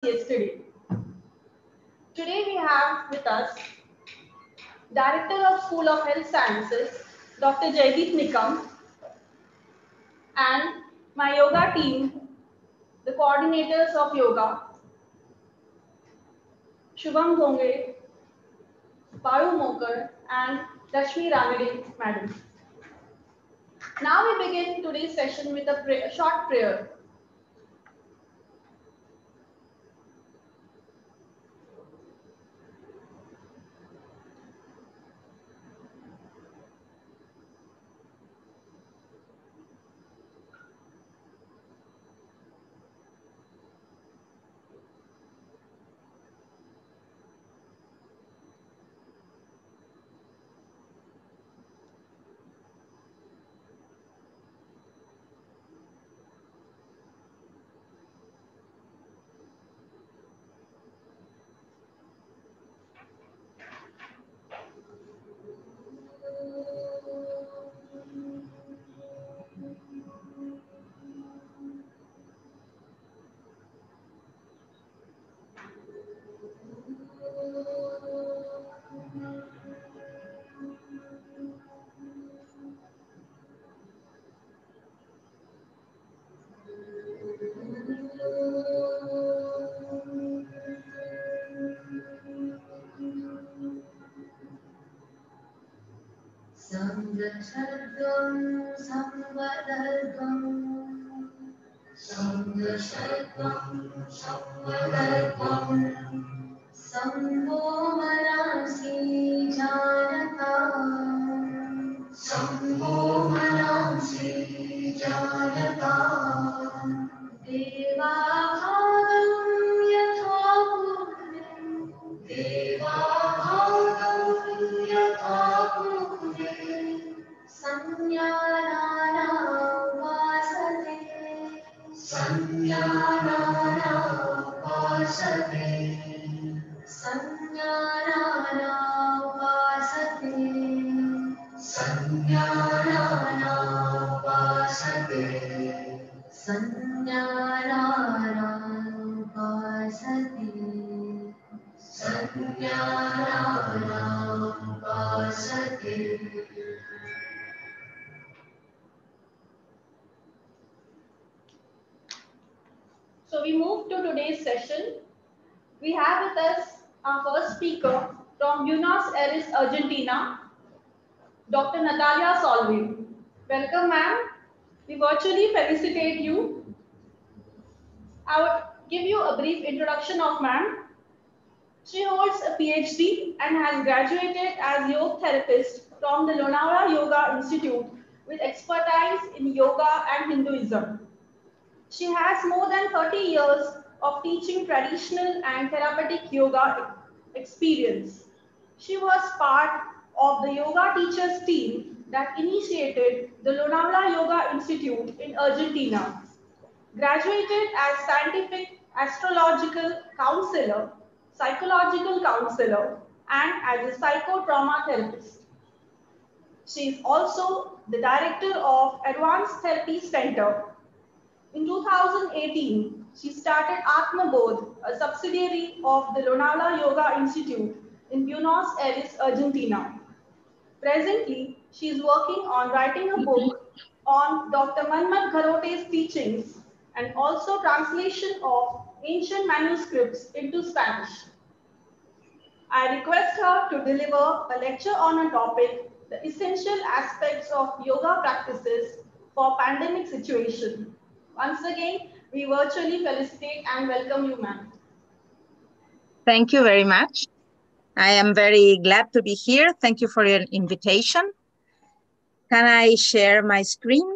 yesterday. Today we have with us Director of School of Health Sciences, Dr. Jaideep Nikam, and my yoga team, the coordinators of yoga, Shubham Ghonge, Paru Mokar, and Rashmi Ranade, madam. Now we begin today's session with a short prayer. So we move to today's session. We have with us our first speaker from Buenos Aires, Argentina, Dr. Natalia Solve. Welcome, ma'am. We virtually felicitate you. I would give you a brief introduction of ma'am. She holds a PhD and has graduated as yoga therapist from the Lonavala Yoga Institute with expertise in yoga and Hinduism. She has more than 30 years of teaching traditional and therapeutic yoga experience. She was part of the yoga teachers team that initiated the Lonavala Yoga Institute in Argentina. Graduated as scientific astrological counselor, psychological counselor, and as a psychotrauma therapist. She is also the director of Advanced Therapy Center. In 2018, she started Atma, a subsidiary of the Lonavala Yoga Institute in Buenos Aires, Argentina. Presently, she is working on writing a book on Dr. Manmat Gharote's teachings and also translation of ancient manuscripts into Spanish. I request her to deliver a lecture on a topic, the essential aspects of yoga practices for pandemic situation. Once again, we virtually felicitate and welcome you, ma'am. Thank you very much. I am very glad to be here. Thank you for your invitation. Can I share my screen?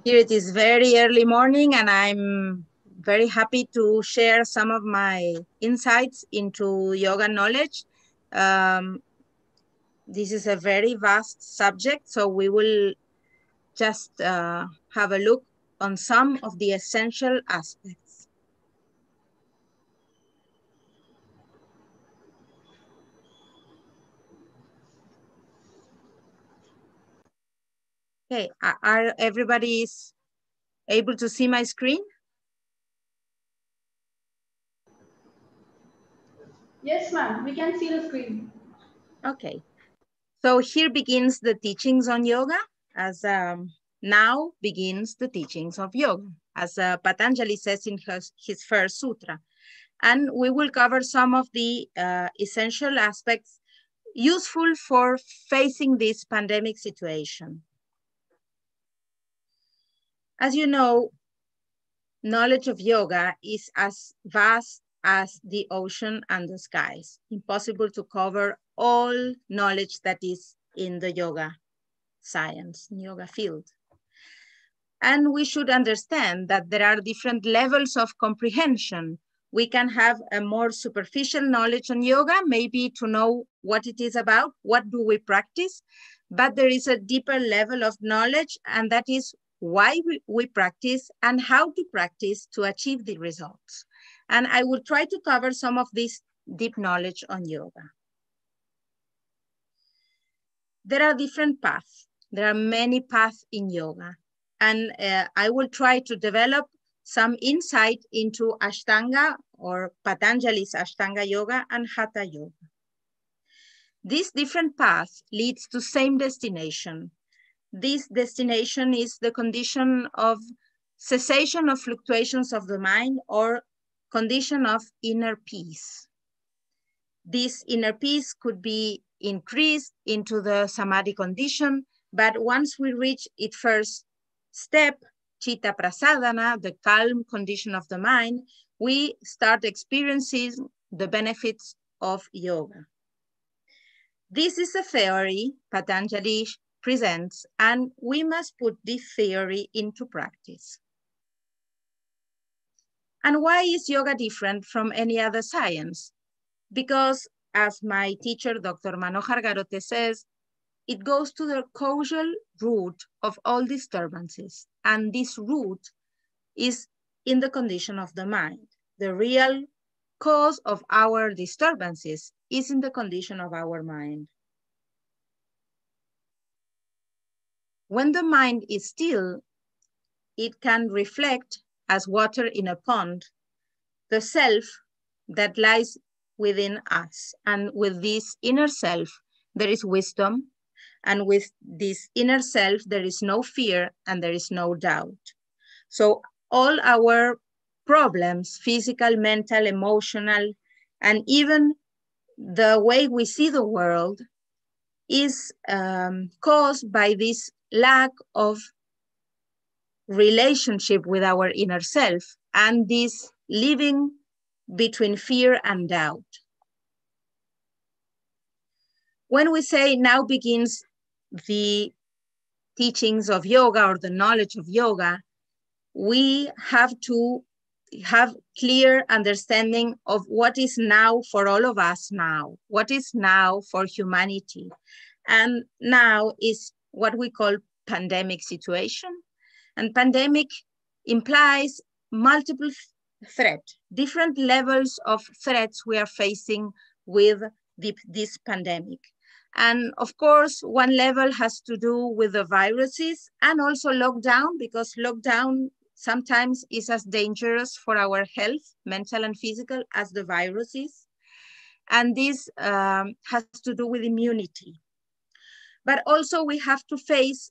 Here it is very early morning and I'm very happy to share some of my insights into yoga knowledge. This is a very vast subject, so we will just have a look on some of the essential aspects. Okay, are everybody able to see my screen? Yes, ma'am, we can see the screen. Okay, so here begins the teachings on yoga, as now begins the teachings of yoga, as Patanjali says in his first sutra. And we will cover some of the essential aspects useful for facing this pandemic situation. As you know, knowledge of yoga is as vast as the ocean and the skies. Impossible to cover all knowledge that is in the yoga science, yoga field. And we should understand that there are different levels of comprehension. We can have a more superficial knowledge on yoga, maybe to know what it is about, what do we practice, but there is a deeper level of knowledge, and that is why we practice and how to practice to achieve the results. And I will try to cover some of this deep knowledge on yoga. There are different paths. There are many paths in yoga. And I will try to develop some insight into Ashtanga or Patanjali's Ashtanga Yoga and Hatha Yoga. This different path leads to same destination. This destination is the condition of cessation of fluctuations of the mind or condition of inner peace. This inner peace could be increased into the samadhi condition, but once we reach its first step, chitta prasadana, the calm condition of the mind, we start experiencing the benefits of yoga. This is a theory Patanjali presents, and we must put this theory into practice. And why is yoga different from any other science? Because as my teacher, Dr. Manohar Garote says, it goes to the causal root of all disturbances. And this root is in the condition of the mind. The real cause of our disturbances is in the condition of our mind. When the mind is still, it can reflect as water in a pond, the self that lies within us. And with this inner self, there is wisdom. And with this inner self, there is no fear and there is no doubt. So all our problems, physical, mental, emotional, and even the way we see the world is caused by this lack of relationship with our inner self and this living between fear and doubt. When we say now begins the teachings of yoga or the knowledge of yoga, we have to have clear understanding of what is now for all of us now, what is now for humanity. And now is what we call pandemic situation. And pandemic implies multiple threats, different levels of threats we are facing with this pandemic. And of course, one level has to do with the viruses and also lockdown, because lockdown sometimes is as dangerous for our health, mental and physical, as the virus is. And this has to do with immunity. But also we have to face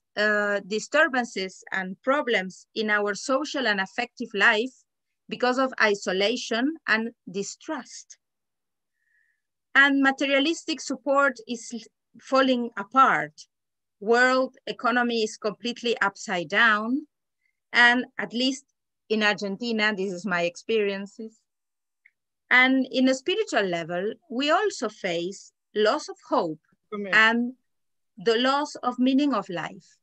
disturbances and problems in our social and affective life because of isolation and distrust. And materialistic support is falling apart. World economy is completely upside down. And at least in Argentina, this is my experiences. And in a spiritual level, we also face loss of hope and the loss of meaning of life.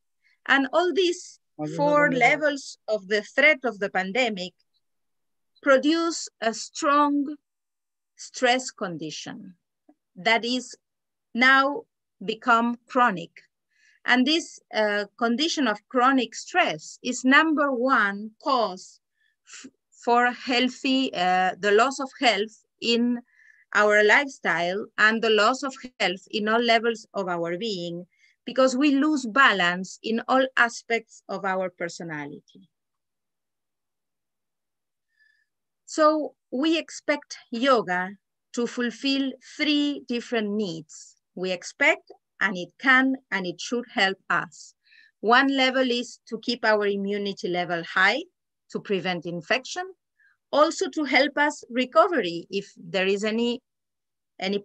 And all these four levels of the threat of the pandemic produce a strong stress condition that is now become chronic. And this condition of chronic stress is #1 cause for healthy, the loss of health in our lifestyle and the loss of health in all levels of our being, because we lose balance in all aspects of our personality. So we expect yoga to fulfill 3 different needs. We expect, and it can and it should help us. One level is to keep our immunity level high to prevent infection, also to help us recovery if there is any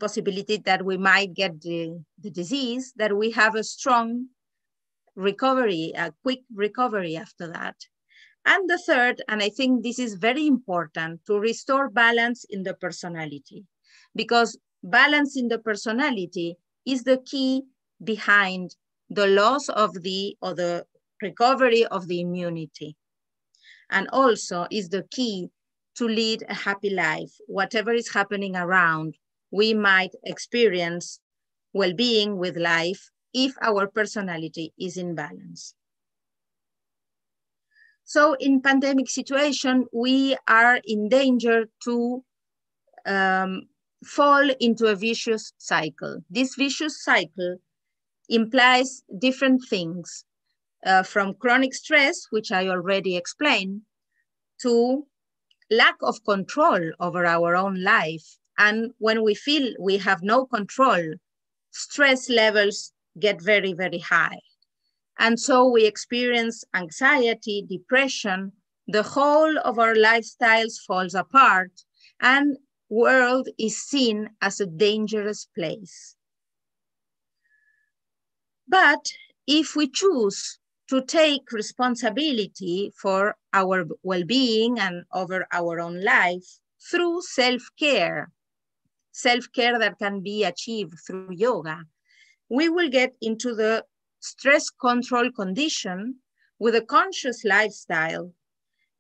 possibility that we might get the disease, that we have a strong recovery, a quick recovery after that. And the third, and I think this is very important, to restore balance in the personality, because balance in the personality is the key behind the loss of or the recovery of the immunity. And also is the key to lead a happy life. Whatever is happening around, we might experience well-being with life if our personality is in balance. So in pandemic situation, we are in danger to fall into a vicious cycle. This vicious cycle implies different things, from chronic stress, which I already explained, to lack of control over our own life. And when we feel we have no control, stress levels get very, very high. And so we experience anxiety, depression, the whole of our lifestyles falls apart, and world is seen as a dangerous place. But if we choose to take responsibility for our well-being and over our own life through self-care that can be achieved through yoga, we will get into the stress control condition with a conscious lifestyle.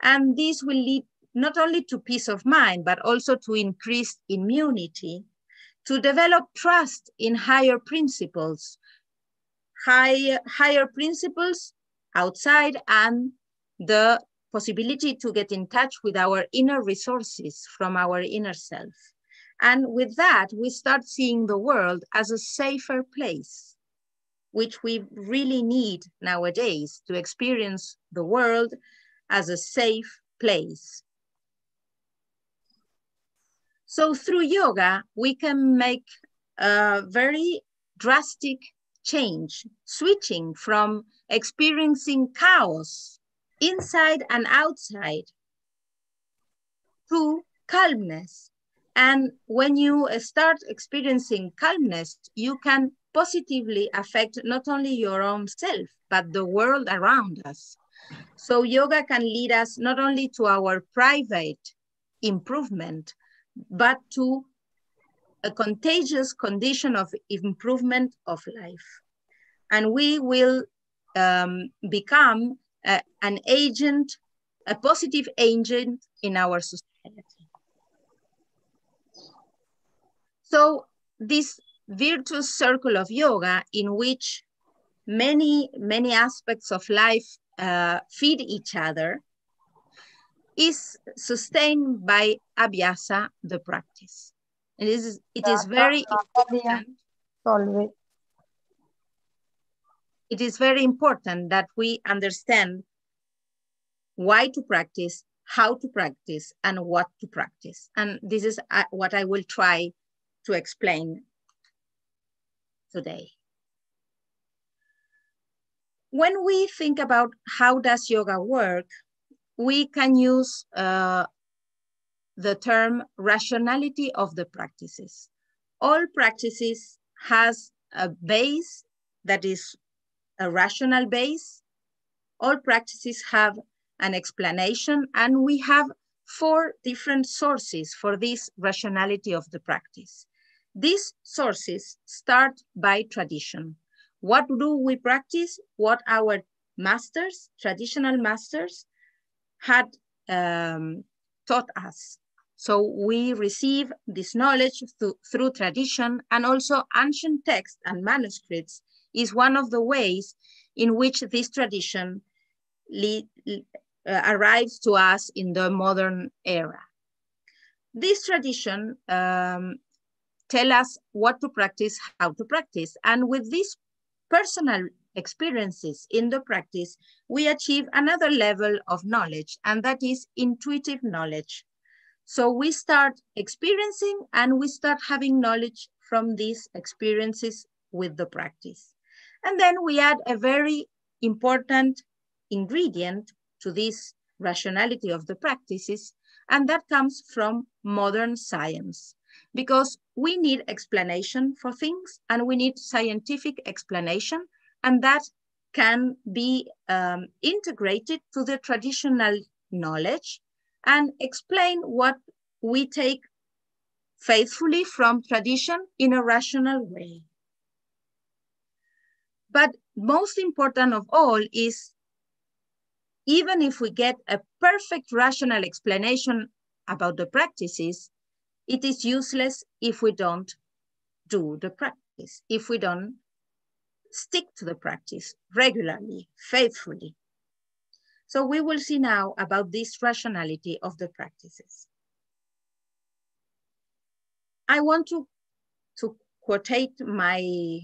And this will lead not only to peace of mind, but also to increased immunity, to develop trust in higher principles, higher principles outside, and the possibility to get in touch with our inner resources from our inner self. And with that, we start seeing the world as a safer place, which we really need nowadays to experience the world as a safe place. So through yoga, we can make a very drastic change, switching from experiencing chaos inside and outside to calmness. And when you start experiencing calmness, you can positively affect not only your own self, but the world around us. So yoga can lead us not only to our private improvement, but to a contagious condition of improvement of life. And we will become an agent, a positive agent in our society. So this virtuous circle of yoga, in which many aspects of life feed each other, is sustained by abhyasa, the practice. It is very important. It is very important that we understand why to practice, how to practice, and what to practice. And this is what I will try to explain today. When we think about how does yoga work, we can use the term rationality of the practices. All practices has a base that is a rational base. All practices have an explanation, and we have 4 different sources for this rationality of the practice. These sources start by tradition. What do we practice? What our masters, traditional masters, had taught us. So we receive this knowledge through tradition, and also ancient texts and manuscripts is one of the ways in which this tradition arrives to us in the modern era. This tradition tell us what to practice, how to practice, and with this personal experiences in the practice, we achieve another level of knowledge, and that is intuitive knowledge. So we start experiencing and we start having knowledge from these experiences with the practice. And then we add a very important ingredient to this rationality of the practices, and that comes from modern science, because we need explanation for things and we need scientific explanation, and that can be integrated to the traditional knowledge and explain what we take faithfully from tradition in a rational way. But most important of all is, even if we get a perfect rational explanation about the practices, it is useless if we don't do the practice, if we don't stick to the practice regularly, faithfully. So we will see now about this rationality of the practices. I want to quotate my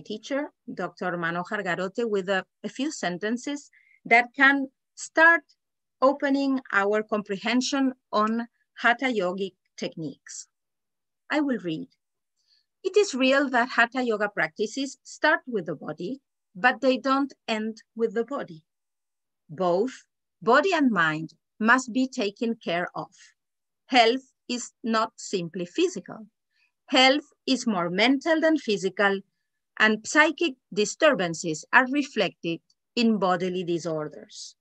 teacher, Dr. Manohar Garote, with a few sentences that can start opening our comprehension on Hatha yogic techniques. I will read. It is real that Hatha yoga practices start with the body, but they don't end with the body. Both body and mind must be taken care of. Health is not simply physical. Health is more mental than physical, and psychic disturbances are reflected in bodily disorders.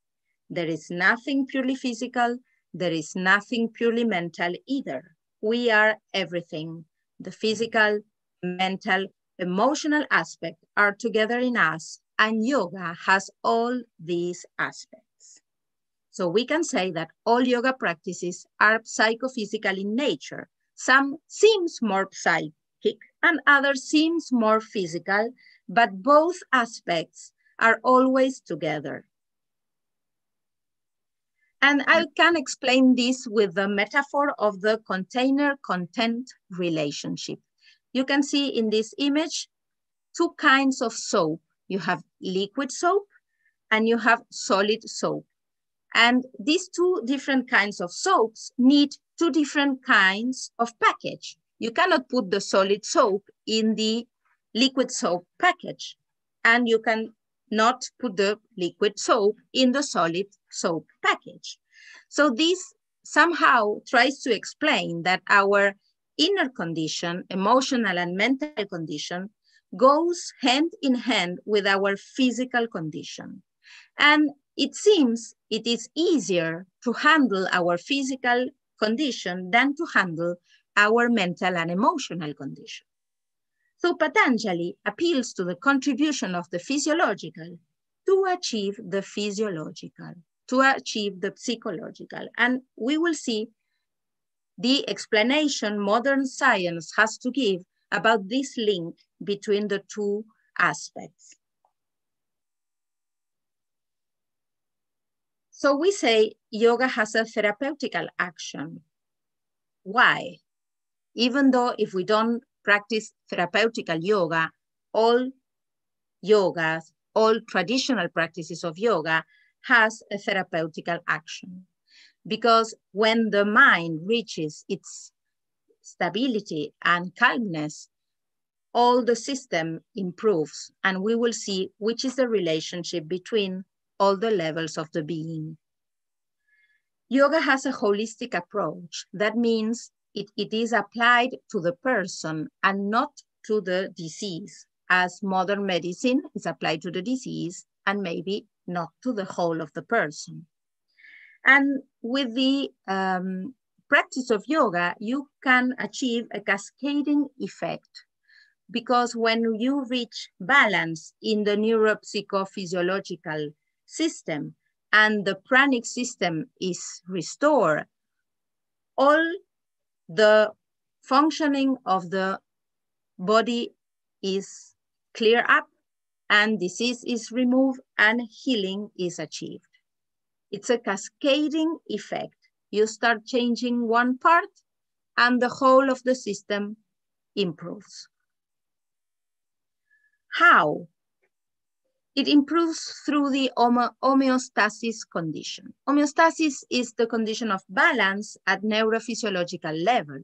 There is nothing purely physical. There is nothing purely mental either. We are everything. The physical, mental, emotional aspects are together in us, and yoga has all these aspects. So we can say that all yoga practices are psychophysical in nature. Some seems more psychic and others seems more physical, but both aspects are always together. And I can explain this with the metaphor of the container-content relationship. You can see in this image two kinds of soap. You have liquid soap and you have solid soap. And these two different kinds of soaps need two different kinds of package. You cannot put the solid soap in the liquid soap package, and you can not put the liquid soap in the solid soap package. So this somehow tries to explain that our inner condition, emotional and mental condition, goes hand in hand with our physical condition. And it seems it is easier to handle our physical condition than to handle our mental and emotional condition. So Patanjali appeals to the contribution of the physiological to achieve the physiological, to achieve the psychological. And we will see the explanation modern science has to give about this link between the two aspects. So we say yoga has a therapeutical action. Why? Even though if we don't practice therapeutical yoga, all yogas, all traditional practices of yoga has a therapeutical action. Because when the mind reaches its stability and calmness, all the system improves, and we will see which is the relationship between all the levels of the being. Yoga has a holistic approach. That means it is applied to the person and not to the disease, as modern medicine is applied to the disease and maybe not to the whole of the person. And with the practice of yoga, you can achieve a cascading effect, because when you reach balance in the neuro-physiological system and the pranic system is restored, all the functioning of the body is clear up and disease is removed and healing is achieved. It's a cascading effect. You start changing one part and the whole of the system improves. How? It improves through the homeostasis condition. Homeostasis is the condition of balance at neurophysiological level,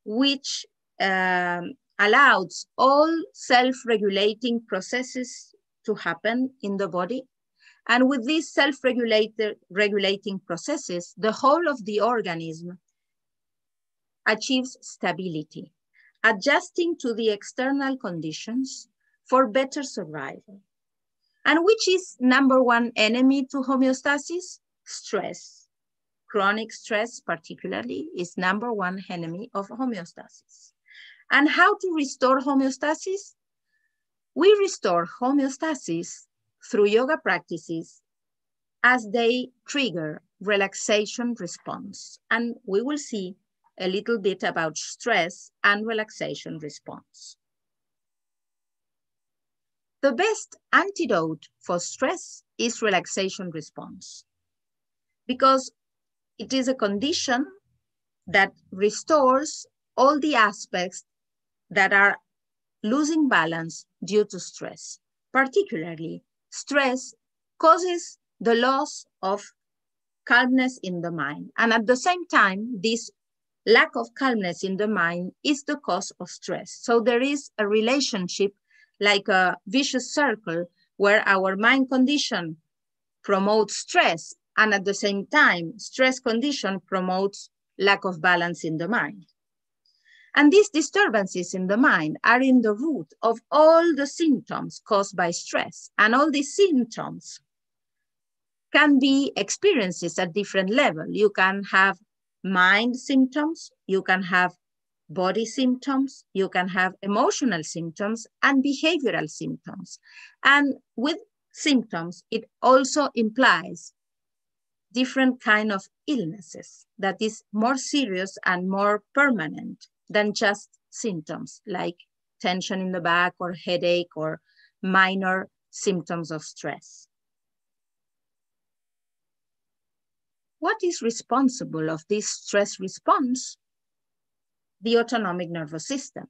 which allows all self-regulating processes to happen in the body. And with these self-regulating processes, the whole of the organism achieves stability, adjusting to the external conditions for better survival. And which is number one enemy to homeostasis? Stress. Chronic stress particularly is number one enemy of homeostasis. And how to restore homeostasis? We restore homeostasis through yoga practices as they trigger relaxation response. And we will see a little bit about stress and relaxation response. The best antidote for stress is relaxation response, because it is a condition that restores all the aspects that are losing balance due to stress. Particularly, stress causes the loss of calmness in the mind. And at the same time, this lack of calmness in the mind is the cause of stress. So there is a relationship, like a vicious circle, where our mind condition promotes stress, and at the same time, stress condition promotes lack of balance in the mind. And these disturbances in the mind are in the root of all the symptoms caused by stress. And all these symptoms can be experiences at different levels. You can have mind symptoms, you can have body symptoms, you can have emotional symptoms and behavioral symptoms. And with symptoms, it also implies different kind of illnesses that is more serious and more permanent than just symptoms like tension in the back or headache or minor symptoms of stress. What is responsible of this stress response? The autonomic nervous system.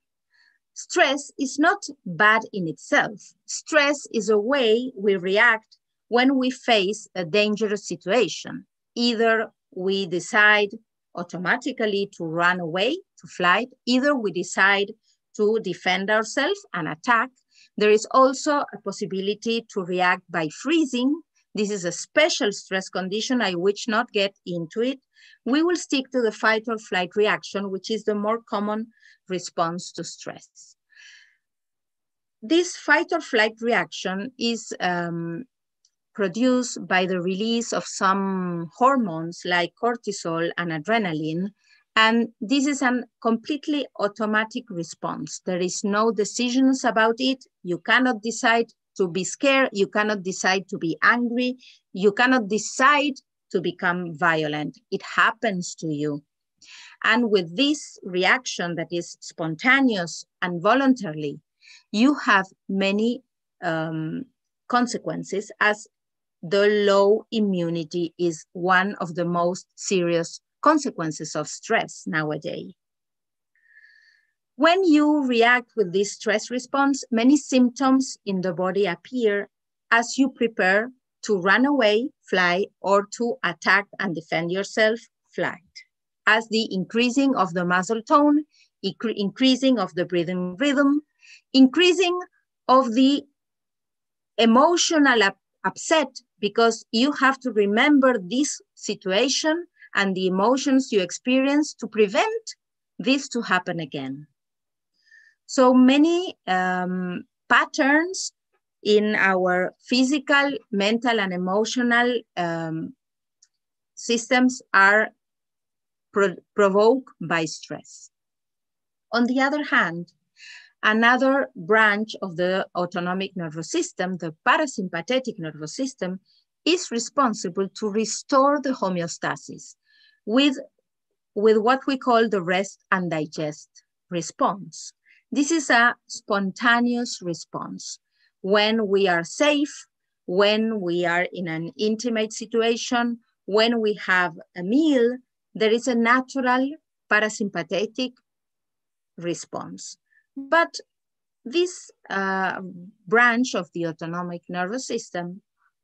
Stress is not bad in itself. Stress is a way we react when we face a dangerous situation. Either we decide automatically to run away, to flight, either we decide to defend ourselves and attack. There is also a possibility to react by freezing. This is a special stress condition. I will not get into it. We will stick to the fight or flight reaction, which is the more common response to stress. This fight or flight reaction is produced by the release of some hormones like cortisol and adrenaline. And this is a completely automatic response. There is no decisions about it. You cannot decide to be scared. You cannot decide to be angry. You cannot decide to become violent. It happens to you. And with this reaction that is spontaneous and voluntarily, you have many consequences, as the low immunity is one of the most serious consequences of stress nowadays. When you react with this stress response, many symptoms in the body appear as you prepare to run away, fly, or to attack and defend yourself, flight. As the increasing of the muscle tone, increasing of the breathing rhythm, increasing of the emotional upset, because you have to remember this situation and the emotions you experience to prevent this to happen again. So many patterns in our physical, mental, and emotional systems are provoked by stress. On the other hand, another branch of the autonomic nervous system, the parasympathetic nervous system, is responsible to restore the homeostasis with what we call the rest and digest response. This is a spontaneous response. When we are safe, when we are in an intimate situation, when we have a meal, there is a natural parasympathetic response. But This branch of the autonomic nervous system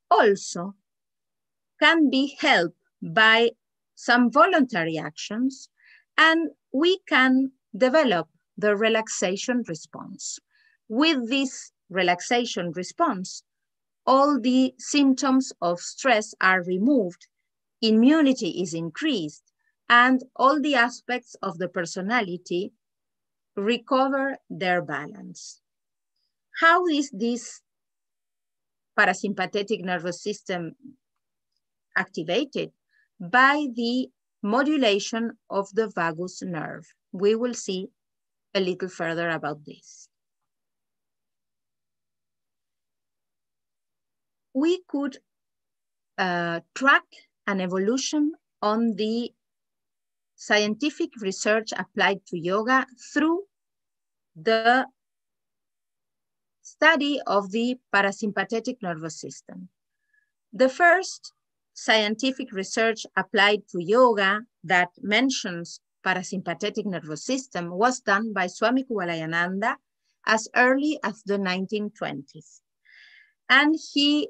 also can be helped by some voluntary actions, and we can develop the relaxation response. With this relaxation response, all the symptoms of stress are removed, immunity is increased, and all the aspects of the personality recover their balance. How is this parasympathetic nervous system activated? By the modulation of the vagus nerve. We will see a little further about this. We could track an evolution on the scientific research applied to yoga through the study of the parasympathetic nervous system. The first scientific research applied to yoga that mentions parasympathetic nervous system was done by Swami Kuvalayananda as early as the 1920s. And he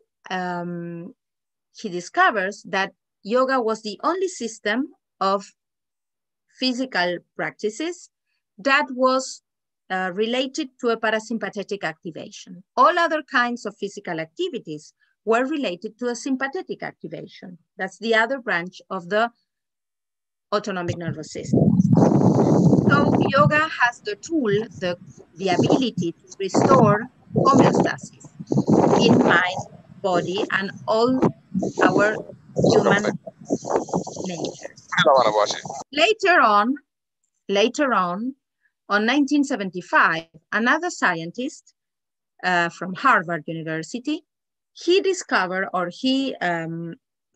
discovers that yoga was the only system of physical practices that was related to a parasympathetic activation. All other kinds of physical activities were related to a sympathetic activation. That's the other branch of the autonomic nervous system. So yoga has the tool, the ability to restore homeostasis in mind, body, and all our human nature. Later on, on 1975, another scientist from Harvard University, he discovered, or he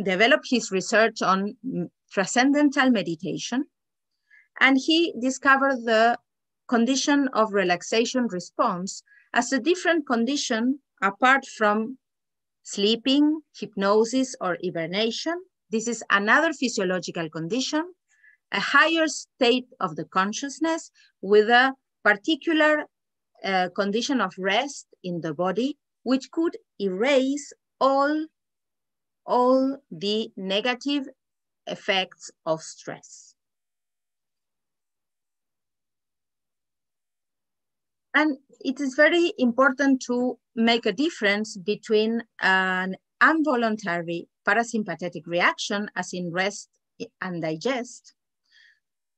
developed his research on transcendental meditation, and he discovered the condition of relaxation response as a different condition apart from sleeping, hypnosis, or hibernation. This is another physiological condition, a higher state of the consciousness with a particular condition of rest in the body, which could erase all the negative effects of stress. And it is very important to make a difference between an involuntary parasympathetic reaction, as in rest and digest,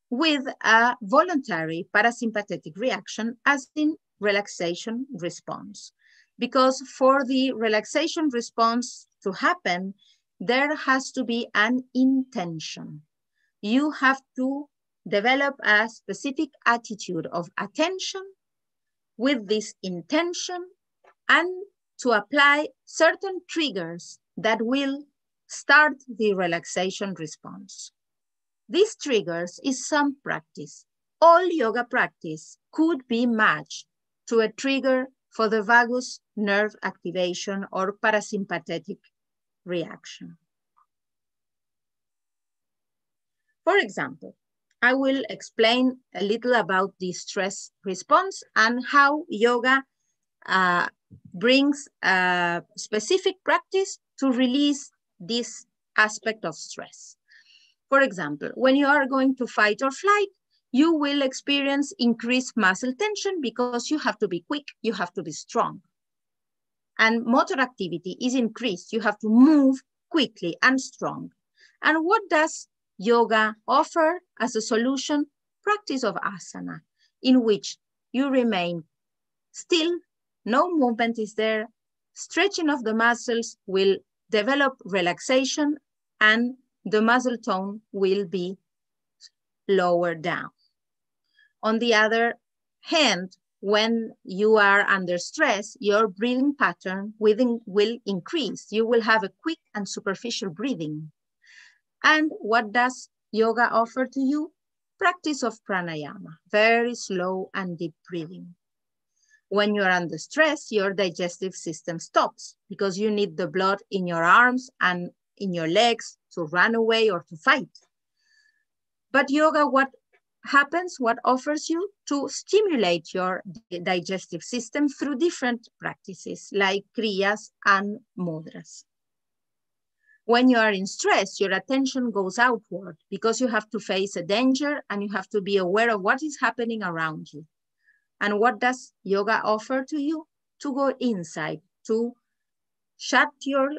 with a voluntary parasympathetic reaction, as in relaxation response. Because for the relaxation response to happen, there has to be an intention. You have to develop a specific attitude of attention with this intention, and to apply certain triggers that will start the relaxation response. These triggers is some practice. All yoga practice could be matched to a trigger for the vagus nerve activation or parasympathetic reaction. For example, I will explain a little about the stress response and how yoga brings a specific practice to release this aspect of stress. For example, when you are going to fight or flight, you will experience increased muscle tension because you have to be quick, you have to be strong. And motor activity is increased. You have to move quickly and strong. And what does yoga offer as a solution? Practice of asana, in which you remain still, no movement is there, stretching of the muscles will develop relaxation, and the muscle tone will be lower down. On the other hand, when you are under stress, your breathing pattern will increase. You will have a quick and superficial breathing. And what does yoga offer to you? Practice of pranayama, very slow and deep breathing. When you're under stress, your digestive system stops because you need the blood in your arms and in your legs to run away or to fight. But yoga, what happens, what offers you to stimulate your digestive system through different practices like kriyas and mudras. When you are in stress, your attention goes outward because you have to face a danger and you have to be aware of what is happening around you. And what does yoga offer to you? To go inside, to shut your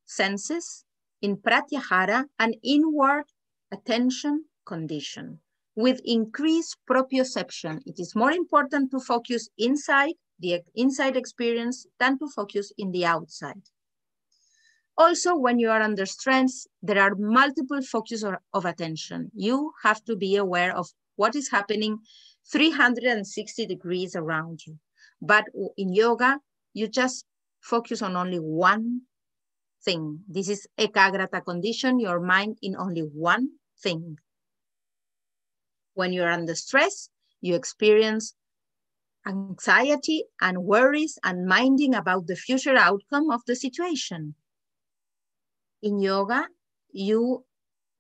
senses in pratyahara, an inward attention condition with increased proprioception. It is more important to focus inside, the inside experience, than to focus in the outside. Also, when you are under stress, there are multiple focuses of attention. You have to be aware of what is happening 360 degrees around you. But in yoga, you just focus on only one thing. This is ekagrata condition, your mind in only one thing. When you're under stress, you experience anxiety and worries and minding about the future outcome of the situation. In yoga, you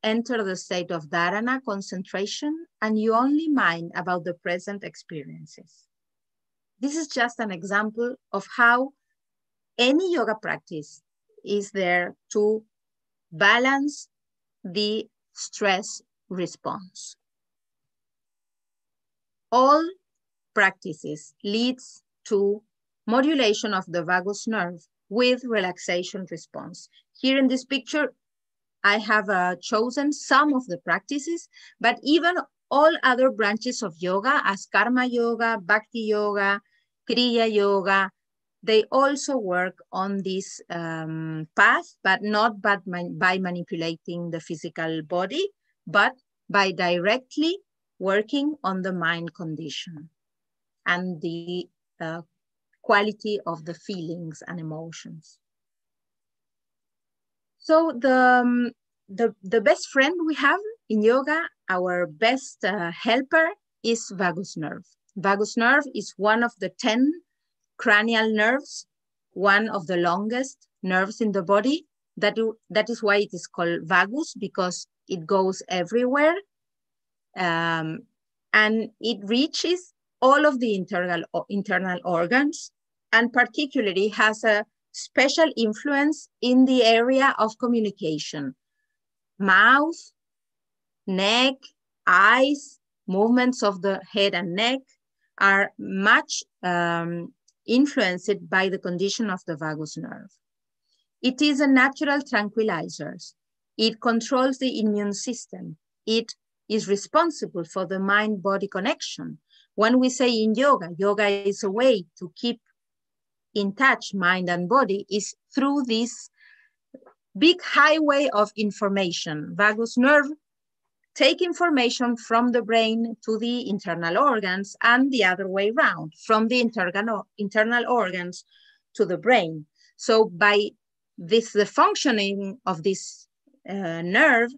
enter the state of dharana, concentration, and you only mind about the present experiences. This is just an example of how any yoga practice is there to balance the stress response. All practices leads to modulation of the vagus nerve with relaxation response. Here in this picture, I have chosen some of the practices, but even all other branches of yoga, as karma yoga, bhakti yoga, kriya yoga, they also work on this path, but not by manipulating the physical body, but by directly working on the mind condition and the quality of the feelings and emotions. So the best friend we have in yoga, our best helper is vagus nerve. Vagus nerve is one of the 10 cranial nerves, one of the longest nerves in the body. That is why it is called vagus, because it goes everywhere. And it reaches all of the internal organs, and particularly has a special influence in the area of communication. Mouth, neck, eyes, movements of the head and neck are much influenced by the condition of the vagus nerve. It is a natural tranquilizer. It controls the immune system. It is responsible for the mind-body connection. When we say in yoga, yoga is a way to keep in touch mind and body, is through this big highway of information. Vagus nerve take information from the brain to the internal organs and the other way around, from the internal organs to the brain. So by this, the functioning of this nerve,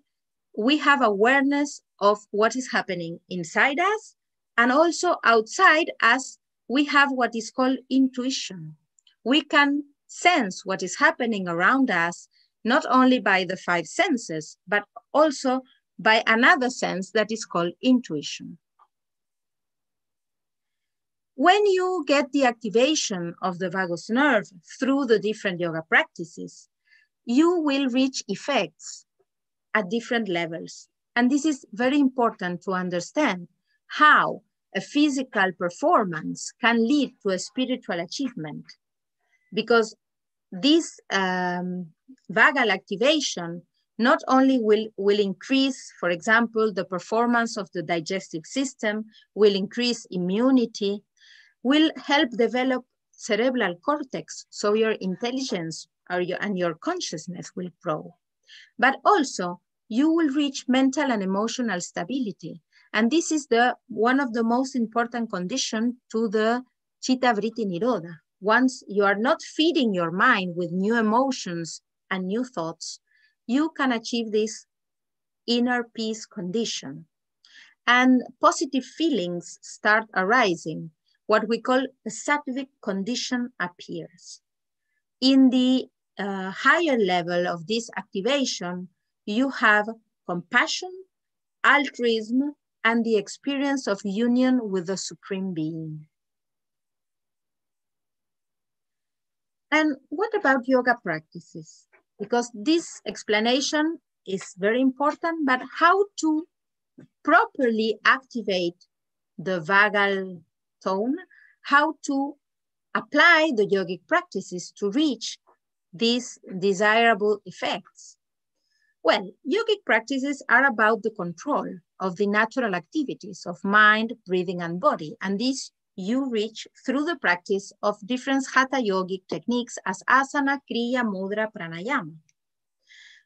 we have awareness of what is happening inside us and also outside us. We have what is called intuition. We can sense what is happening around us, not only by the 5 senses, but also by another sense that is called intuition. When you get the activation of the vagus nerve through the different yoga practices, you will reach effects at different levels. And this is very important to understand how a physical performance can lead to a spiritual achievement, because this vagal activation not only will increase, for example, the performance of the digestive system, will increase immunity, will help develop cerebral cortex, so your intelligence and your consciousness will grow. But also, you will reach mental and emotional stability. And this is one of the most important conditions to the Chitta Vritti Nirodha. Once you are not feeding your mind with new emotions and new thoughts, you can achieve this inner peace condition. And positive feelings start arising. What we call a sattvic condition appears. In the higher level of this activation, you have compassion, altruism, and the experience of union with the Supreme Being. And what about yoga practices? Because this explanation is very important, but how to properly activate the vagal tone, how to apply the yogic practices to reach these desirable effects. Well, yogic practices are about the control of the natural activities of mind, breathing, and body. And this you reach through the practice of different hatha yogic techniques as asana, kriya, mudra, pranayama.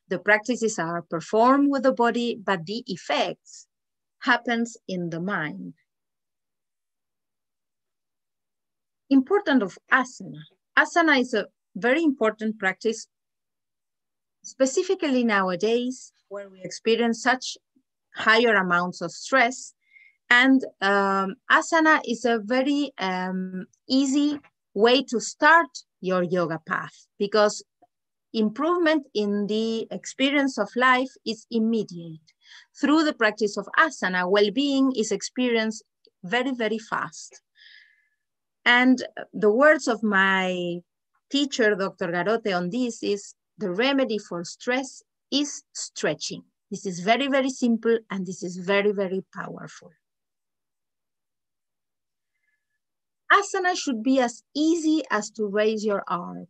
The practices are performed with the body, but the effects happens in the mind. Importance of asana. Asana is a very important practice, specifically nowadays, where we experience such higher amounts of stress. And asana is a very easy way to start your yoga path, because improvement in the experience of life is immediate. Through the practice of asana, well-being is experienced very, very fast. And the words of my teacher, Dr. Garote, on this is the remedy for stress is stretching. This is very, very simple, and this is very, very powerful. Asana should be as easy as to raise your arm.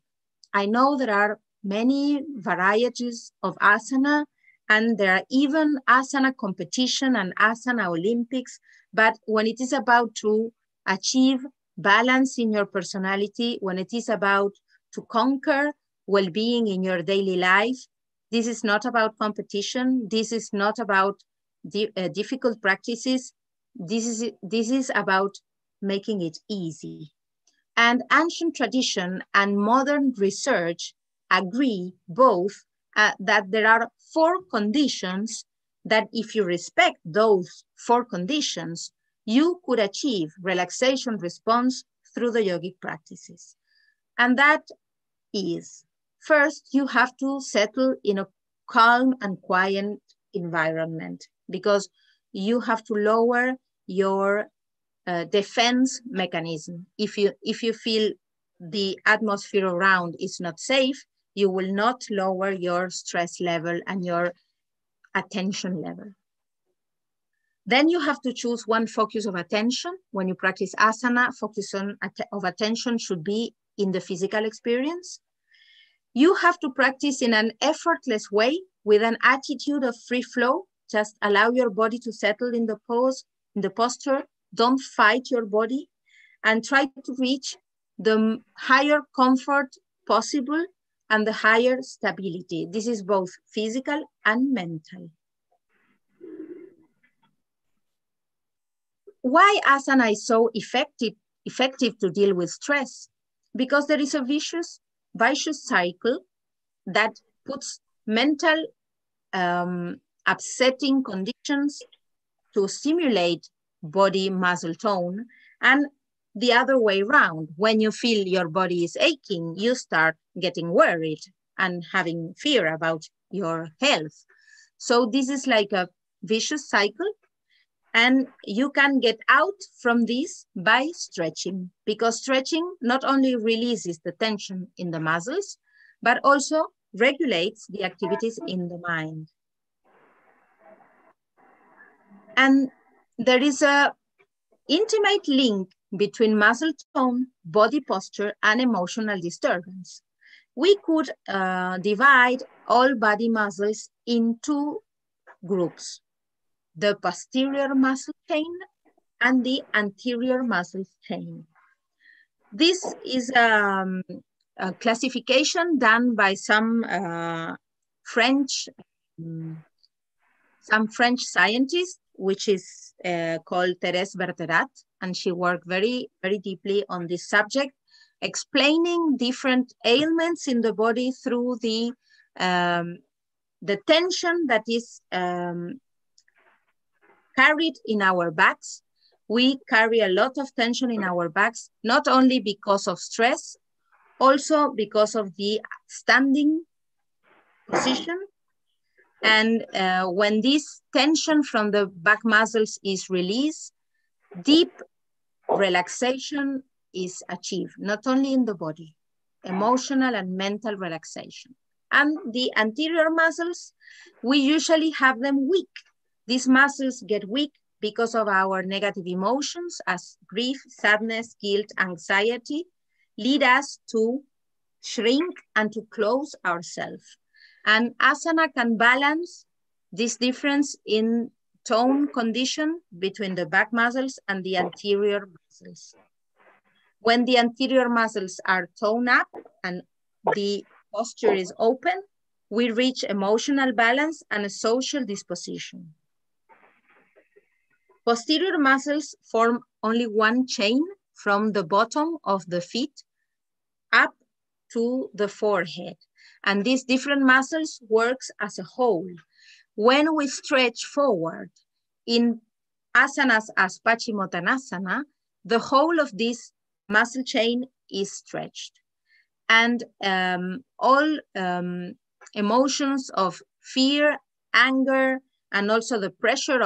I know there are many varieties of asana, and there are even asana competition and asana Olympics, but when it is about to achieve balance in your personality, when it is about to conquer well-being in your daily life, this is not about competition. This is not about difficult practices. This is about making it easy. And ancient tradition and modern research agree both that there are 4 conditions that if you respect those 4 conditions, you could achieve relaxation response through the yogic practices. And that is, first, you have to settle in a calm and quiet environment, because you have to lower your defense mechanism. If you feel the atmosphere around is not safe, you will not lower your stress level and your attention level. Then you have to choose one focus of attention. When you practice asana, focus of attention should be in the physical experience. You have to practice in an effortless way with an attitude of free flow. Just allow your body to settle in the pose, in the posture. Don't fight your body, and try to reach the higher comfort possible and the higher stability. This is both physical and mental. Why asana is so effective to deal with stress? Because there is a vicious cycle that puts mental upsetting conditions to stimulate body muscle tone, and the other way around. When you feel your body is aching, you start getting worried and having fear about your health. So this is like a vicious cycle. And you can get out from this by stretching, because stretching not only releases the tension in the muscles, but also regulates the activities in the mind. And there is an intimate link between muscle tone, body posture, and emotional disturbance. We could divide all body muscles into groups: the posterior muscle chain and the anterior muscle chain. This is a classification done by some French scientist, which is called Thérèse Bertherat, and she worked very, very deeply on this subject, explaining different ailments in the body through the tension that is carried in our backs. We carry a lot of tension in our backs, not only because of stress, also because of the standing position, And when this tension from the back muscles is released, deep relaxation is achieved, not only in the body, emotional and mental relaxation. And the anterior muscles, we usually have them weak. These muscles get weak because of our negative emotions as grief, sadness, guilt, anxiety, lead us to shrink and to close ourselves. And asana can balance this difference in tone condition between the back muscles and the anterior muscles. When the anterior muscles are toned up and the posture is open, we reach emotional balance and a social disposition. Posterior muscles form only one chain from the bottom of the feet up to the forehead. And these different muscles works as a whole. When we stretch forward in asanas as Paschimottanasana, the whole of this muscle chain is stretched. And all emotions of fear, anger, and also the pressure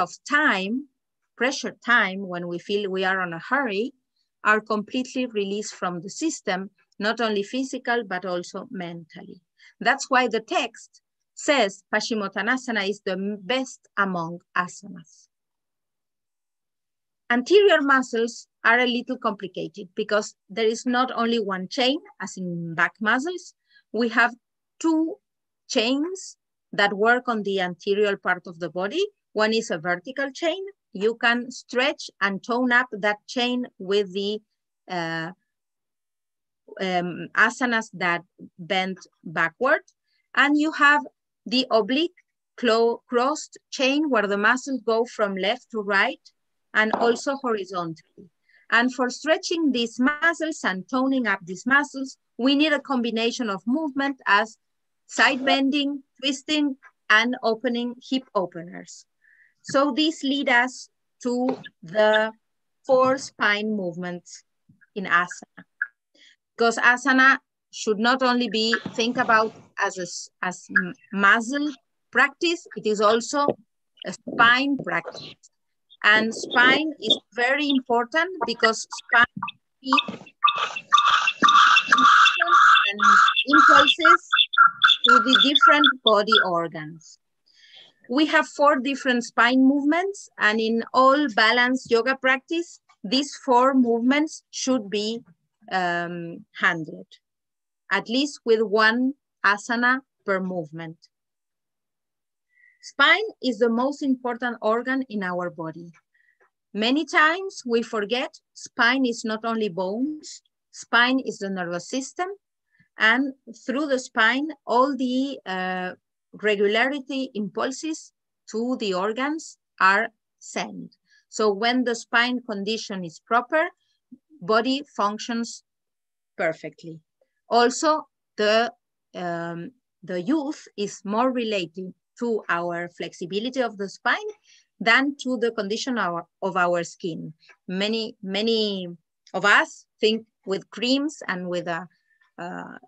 time when we feel we are on a hurry, are completely released from the system, not only physical, but also mentally. That's why the text says Paschimottanasana is the best among asanas. Anterior muscles are a little complicated because there is not only one chain, as in back muscles. We have two chains that work on the anterior part of the body. One is a vertical chain. You can stretch and tone up that chain with the asanas that bend backward. And you have the oblique crossed chain where the muscles go from left to right and also horizontally. And for stretching these muscles and toning up these muscles, we need a combination of movement as side bending, twisting, and opening hip openers. So these lead us to the 4 spine movements in asana. Because asana should not only be think about as muscle practice, it is also a spine practice. And spine is very important because spine feeds and impulses to the different body organs. We have 4 different spine movements, and in all balanced yoga practice, these 4 movements should be handled, at least with 1 asana per movement. Spine is the most important organ in our body. Many times we forget spine is not only bones, spine is the nervous system, and through the spine, all the regularity impulses to the organs are sent. So when the spine condition is proper, body functions perfectly. Also, the youth is more related to our flexibility of the spine than to the condition of our skin. Many of us think with creams and with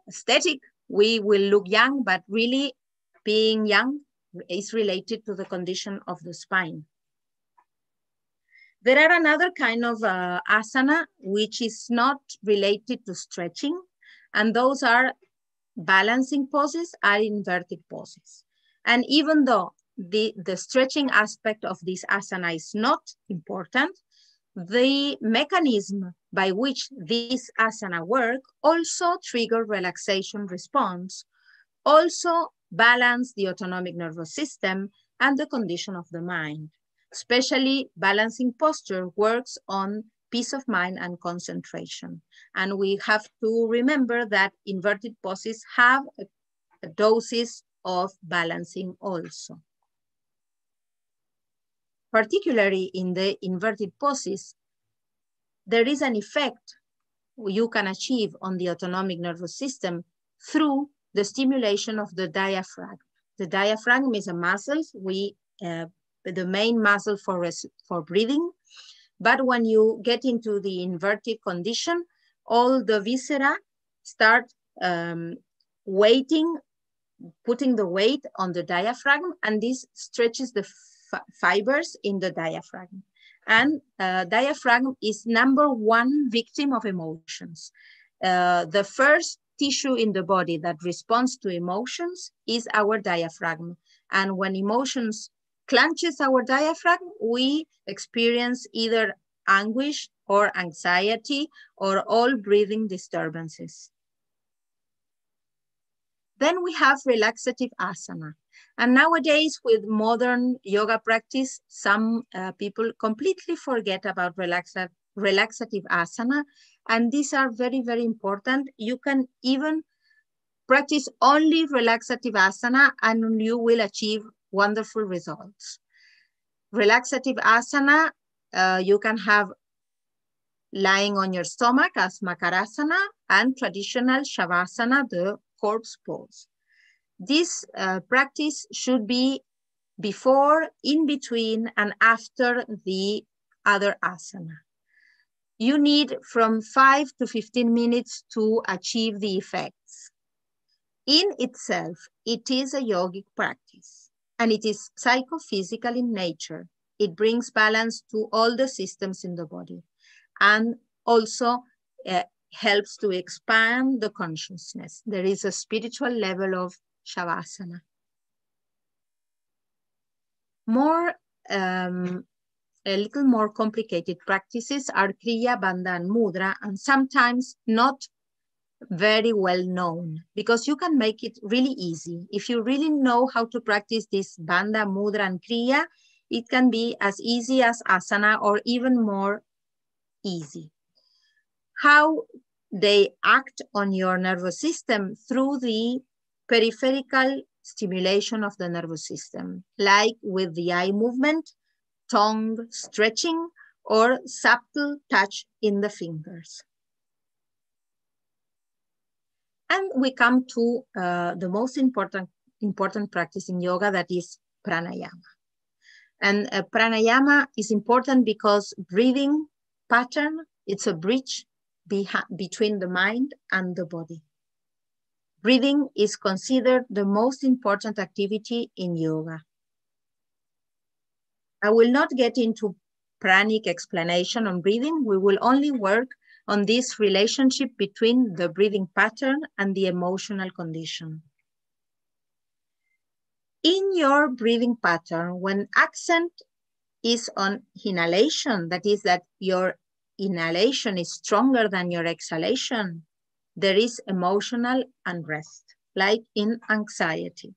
aesthetic, we will look young, but really being young is related to the condition of the spine. There are another kind of asana which is not related to stretching, and those are balancing poses, are inverted poses. And even though the stretching aspect of this asana is not important, the mechanism by which this asana work also trigger relaxation response, also balance the autonomic nervous system and the condition of the mind. Especially balancing posture works on peace of mind and concentration. And we have to remember that inverted poses have a doses of balancing also. Particularly in the inverted poses, there is an effect you can achieve on the autonomic nervous system through the stimulation of the diaphragm. The diaphragm is a muscle, the main muscle for breathing. But when you get into the inverted condition, all the viscera start weighting putting the weight on the diaphragm, and this stretches the fibers in the diaphragm. And diaphragm is #1 victim of emotions. The first tissue in the body that responds to emotions is our diaphragm. And when emotions clenches our diaphragm, we experience either anguish or anxiety or all breathing disturbances. Then we have relaxative asana. And nowadays with modern yoga practice, some people completely forget about relaxative asana. And these are very, very important. You can even practice only relaxative asana and you will achieve wonderful results. Relaxative asana, you can have lying on your stomach as Makarasana and traditional Shavasana, the corpse pose. This practice should be before, in between, and after the other asana. You need from 5 to 15 minutes to achieve the effects. In itself, it is a yogic practice, and it is psychophysical in nature. It brings balance to all the systems in the body, and also helps to expand the consciousness. There is a spiritual level of Shavasana. A little more complicated practices are Kriya, Bandha, and Mudra, and sometimes not very well known, because you can make it really easy. If you really know how to practice this Bandha, Mudra, and Kriya, it can be as easy as asana or even more easy. How they act on your nervous system through the peripheral stimulation of the nervous system, like with the eye movement, tongue stretching, or subtle touch in the fingers. And we come to the most important practice in yoga, that is pranayama. And pranayama is important because breathing pattern, it's a bridge between the mind and the body. Breathing is considered the most important activity in yoga. I will not get into pranic explanation on breathing. We will only work on this relationship between the breathing pattern and the emotional condition. In your breathing pattern, when accent is on inhalation, that is that your inhalation is stronger than your exhalation, there is emotional unrest, like in anxiety.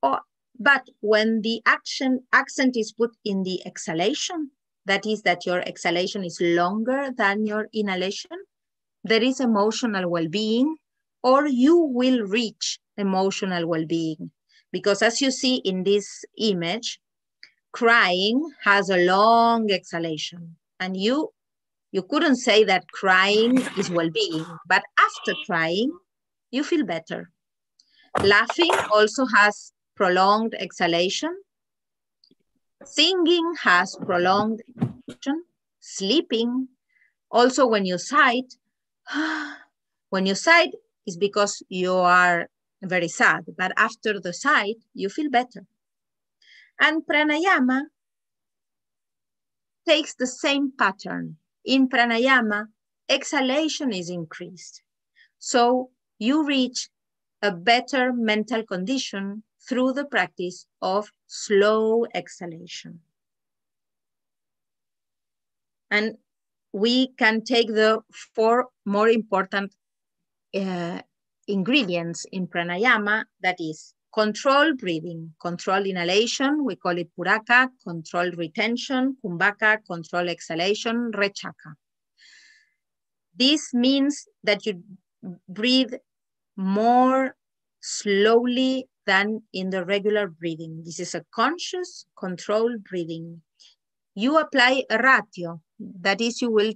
But when the accent is put in the exhalation, that is that your exhalation is longer than your inhalation, there is emotional well-being, or you will reach emotional well-being. Because as you see in this image, crying has a long exhalation, and you couldn't say that crying is well-being, but after crying, you feel better. Laughing also has prolonged exhalation. Singing has prolonged exhalation. Sleeping, also when you sigh is because you are very sad, but after the sigh, you feel better. And pranayama takes the same pattern. In pranayama, exhalation is increased. So you reach a better mental condition through the practice of slow exhalation. And we can take the 4 more important ingredients in pranayama, that is controlled breathing, controlled inhalation, we call it puraka, controlled retention, kumbhaka, controlled exhalation, rechaka. This means that you breathe more slowly than in the regular breathing. This is a conscious, controlled breathing. You apply a ratio, that is, you will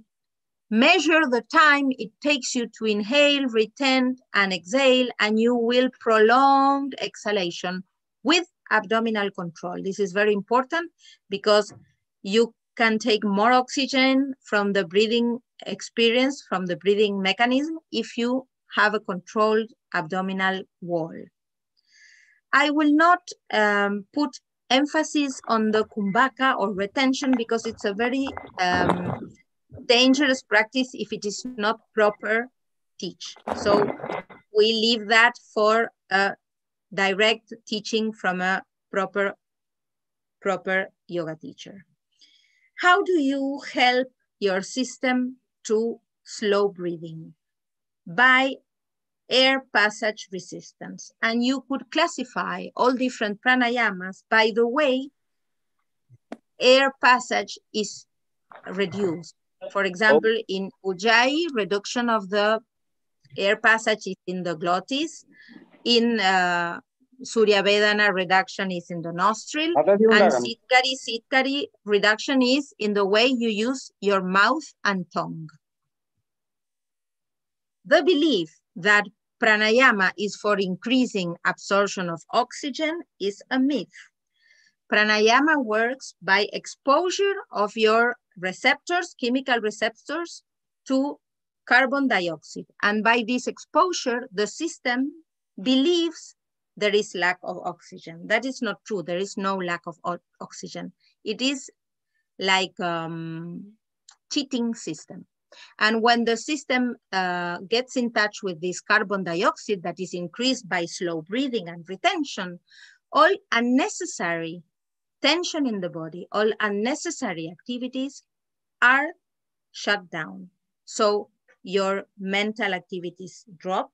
measure the time it takes you to inhale, retain, and exhale, and you will prolong exhalation with abdominal control. This is very important because you can take more oxygen from the breathing experience, from the breathing mechanism, if you have a controlled abdominal wall. I will not put emphasis on the kumbhaka or retention because it's a very dangerous practice if it is not proper teach. So we leave that for a direct teaching from a proper yoga teacher. How do you help your system to slow breathing? By air passage resistance. And you could classify all different pranayamas by the way air passage is reduced. For example, in Ujjayi, reduction of the air passage is in the glottis. In Surya Vedana, reduction is in the nostril. And Sitkari reduction is in the way you use your mouth and tongue. The belief that pranayama is for increasing absorption of oxygen is a myth. Pranayama works by exposure of your receptors, chemical receptors, to carbon dioxide. And by this exposure, the system believes there is lack of oxygen. That is not true. There is no lack of oxygen. It is like cheating system. And when the system gets in touch with this carbon dioxide that is increased by slow breathing and retention, all unnecessary tension in the body, all unnecessary activities are shut down. So your mental activities drop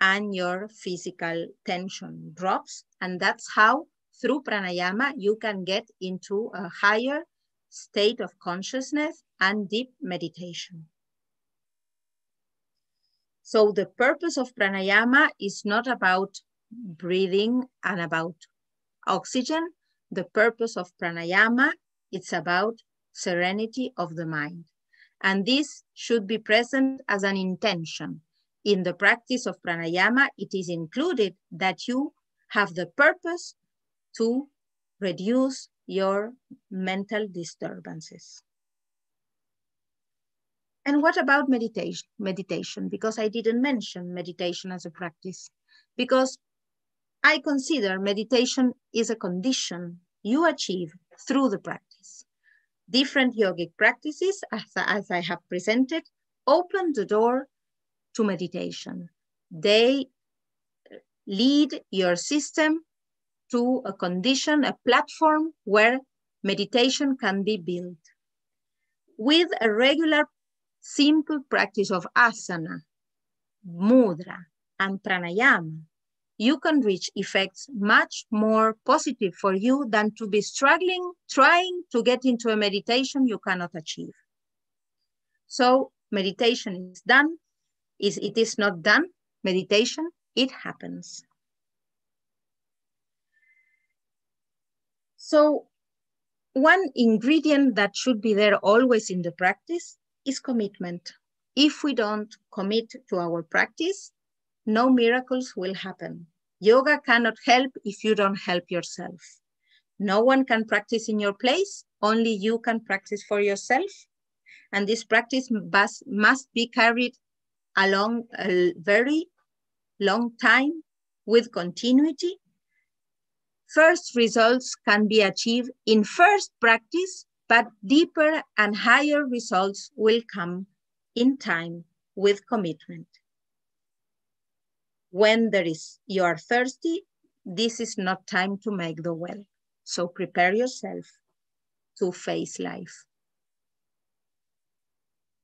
and your physical tension drops. And that's how through pranayama, you can get into a higher state of consciousness and deep meditation. So the purpose of pranayama is not about breathing and about oxygen. The purpose of pranayama, it's about serenity of the mind. And this should be present as an intention. In the practice of pranayama, it is included that you have the purpose to reduce your mental disturbances. And what about meditation? Meditation, because I didn't mention meditation as a practice, because I consider meditation is a condition you achieve through the practice. Different yogic practices, as I have presented, open the door to meditation. They lead your system to a condition, a platform where meditation can be built. With a regular, simple practice of asana, mudra, and pranayama, you can reach effects much more positive for you than to be struggling, trying to get into a meditation you cannot achieve. So meditation is done. It is not done, meditation, it happens. So one ingredient that should be there always in the practice is commitment. If we don't commit to our practice, no miracles will happen. Yoga cannot help if you don't help yourself. No one can practice in your place, only you can practice for yourself. And this practice must be carried along a very long time with continuity. First results can be achieved in first practice, but deeper and higher results will come in time with commitment. When you are thirsty, this is not time to make the well. So prepare yourself to face life.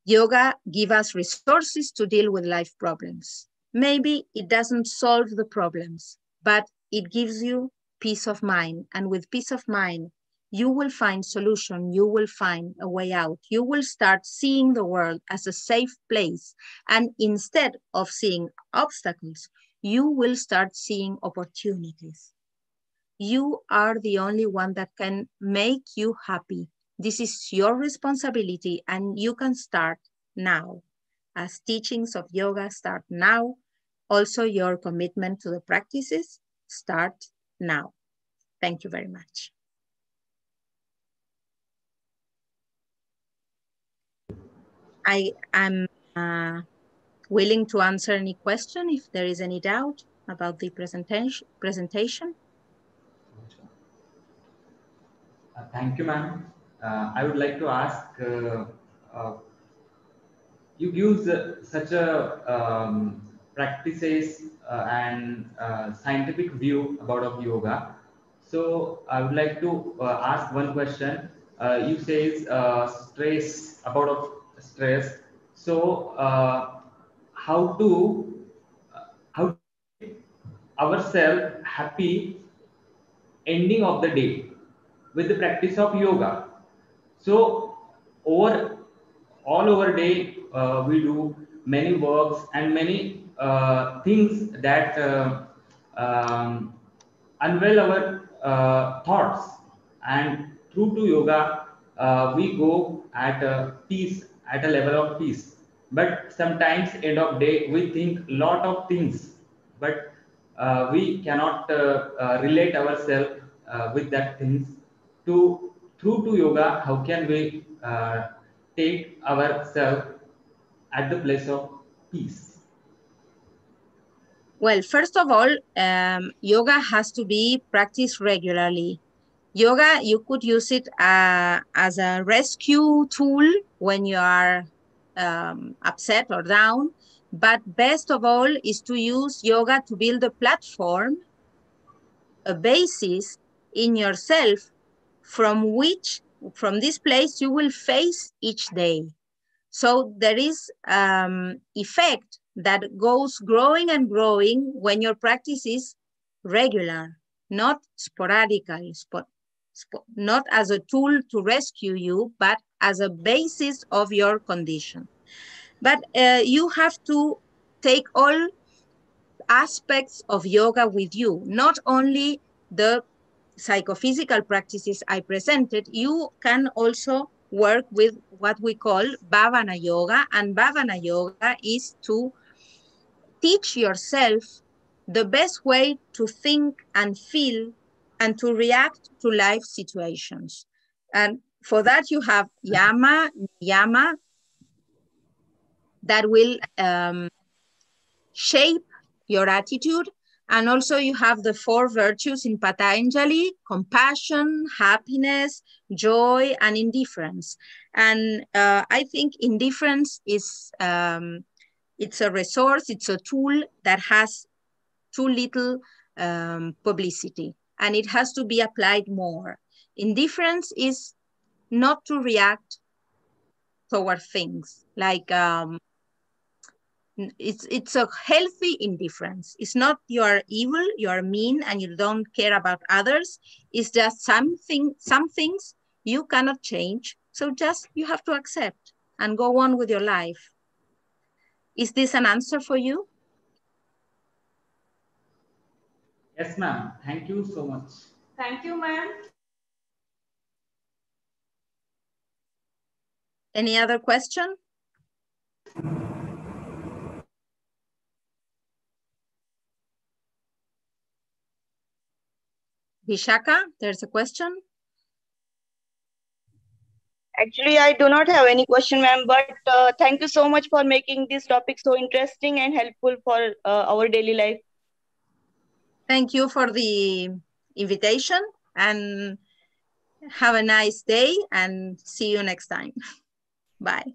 Yoga gives us resources to deal with life problems. Maybe it doesn't solve the problems, but it gives you peace of mind. And with peace of mind, you will find solution. You will find a way out. You will start seeing the world as a safe place. And instead of seeing obstacles, you will start seeing opportunities. You are the only one that can make you happy. This is your responsibility, and you can start now. As teachings of yoga start now, also your commitment to the practices start now. Thank you very much. I am willing to answer any question if there is any doubt about the presentation. Thank you, ma'am. I would like to ask, uh, you use such a practices and scientific view about of yoga. So I would like to ask one question. You says stress about of stress. So how to how ourselves happy ending of the day with the practice of yoga. So over all over day we do many works and many things that unveil our thoughts, and through to yoga we go at peace, at a level of peace. But sometimes end of day we think lot of things, but we cannot relate ourselves with that things. To through to yoga, how can we take ourselves at the place of peace? Well, first of all, yoga has to be practiced regularly. Yoga, you could use it as a rescue tool when you are upset or down. But best of all is to use yoga to build a platform, a basis in yourself from this place you will face each day. So there is effect that goes growing and growing when your practice is regular, not sporadical, not as a tool to rescue you, but as a basis of your condition. But you have to take all aspects of yoga with you, not only the psychophysical practices I presented. You can also work with what we call Bhavana Yoga, and Bhavana Yoga is to teach yourself the best way to think and feel and to react to life situations. And for that you have Yama, Niyama, that will shape your attitude. And also you have the 4 virtues in Patanjali: compassion, happiness, joy, and indifference. And I think indifference is, it's a resource, it's a tool that has too little publicity, and it has to be applied more. Indifference is not to react toward things like, it's a healthy indifference. It's not you are evil, you are mean, and you don't care about others. It's just some things you cannot change. So just you have to accept and go on with your life. Is this an answer for you? Yes, ma'am. Thank you so much. Thank you, ma'am. Any other question? Vishaka, there's a question. Actually, I do not have any question, ma'am, but thank you so much for making this topic so interesting and helpful for our daily life. Thank you for the invitation, and have a nice day, and see you next time. Bye.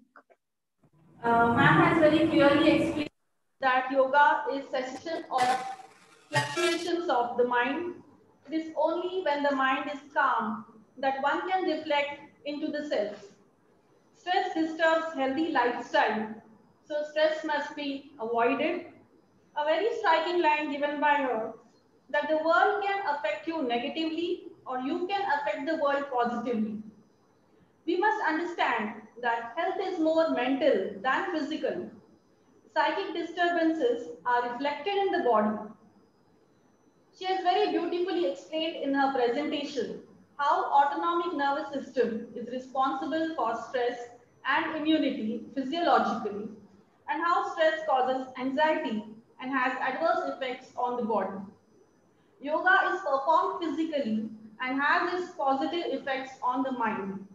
Ma'am has very clearly explained that yoga is cessation of fluctuations of the mind. It is only when the mind is calm that one can reflect into the self. Stress disturbs healthy lifestyle, so stress must be avoided. A very striking line given by her, that the world can affect you negatively or you can affect the world positively. We must understand that health is more mental than physical. Psychic disturbances are reflected in the body. She has very beautifully explained in her presentation how autonomic nervous system is responsible for stress and immunity physiologically, and how stress causes anxiety and has adverse effects on the body. Yoga is performed physically and has its positive effects on the mind.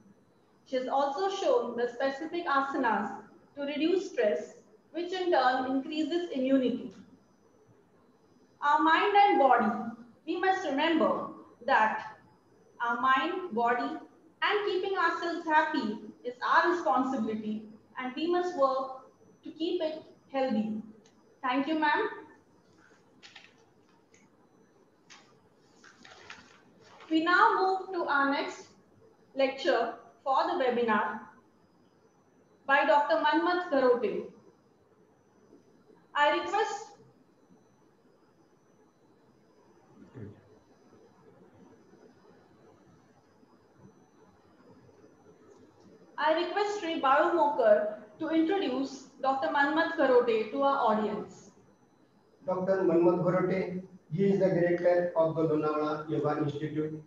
She has also shown the specific asanas to reduce stress, which in turn increases immunity. Our mind and body, we must remember that Our mind, body, and keeping ourselves happy is our responsibility, and we must work to keep it healthy. Thank you, ma'am. We now move to our next lecture for the webinar by Dr. Manmat Garote. I request Sri Baru Mokar to introduce Dr. Manmat Garote to our audience. Dr. Manmat Garote, he is the director of the Lonavala Yoga Institute.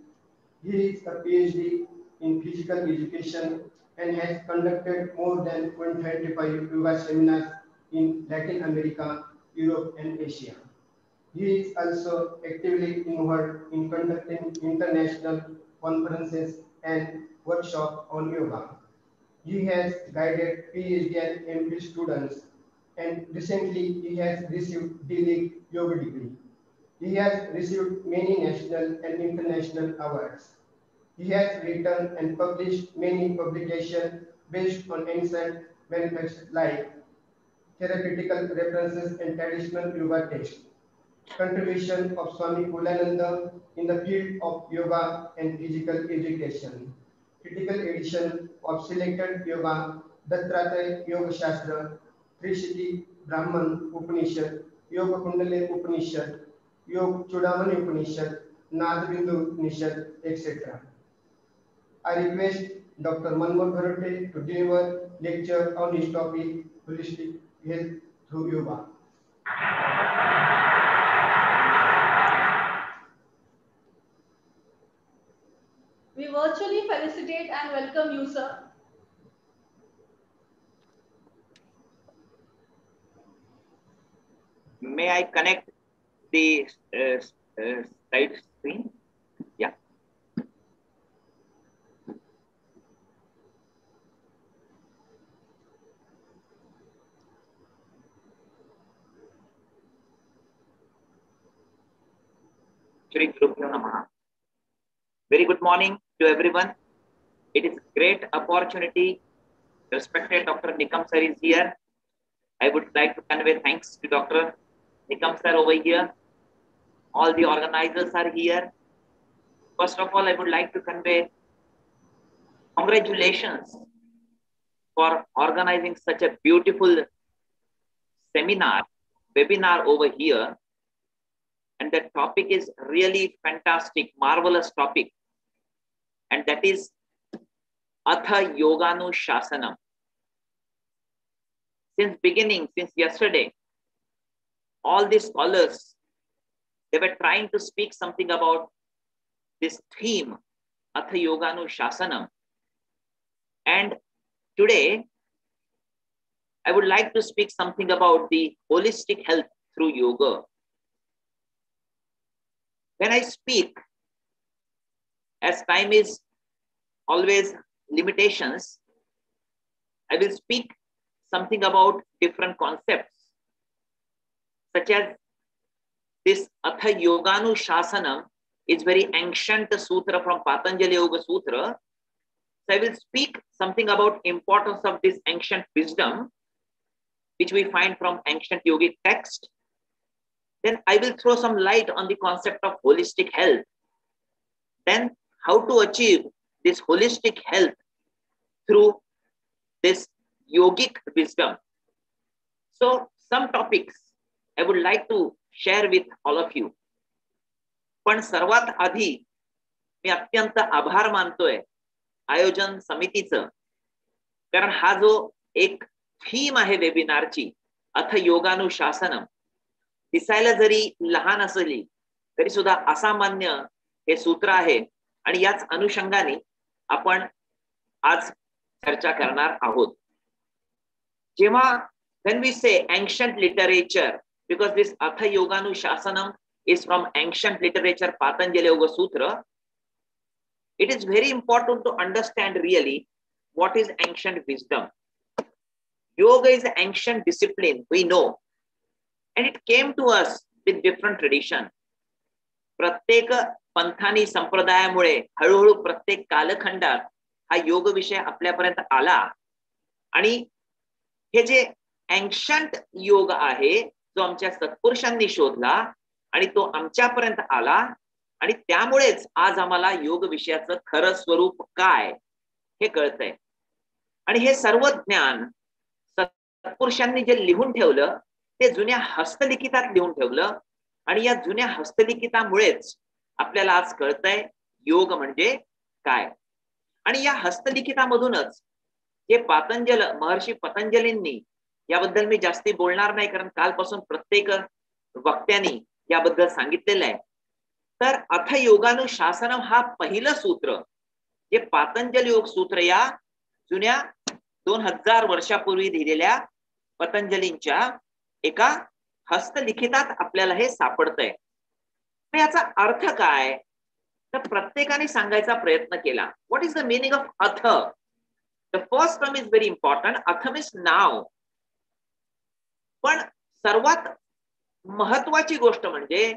He is a PhD in physical education and has conducted more than 135 yoga seminars in Latin America, Europe, and Asia. He is also actively involved in conducting international conferences and workshops on yoga. He has guided PhD and MPhil students, and recently he has received D.Litt. Yoga degree. He has received many national and international awards. He has written and published many publications based on ancient manifests like Therapeutical References and Traditional Yoga Text, Contribution of Swami Pulananda in the Field of Yoga and Physical Education, Critical Edition of Selected Yoga, Dattatreya Yoga Shastra, Trishiti Brahman Upanishad, Yoga Kundalini Upanishad, Yoga Chudamani Upanishad, Nadabindu Upanishad, etc. I request Dr. Manmat Garote to deliver lecture on his topic, Holistic Health through Yoga. We virtually felicitate and welcome you, sir. May I connect the slide screen? Yeah. Shri Gurubhyo Namaha. Very good morning to everyone. It is a great opportunity. Respected Dr. Nikam sir is here. I would like to convey thanks to Dr. Nikam sir over here. All the organizers are here. First of all, I would like to convey congratulations for organizing such a beautiful seminar, webinar over here. And the topic is really fantastic, marvelous topic. And that is Atha Yogānuśāsanam. Since beginning, since yesterday, all these scholars, they were trying to speak something about this theme, Atha Yogānuśāsanam. And today, I would like to speak something about the holistic health through yoga. When I speak, as time is always limitations, I will speak something about different concepts, such as this Atha Yogānuśāsanam is very ancient sutra from Patanjali Yoga Sutra. So I will speak something about importance of this ancient wisdom, which we find from ancient yogic text. Then I will throw some light on the concept of holistic health. Then how to achieve this holistic health through this yogic wisdom. So some topics I would like to share with all of you. पण सर्वात आधी मी अत्यंत आभार मानतोय आयोजन समितीचं, कारण हा जो एक थीम आहे वेबिनारची, अथ योगानुशासनम, दिसायला जरी लहान असली तरी सुद्धा असामान्य हे सूत्र आहे. आणि याच अनुषंगाने आपण आज चर्चा करणार आहोत. जेव्हा when we say ancient literature, because this Atha Yogānuśāsanam is from ancient literature Patanjali Yoga Sutra, it is very important to understand really what is ancient wisdom. Yoga is an ancient discipline, we know, and it came to us with different tradition. प्रत्येक पंथानी संप्रदायामुळे हळूहळू प्रत्येक कालखंडात हा योग विषय आपल्यापर्यंत आला आणि हे जे एन्शंट योग आहे जो आमच्या सत्पुरुषांनी शोधला आणि तो आमच्यापर्यंत आला आणि त्यामुळेच आज आम्हाला योग विषयाचं खरं स्वरूप काय हे कळतंय. आणि हे सर्व ज्ञान सत्पुरुषांनी जे लिहून ठेवलं ते जुन्या हस्तलिखितात लिहून ठेवलं आणि या जुन्या हस्तलिखितामुळेच आपल्याला आज कळतंय योग म्हणजे काय. आणि या हस्तलिखितामधूनच जे महर्षी पतंजलींनी, याबद्दल मी जास्ती बोलणार नाही कारण कालपासून प्रत्येक वक्त्यांनी याबद्दल सांगितलेलं आहे. तर अथ योगानुशासनम हा पहिलं सूत्र जे पातंजल योग सूत्र या जुन्या 2000 वर्षापूर्वी लिहिलेल्या पतंजलींच्या एका हस्तलिखितात आपल्याला हे सापडतंय. याचा अर्थ काय तर प्रत्येकाने सांगायचा प्रयत्न केला. What is the meaning of अथ? The first term is very important. अथ मीन्स नाव. पण सर्वात महत्वाची गोष्ट म्हणजे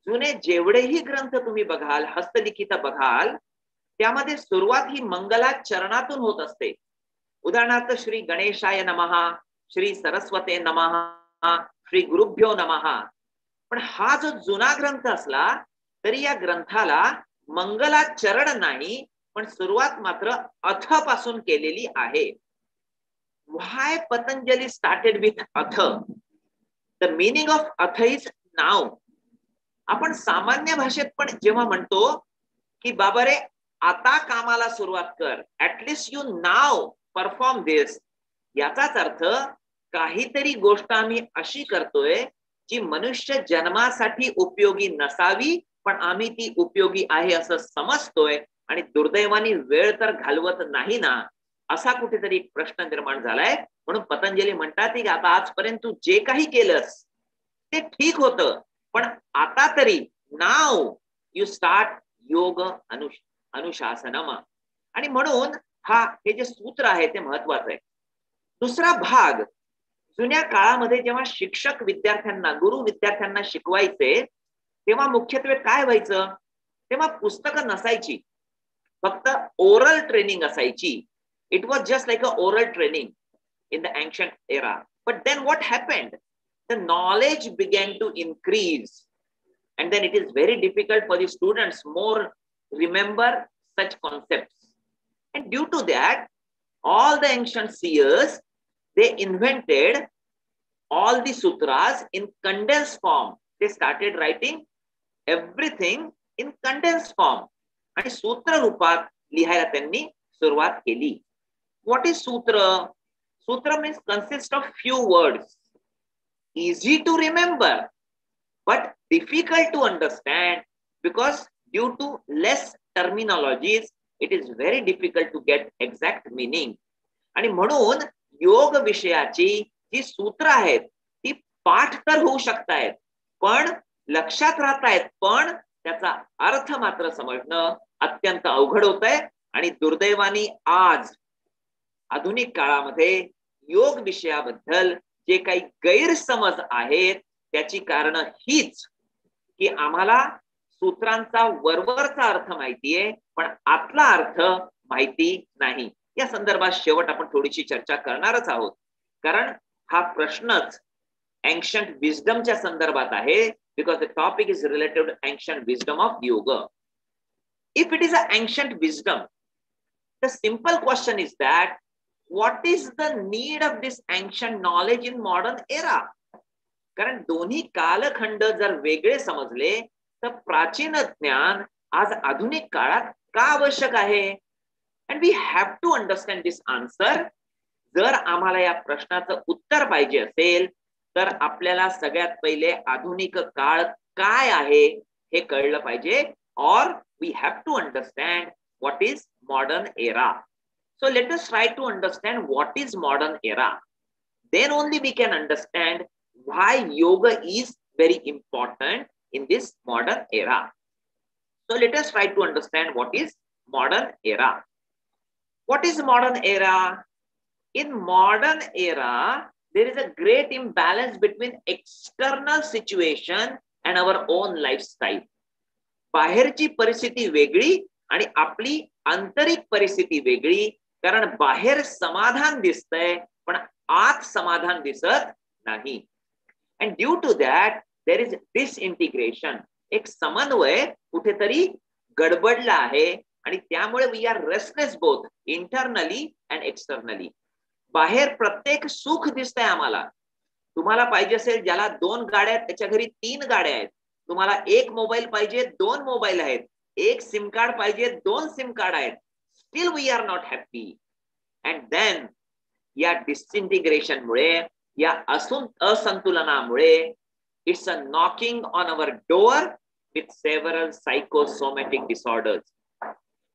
जुने जेवढेही ग्रंथ तुम्ही बघाल, हस्तलिखित बघाल, त्यामध्ये सुरुवात ही मंगलाचरणातून होत असते. उदाहरणार्थ श्री गणेशाय नमः, श्री सरस्वते नमः, श्री गुरुभ्यो नमः. पण हा जो जुना ग्रंथ असला तरी या ग्रंथाला मंगलाचरण नाही पण सुरुवात मात्र अथ पासून केलेली आहे. Why Patanjali started with Atha? The meaning of Atha is now. आपण सामान्य भाषेत पण जेव्हा म्हणतो की बाबा रे आता कामाला सुरुवात कर, at least you now perform this, याचाच अर्थ काहीतरी गोष्ट आम्ही अशी करतोय जी मनुष्य जन्मासाठी उपयोगी नसावी पण आम्ही ती उपयोगी आहे असं समजतोय आणि दुर्दैवाने वेळ तर घालवत नाही ना, असा कुठेतरी एक प्रश्न निर्माण झालाय. म्हणून पतंजली म्हणतात की आता आजपर्यंत तू जे काही केलंस ते ठीक होतं पण आता तरी नाव यू स्टार्ट योग अनुशासनम. आणि म्हणून हे जे सूत्र आहे ते महत्वाचं आहे. दुसरा भाग, जुन्या काळामध्ये जेव्हा शिक्षक विद्यार्थ्यांना, गुरु विद्यार्थ्यांना शिकवायचे तेव्हा मुख्यत्वे काय व्हायचं, तेव्हा पुस्तकं नसायची, फक्त ओरल ट्रेनिंग असायची. It was just like an oral training in the ancient era. But then what happened? The knowledge began to increase. And then it is very difficult for the students more remember such concepts. And due to that, all the ancient seers, they invented all the sutras in condensed form. They started writing everything in condensed form. आणि सूत्र रूपात लिहायला त्यांनी सुरुवात केली. What is sutra? Sutra means consists of few words, easy to remember, but difficult to understand because due to less terminologies, it is very difficult to get exact meaning. आणि म्हणून योग विषयाची जी सूत्र आहेत ती पाठ तर होऊ शकतायत पण लक्षात राहतायत पण त्याचा अर्थ मात्र समजणं अत्यंत अवघड होतंय. आणि दुर्दैवाने आज आधुनिक काळामध्ये योग विषयाबद्दल जे काही गैरसमज आहेत त्याची कारण हीच की आम्हाला सूत्रांचा वरवरचा अर्थ माहितीये पण आतला अर्थ माहिती नाही. या संदर्भात शेवट आपण थोडीशी चर्चा करणारच आहोत कारण हा प्रश्नच एन्शंट विजडमच्या संदर्भात आहे. Because the topic is related to ancient wisdom of yoga. If it is an ancient wisdom, the simple question is that what is the need of this ancient knowledge in modern era? कारण दोन्ही कालखंड जर वेगळे समजले तर प्राचीन ज्ञान आज आधुनिक काळात का आवश्यक आहे? And we have to understand this answer. जर आम्हाला या प्रश्नाचं उत्तर पाहिजे असेल तर आपल्याला सगळ्यात पहिले आधुनिक काळ काय आहे हे कळलं पाहिजे. Or we have to understand what is modern era. So let us try to understand what is modern era. Then only we can understand why yoga is very important in this modern era. So let us try to understand what is modern era. What is modern era? In modern era, there is a great imbalance between external situation and our own lifestyle. बाहेरची परिस्थिती वेगळी आणि आपली आंतरिक परिस्थिती वेगळी. कारण बाहेर समाधान दिसतंय पण आत समाधान दिसत नाही. And due to that there is disintegration. एक समन्वय कुठेतरी गडबडला आहे आणि त्यामुळे we are restless both internally and externally. बाहेर प्रत्येक सुख दिसतंय आम्हाला. तुम्हाला पाहिजे असेल, ज्याला 2 गाड्या आहेत त्याच्या घरी 3 गाड्या आहेत. तुम्हाला 1 मोबाईल पाहिजे 2 मोबाईल आहेत. 1 सिम कार्ड पाहिजे 2 सिम कार्ड आहेत. Still we are not happy. And then या डिसइंटिग्रेशन मुळे, या असंतुलनामुळे it's a knocking on our door with several psychosomatic disorders.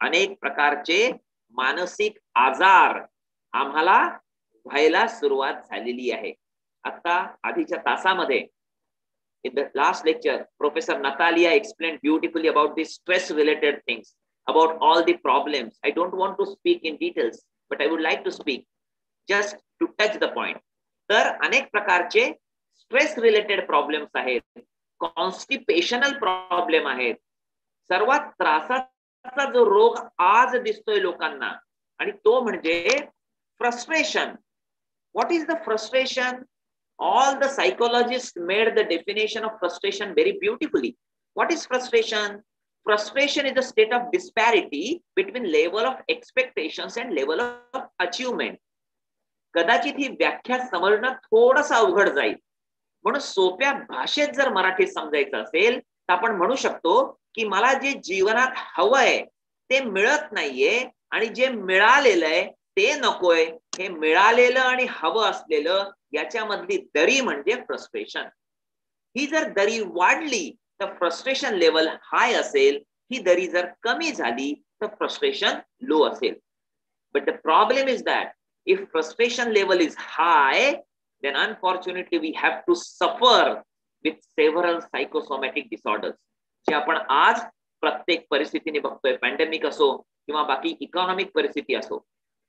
अनेक प्रकारचे मानसिक आजार आम्हाला व्हायला सुरुवात झालेली आहे. आता आधीच्या तासामध्ये in the last lecture Professor Natalia explained beautifully about the stress related things, about all the problems. I don't want to speak in details, but I would like to speak just to touch the point. तर अनेक प्रकारचे stress related problems आहेत. कॉन्स्टिपेशनल problem आहेत. सर्वात त्रासाचा जो रोग आज दिसतोय लोकांना, आणि तो म्हणजे frustration. What is the frustration? All the psychologists made the definition of frustration very beautifully. What is frustration? Frustration is a state of disparity between level of expectations and level of achievement. कदाचित ही व्याख्या समजणं थोडंसं अवघड जाईल, म्हणून सोप्या भाषेत जर मराठीत समजायचं असेल तर आपण म्हणू शकतो की मला जे जीवनात हवंय ते मिळत नाहीये आणि जे मिळालेलं आहे ते नकोय. हे मिळालेलं आणि हवं असलेलं याच्यामधली दरी म्हणजे फ्रस्ट्रेशन. ही जर दरी वाढली तर फ्रस्ट्रेशन लेवल हाय असेल. ही दरी जर कमी झाली तर फ्रस्ट्रेशन लो असेल. But the problem is that if frustration level is high, then unfortunately we have to suffer with several psychosomatic disorders. जे आपण आज प्रत्येक परिस्थितीने बघतोय, पॅन्डेमिक असो किंवा बाकी इकॉनॉमिक परिस्थिती असो.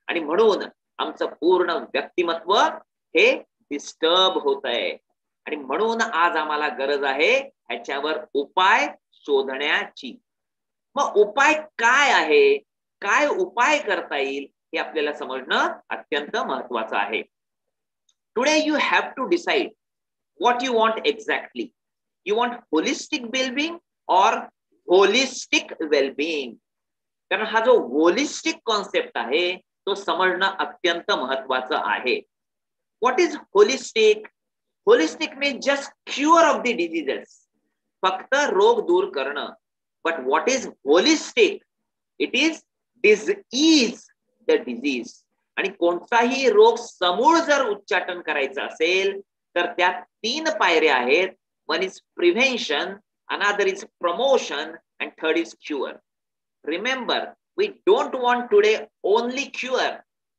आणि म्हणून आमचं पूर्ण व्यक्तिमत्व हे डिस्टर्ब होत आहे. आणि म्हणून आज आम्हाला गरज आहे ह्याच्यावर उपाय शोधण्याची. मग उपाय काय आहे, काय उपाय करता येईल हे आपल्याला समजणं अत्यंत महत्त्वाचं आहे. Today you have to decide what you want exactly. You want holistic wellbeing और होलिस्टिक वेलबिंग. कारण हा जो होलिस्टिक कॉन्सेप्ट आहे तो समजणं अत्यंत महत्त्वाचं आहे. What is holistic? Holistic means just cure of the diseases, फक्त रोग दूर करणं. But what is holistic? It is disease the disease. आणि कोणताही रोग समूळ जर उच्चाटन करायचं असेल तर त्यात 3 पायऱ्या आहेत. One is prevention, another is promotion and third is cure. Remember, we don't want today only cure.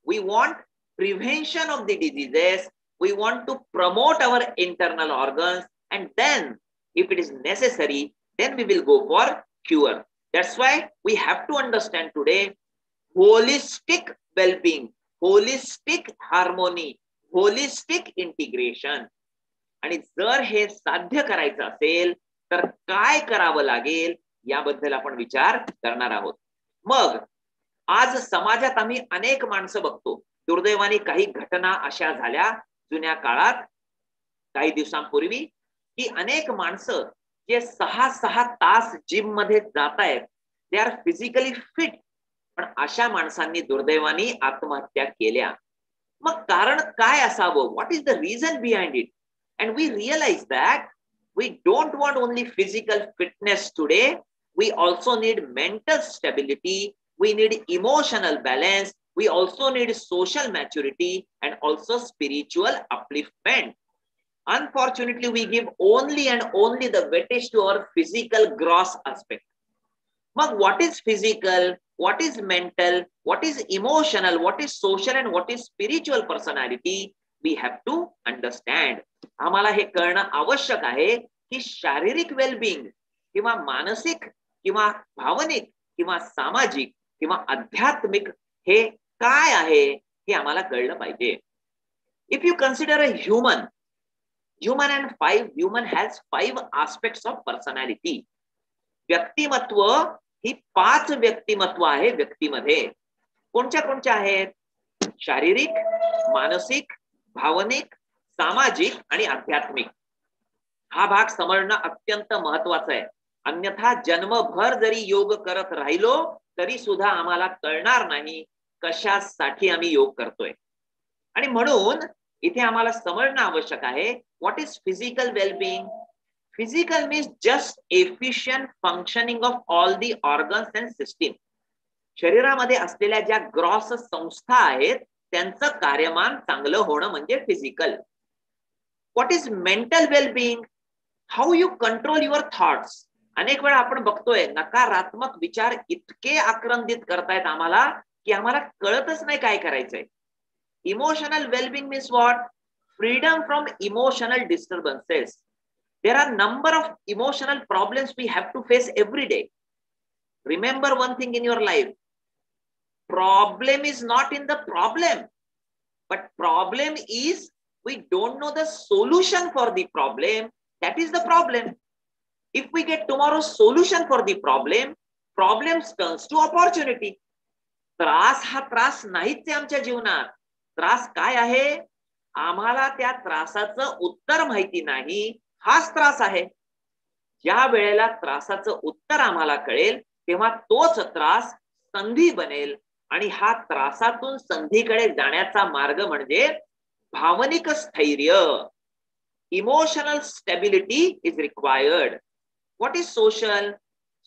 We want prevention of the diseases. We want to promote our internal organs, and then if it is necessary, then we will go for cure. That's why we have to understand today holistic well-being, holistic harmony, holistic integration. आणि जर हे साध्य करायचं असेल तर काय करावं लागेल याबद्दल आपण विचार करणार आहोत. मग आज समाजात आम्ही अनेक माणसं बघतो. दुर्दैवाने काही घटना अशा झाल्या जुन्या काळात काही दिवसांपूर्वी की अनेक माणसं जे 6-6 तास जिम मध्ये जात आहेत, दे आर फिजिकली फिट, पण अशा माणसांनी दुर्दैवाने आत्महत्या केल्या. मग कारण काय असावं? What is the reason behind it? And we realise that we don't want only physical fitness today. We also need mental stability, we need emotional balance, we also need social maturity and also spiritual upliftment. Unfortunately, we give only and only the weightage to our physical gross aspect. But what is physical, what is mental, what is emotional, what is social and what is spiritual personality? We have to understand. आम्हाला हे कळणं आवश्यक आहे की शारीरिक wellbeing किंवा मानसिक किंवा भावनिक किंवा सामाजिक किंवा आध्यात्मिक हे काय आहे हे आम्हाला कळलं पाहिजे. If you consider a human has 5 aspects of personality. व्यक्तिमत्व ही 5 व्यक्तिमत्व आहे व्यक्तीमध्ये. कोणत्या आहेत? शारीरिक, मानसिक, भावनिक, सामाजिक आणि आध्यात्मिक. हा भाग समजणं अत्यंत महत्वाचं आहे. अन्यथा जन्मभर जरी योग करत राहिलो तरी सुद्धा आम्हाला कळणार नाही कशासाठी आम्ही योग करतोय. आणि म्हणून इथे आम्हाला समजणं आवश्यक आहे, what is physical wellbeing. Physical means just efficient functioning of all the organs and system. शरीरामध्ये असलेल्या ज्या ग्रॉस संस्था आहेत त्यांचं कार्यमान चांगलं होणं म्हणजे physical. What is mental wellbeing. How you control your thoughts. अनेक वेळा आपण बघतोय नकारात्मक विचार इतके आक्रंदित करतायत आम्हाला की आम्हाला कळतच नाही काय करायचंय. Emotional wellbeing means what. Freedom from emotional disturbances. There are number of emotional problems we have to face every day. Remember one thing in your life. Problem is not in the problem, but problem is we don't know the solution for the problem. That is the problem. If we get tomorrow's solution for the problem, problems turns to opportunity. त्रास हा त्रास नाहीच आहे आमच्या जीवनात. त्रास काय आहे? आम्हाला त्या त्रासाचं उत्तर माहिती नाही, हाच त्रास आहे. ज्या वेळेला त्रासाचं उत्तर आम्हाला कळेल तेव्हा तोच त्रास संधी बनेल. आणि हा त्रासातून संधीकडे जाण्याचा मार्ग म्हणजे भावनिक स्थैर्य. Emotional stability is required. What is social.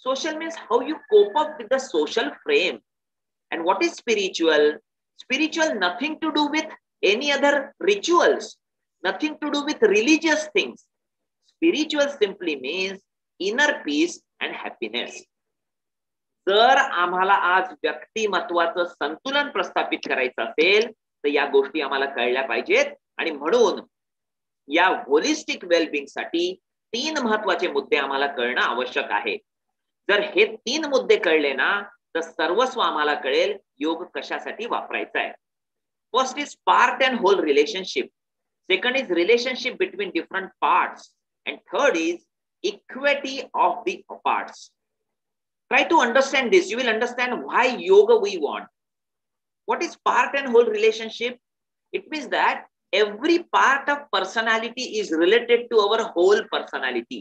Social means how you cope up with the social frame. And what is spiritual. Spiritual nothing to do with any other rituals, nothing to do with religious things. Spiritual simply means inner peace and happiness. जर आम्हाला आज व्यक्तिमत्वाचं संतुलन प्रस्थापित करायचं असेल तर या गोष्टी आम्हाला कळल्या पाहिजेत. आणि म्हणून या होलिस्टिक वेलबिंग साठी 3 महत्वाचे मुद्दे आम्हाला कळणं आवश्यक आहे. जर हे 3 मुद्दे कळले ना तर सर्वस्व आम्हाला कळेल योग कशासाठी वापरायचा आहे. First is part and whole relationship. Second is relationship between different parts. And third is equity of the parts. Try to understand this. You will understand why yoga we want. What is part and whole relationship? It means that every part of personality is related to our whole personality.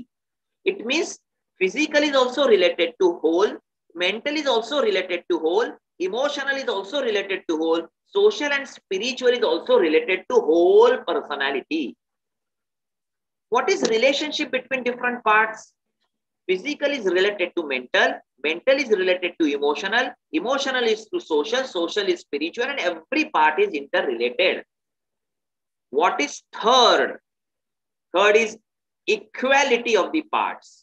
It means physical is also related to whole, mental is also related to whole, emotional is also related to whole, social and spiritual is also related to whole personality. What is relationship between different parts? Physical is related to mental, mental is related to emotional, emotional is to social, social is spiritual, and every part is interrelated. What is third? Third is equality of the parts.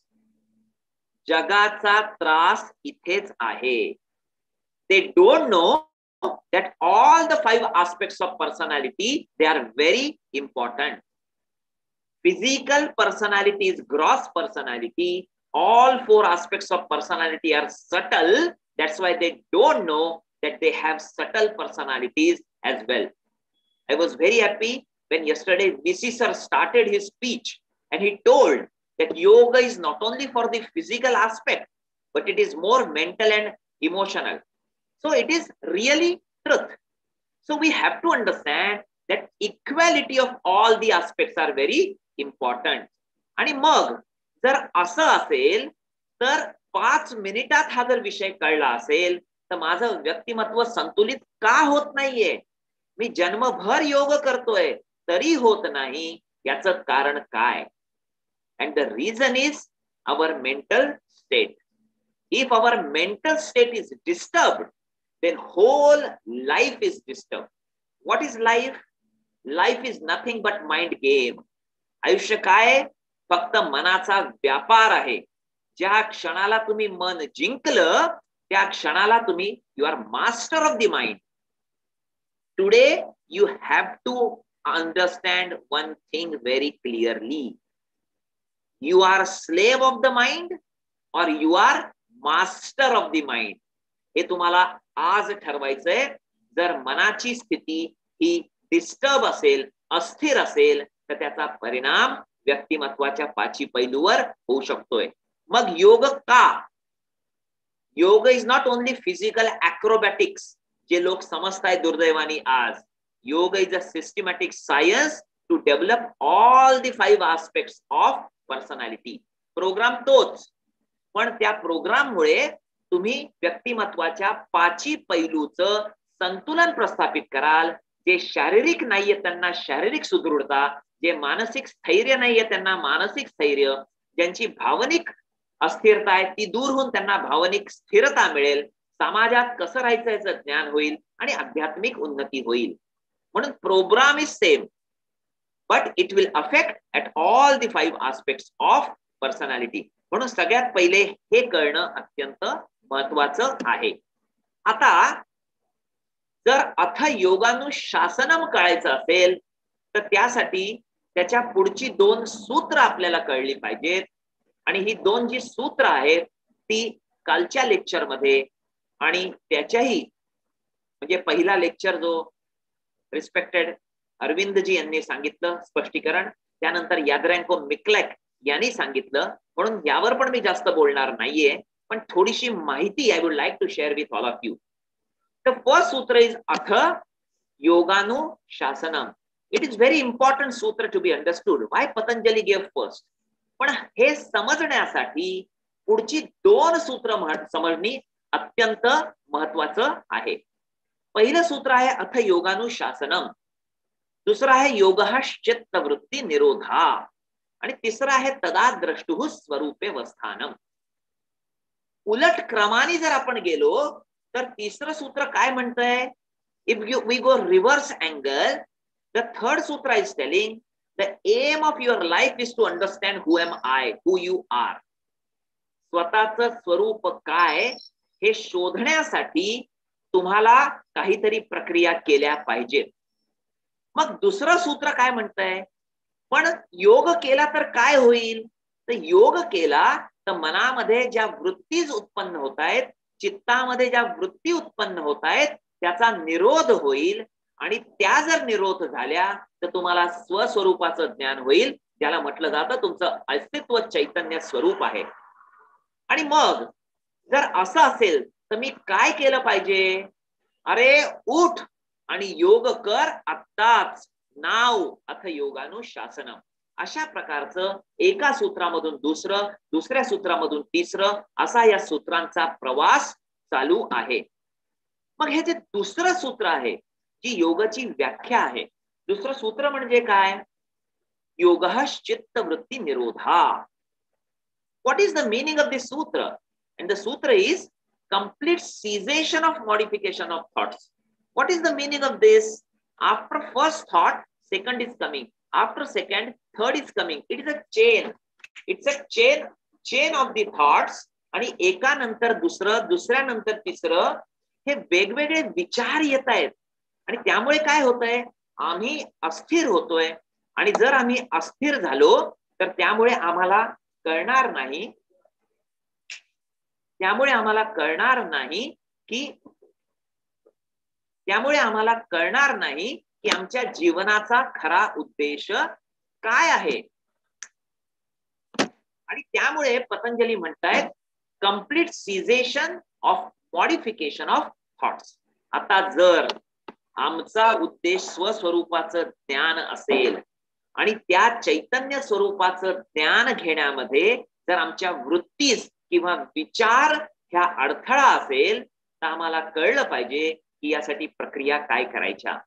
जगाचा त्रास इथेच आहे. They don't know that all the 5 aspects of personality, they are very important. Physical personality is gross personality. All 4 aspects of personality are subtle. That's why they don't know that they have subtle personalities as well. I was very happy when yesterday VC sir started his speech and he told that yoga is not only for the physical aspect, but it is more mental and emotional. So it is really truth. So we have to understand that equality of all the aspects are very important. आणि मग जर असं असेल तर 5 मिनिटात हा जर विषय कळला असेल तर माझं व्यक्तिमत्व संतुलित का होत नाहीये. मी जन्मभर योग करतोय तरी होत नाही. याचं कारण काय? And the reason is our mental state. If our mental state is disturbed, then whole life is disturbed. What is life? Life is nothing but mind game. आयुष्य काय? फक्त मनाचा व्यापार आहे. ज्या क्षणाला तुम्ही मन जिंकलं त्या क्षणाला तुम्ही you are master of the mind. Today you have to understand one thing very clearly. You are slave of the mind और you are master of the mind. हे तुम्हाला आज ठरवायचंय. जर मनाची स्थिती ही डिस्टर्ब असेल, अस्थिर असेल तर त्याचा परिणाम व्यक्तिमत्वाच्या 5 पैलूवर होऊ शकतोय. मग योग का? Yoga is not only physical acrobatics जे लोक समजताय दुर्दैवाने आज. Yoga is a systematic science to develop all the 5 aspects of personality. Programme तोच, पण त्या प्रोग्राममुळे तुम्ही व्यक्तिमत्वाच्या 5 पैलूचं संतुलन प्रस्थापित कराल. जे शारीरिक नाहीये त्यांना शारीरिक सुदृढता, जे मानसिक स्थैर्य नाहीये त्यांना मानसिक स्थैर्य, ज्यांची भावनिक अस्थिरता आहे ती दूर होऊन त्यांना भावनिक स्थिरता मिळेल. समाजात कसं राहायचं याचं ज्ञान होईल आणि आध्यात्मिक उन्नती होईल. म्हणून programme is same, but it will affect at all the 5 aspects of personality. म्हणून सगळ्यात पहिले हे कळणं अत्यंत महत्वाचं आहे. आता जर अथ योगानुशासनम कळायचं असेल तर त्यासाठी त्याच्या पुढची 2 सूत्र आपल्याला कळली पाहिजेत. आणि ही 2 जी सूत्र आहेत ती कालच्या लेक्चरमध्ये आणि त्याच्याही म्हणजे पहिला लेक्चर जो रिस्पेक्टेड अरविंदजी यांनी सांगितलं स्पष्टीकरण, त्यानंतर याद्रँको मिक्लॅक यांनी सांगितलं, म्हणून यावर पण मी जास्त बोलणार नाहीये, पण थोडीशी माहिती I would like to share with all of you. The first sutra is atha yoganushasanam. It is very important sutra to be understood. Why Patanjali give first? पण हे समजण्यासाठी पुढची 2 सूत्र समजणी अत्यंत महत्वाचं आहे. पहिलं सूत्र आहे अथ योगानुशासनम, दुसरं आहे योगः चित्तवृत्ती निरोधा आणि तिसरं आहे तदा द्रष्टुः स्वरूपे वस्थानम. उलट क्रमाने जर आपण गेलो तर तिसरं सूत्र काय म्हणतंय? If we go reverse angle, the third sutra is telling the aim of your life is to understand who am I, who you are. स्वतःचं स्वरूप काय हे शोधण्यासाठी तुम्हाला काहीतरी प्रक्रिया केल्या पाहिजेत. मग दुसरं सूत्र काय म्हणतंय? पण योग केला तर काय होईल? तर योग केला तर मनामध्ये ज्या वृत्तीज उत्पन्न होत आहेत, चित्तामध्ये ज्या वृत्ती उत्पन्न होत आहेत त्याचा निरोध होईल. आणि त्या जर निरोध झाल्या तर तुम्हाला स्वस्वरूपाचं ज्ञान होईल, ज्याला म्हटलं जातं तुमचं अस्तित्व चैतन्य स्वरूप आहे. आणि मग जर असं असेल तर मी काय केलं पाहिजे? अरे उठ आणि योग कर आत्ताच. नाव अथ योगानुशासनम. अशा प्रकारचं एका सूत्रामधून दुसरं, दुसऱ्या सूत्रामधून तिसरं असा या सूत्रांचा प्रवास चालू आहे. मग हे जे दुसरं सूत्र आहे जी योगाची व्याख्या आहे, दुसरं सूत्र म्हणजे काय? योगः चित्तवृत्ती निरोधा. What is the meaning of this sutra? And the sutra is complete cessation of modification of thoughts. What is the meaning of this? After first thought, second is coming. After second, third is coming. It is a chain. It's a chain of the thoughts. आणि एका नंतर दुसरं, दुसऱ्या नंतर तिसरं हे वेगवेगळे विचार येत आहेत. आणि त्यामुळे काय होतंय? आम्ही अस्थिर होतोय. आणि जर आम्ही अस्थिर झालो तर त्यामुळे आम्हाला कळणार नाही की आमच्या जीवनाचा खरा उद्देश काय आहे. आणि त्यामुळे पतंजली म्हणतायत complete cessation of modification of thoughts. आता जर आमचा उद्देश स्वस्वरूपाचं ज्ञान असेल आणि त्या चैतन्य स्वरूपाचं ज्ञान घेण्यामध्ये जर आमच्या वृत्तीस किंवा विचार ह्या अडथळा असेल तर आम्हाला कळलं पाहिजे की यासाठी प्रक्रिया काय करायच्या.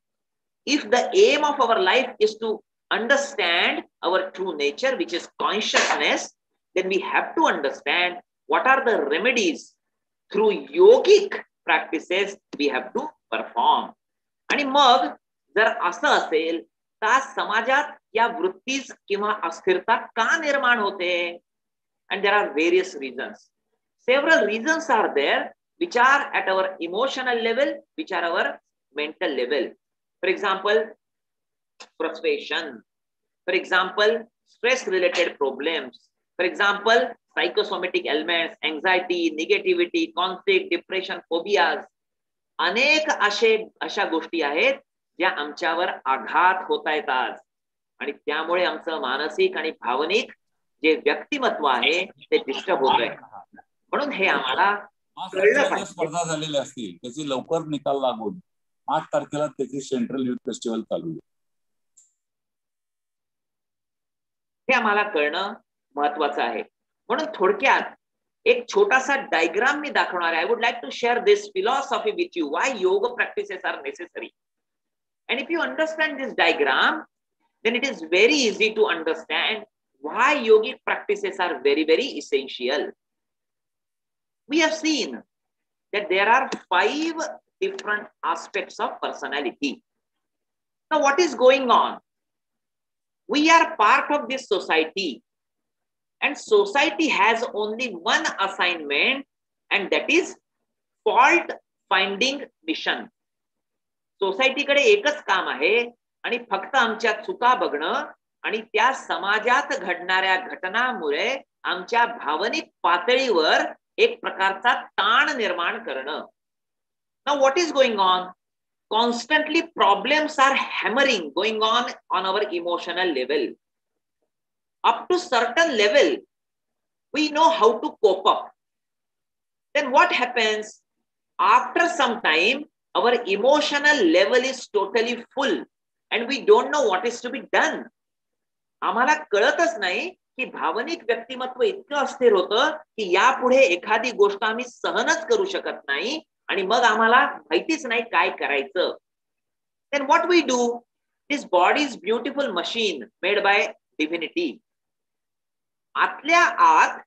If the aim of our life is to understand our true nature which is consciousness, then we have to understand what are the remedies through yogic practices we have to perform. आणि मग जर असं असेल तर समाजात या वृत्तीस किंवा अस्थिरता का निर्माण होते? and there are various reasons. Several reasons are there which are at our emotional level, which are our mental level. For example, frustration. For example, stress related problems. For example, psychosomatic ailments, anxiety, negativity, conflict, depression, phobias. अनेक अशा गोष्टी आहेत ज्या आमच्यावर आघात होत आहेत आज. आणि त्यामुळे आमचं मानसिक आणि भावनिक जे व्यक्तिमत्व आहे ते डिस्टर्ब होत आहे. म्हणून हे आम्हाला कळलं पाहिजे. स्पर्धा झालेल्या असतील त्याची लवकर निकाल लागून 8 तारखेला त्याची सेंट्रल युथ फेस्टिवल चालू आहे. हे आम्हाला कळणं महत्वाचं आहे. म्हणून थोडक्यात एक छोटासा डायग्राम मी दाखवणार आहे. I would like to share this philosophy with you, why yoga practices are necessary. And if you understand this diagram, then it is very easy to understand why yogic practices are very, very essential. We have seen that there are 5 different aspects of personality. Now, what is going on? We are part of this society, and society has only one assignment, and that is fault finding mission. सोसायटीकडे एकच काम आहे आणि फक्त आमच्या चुका बघणं आणि त्या समाजात घडणाऱ्या घटनांमुळे आमच्या भावनिक पातळीवर एक प्रकारचा ताण निर्माण करणं. Now what is going on? Constantly problems are hammering going on our emotional level. Up to certain level, we know how to cope up. Then what happens? After some time, our emotional level is totally full and we don't know what is to be done. आम्हाला कळतच नाही की भावनिक व्यक्तिमत्व इतकं अस्थिर होतं की यापुढे एखादी गोष्ट आम्ही सहनच करू शकत नाही आणि मग आम्हाला माहितीच नाही काय करायचं. Then what we do? This body is beautiful machine made by divinity. आतल्या आत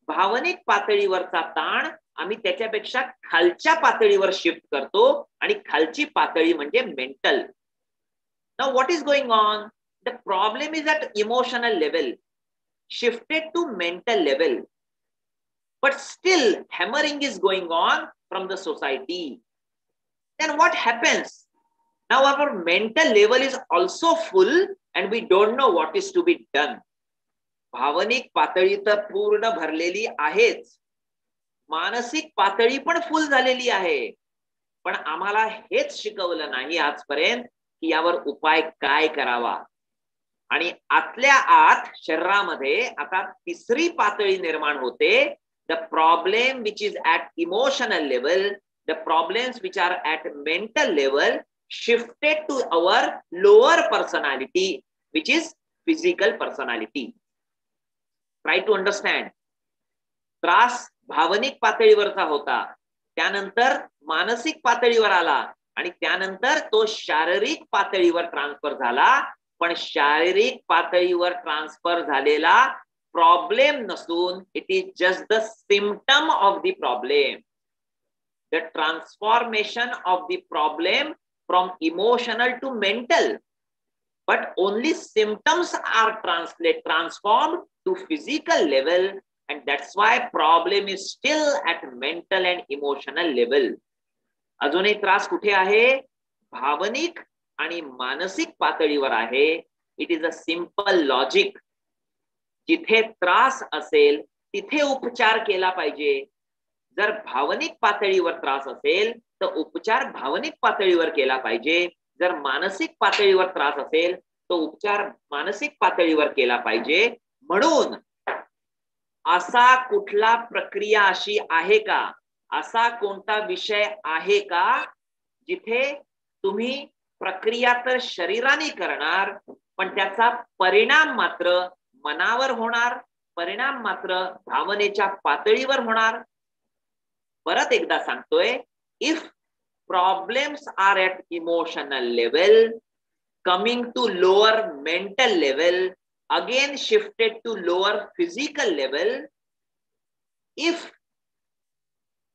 भावनिक पातळीवरचा ताण आम्ही त्याच्यापेक्षा खालच्या पातळीवर शिफ्ट करतो आणि खालची पातळी म्हणजे mental. Now what is going on? The problem is at emotional level, shifted to mental level. But still hammering is going on from the society. Then what happens? Now our mental level is also full and we don't know what is to be done. भावनिक पातळी तर पूर्ण भरलेली आहेच, मानसिक पातळी पण full झालेली आहे, पण आम्हाला हेच शिकवलं नाही आजपर्यंत की यावर उपाय काय करावा. आणि आतल्या आत शरीरामध्ये आता तिसरी पातळी निर्माण होते. The problem which is at emotional level, the problems which are at mental level shifted to our lower personality which is physical personality. Try to understand. त्रास भावनिक पातळीवरचा होता, त्यानंतर मानसिक पातळीवर आला आणि त्यानंतर तो शारीरिक पातळीवर ट्रान्सफर झाला. पण शारीरिक पातळीवर ट्रान्सफर झालेला प्रॉब्लेम नसून it is just the symptom of the problem. The transformation of the problem from emotional to mental, but only symptoms are transformed to physical level, and that's why problem is still at mental and emotional level. अजूनही त्रास कुठे आहे? भावनिक आणि मानसिक पातळीवर आहे. It is a simple logic. जिथे त्रास असेल तिथे उपचार केला पाहिजे. जर भावनिक पातळीवर त्रास असेल तर उपचार भावनिक पातळीवर केला पाहिजे. जर मानसिक पातळीवर त्रास असेल तो उपचार मानसिक पातळीवर केला पाहिजे. म्हणून असा कुठला प्रक्रिया अशी आहे का, असा कोणता विषय आहे का जिथे तुम्ही प्रक्रिया तर शरीराने करणार पण त्याचा परिणाम मात्र मनावर होणार, परिणाम मात्र भावनेच्या पातळीवर होणार. परत एकदा सांगतोय, if problems are at emotional level, coming to lower mental level, again shifted to lower physical level. If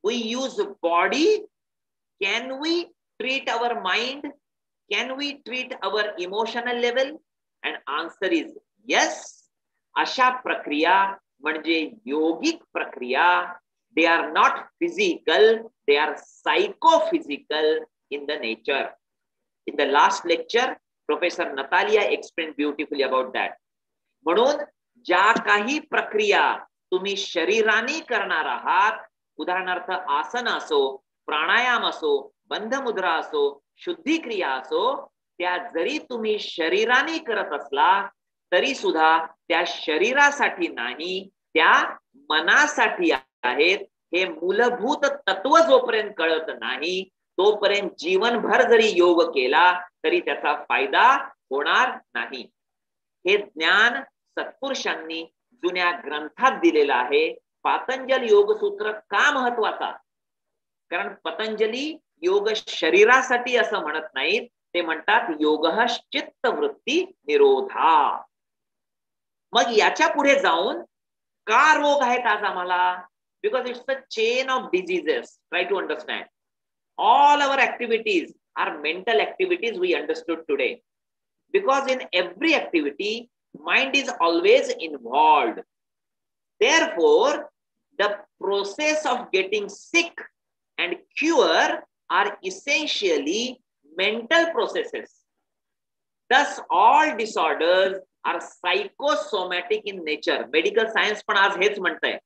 we use body, can we treat our mind? Can we treat our emotional level? And answer is yes. अशा प्रक्रिया म्हणजे योगिक प्रक्रिया. They are not physical, they are psychophysical in the nature. In the last lecture, Professor Natalia explained beautifully about that. म्हणून ज्या काही प्रक्रिया तुम्ही शरीराने करणार आहात, उदाहरणार्थ आसन असो, प्राणायाम असो, बंध मुद्रा असो, शुद्धी क्रिया असो, त्या जरी तुम्ही शरीराने करत असला तरी सुद्धा त्या शरीरासाठी नाही, त्या मनासाठी आहेत. हे मूलभूत तत्व जोपर्यंत कळत नाही तोपर्यंत जीवनभर जरी योग केला तरी त्याचा फायदा होणार नाही. हे ज्ञान सत्पुरुषांनी जुन्या ग्रंथात दिलेलं आहे. पातंजल योगसूत्र का महत्वाचा? कारण पतंजली योग शरीरासाठी असं म्हणत नाहीत, ते म्हणतात योगः चित्तवृत्ती निरोधा. मग याच्या पुढे जाऊन का रोग आहेत आज आम्हाला? Because it's a chain of diseases. Try to understand. All our activities are mental activities we understood today. Because in every activity, mind is always involved. Therefore, the process of getting sick and cure are essentially mental processes. Thus, all disorders are psychosomatic in nature. Medical science पण आज हेच म्हणतंय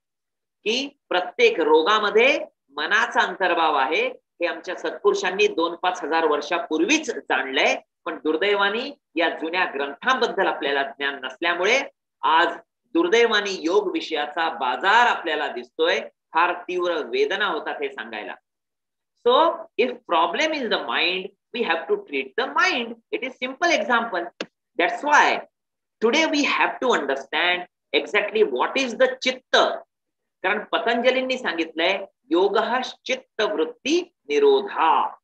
की प्रत्येक रोगामध्ये मनाचा अंतर्भाव आहे. हे आमच्या सत्पुरुषांनी 2-5 हजार वर्षापूर्वीच जाणलंय. पण दुर्दैवाने या जुन्या ग्रंथांबद्दल आपल्याला ज्ञान नसल्यामुळे आज दुर्दैवाने योग विषयाचा बाजार आपल्याला दिसतोय. फार तीव्र वेदना होतात हे सांगायला. So if problem is the mind, we have to treat the mind. It is simple example. That's why today we have to understand exactly what is the chitta. कारण पतंजलींनी सांगितलंय योगः चित्तवृत्ती निरोधा.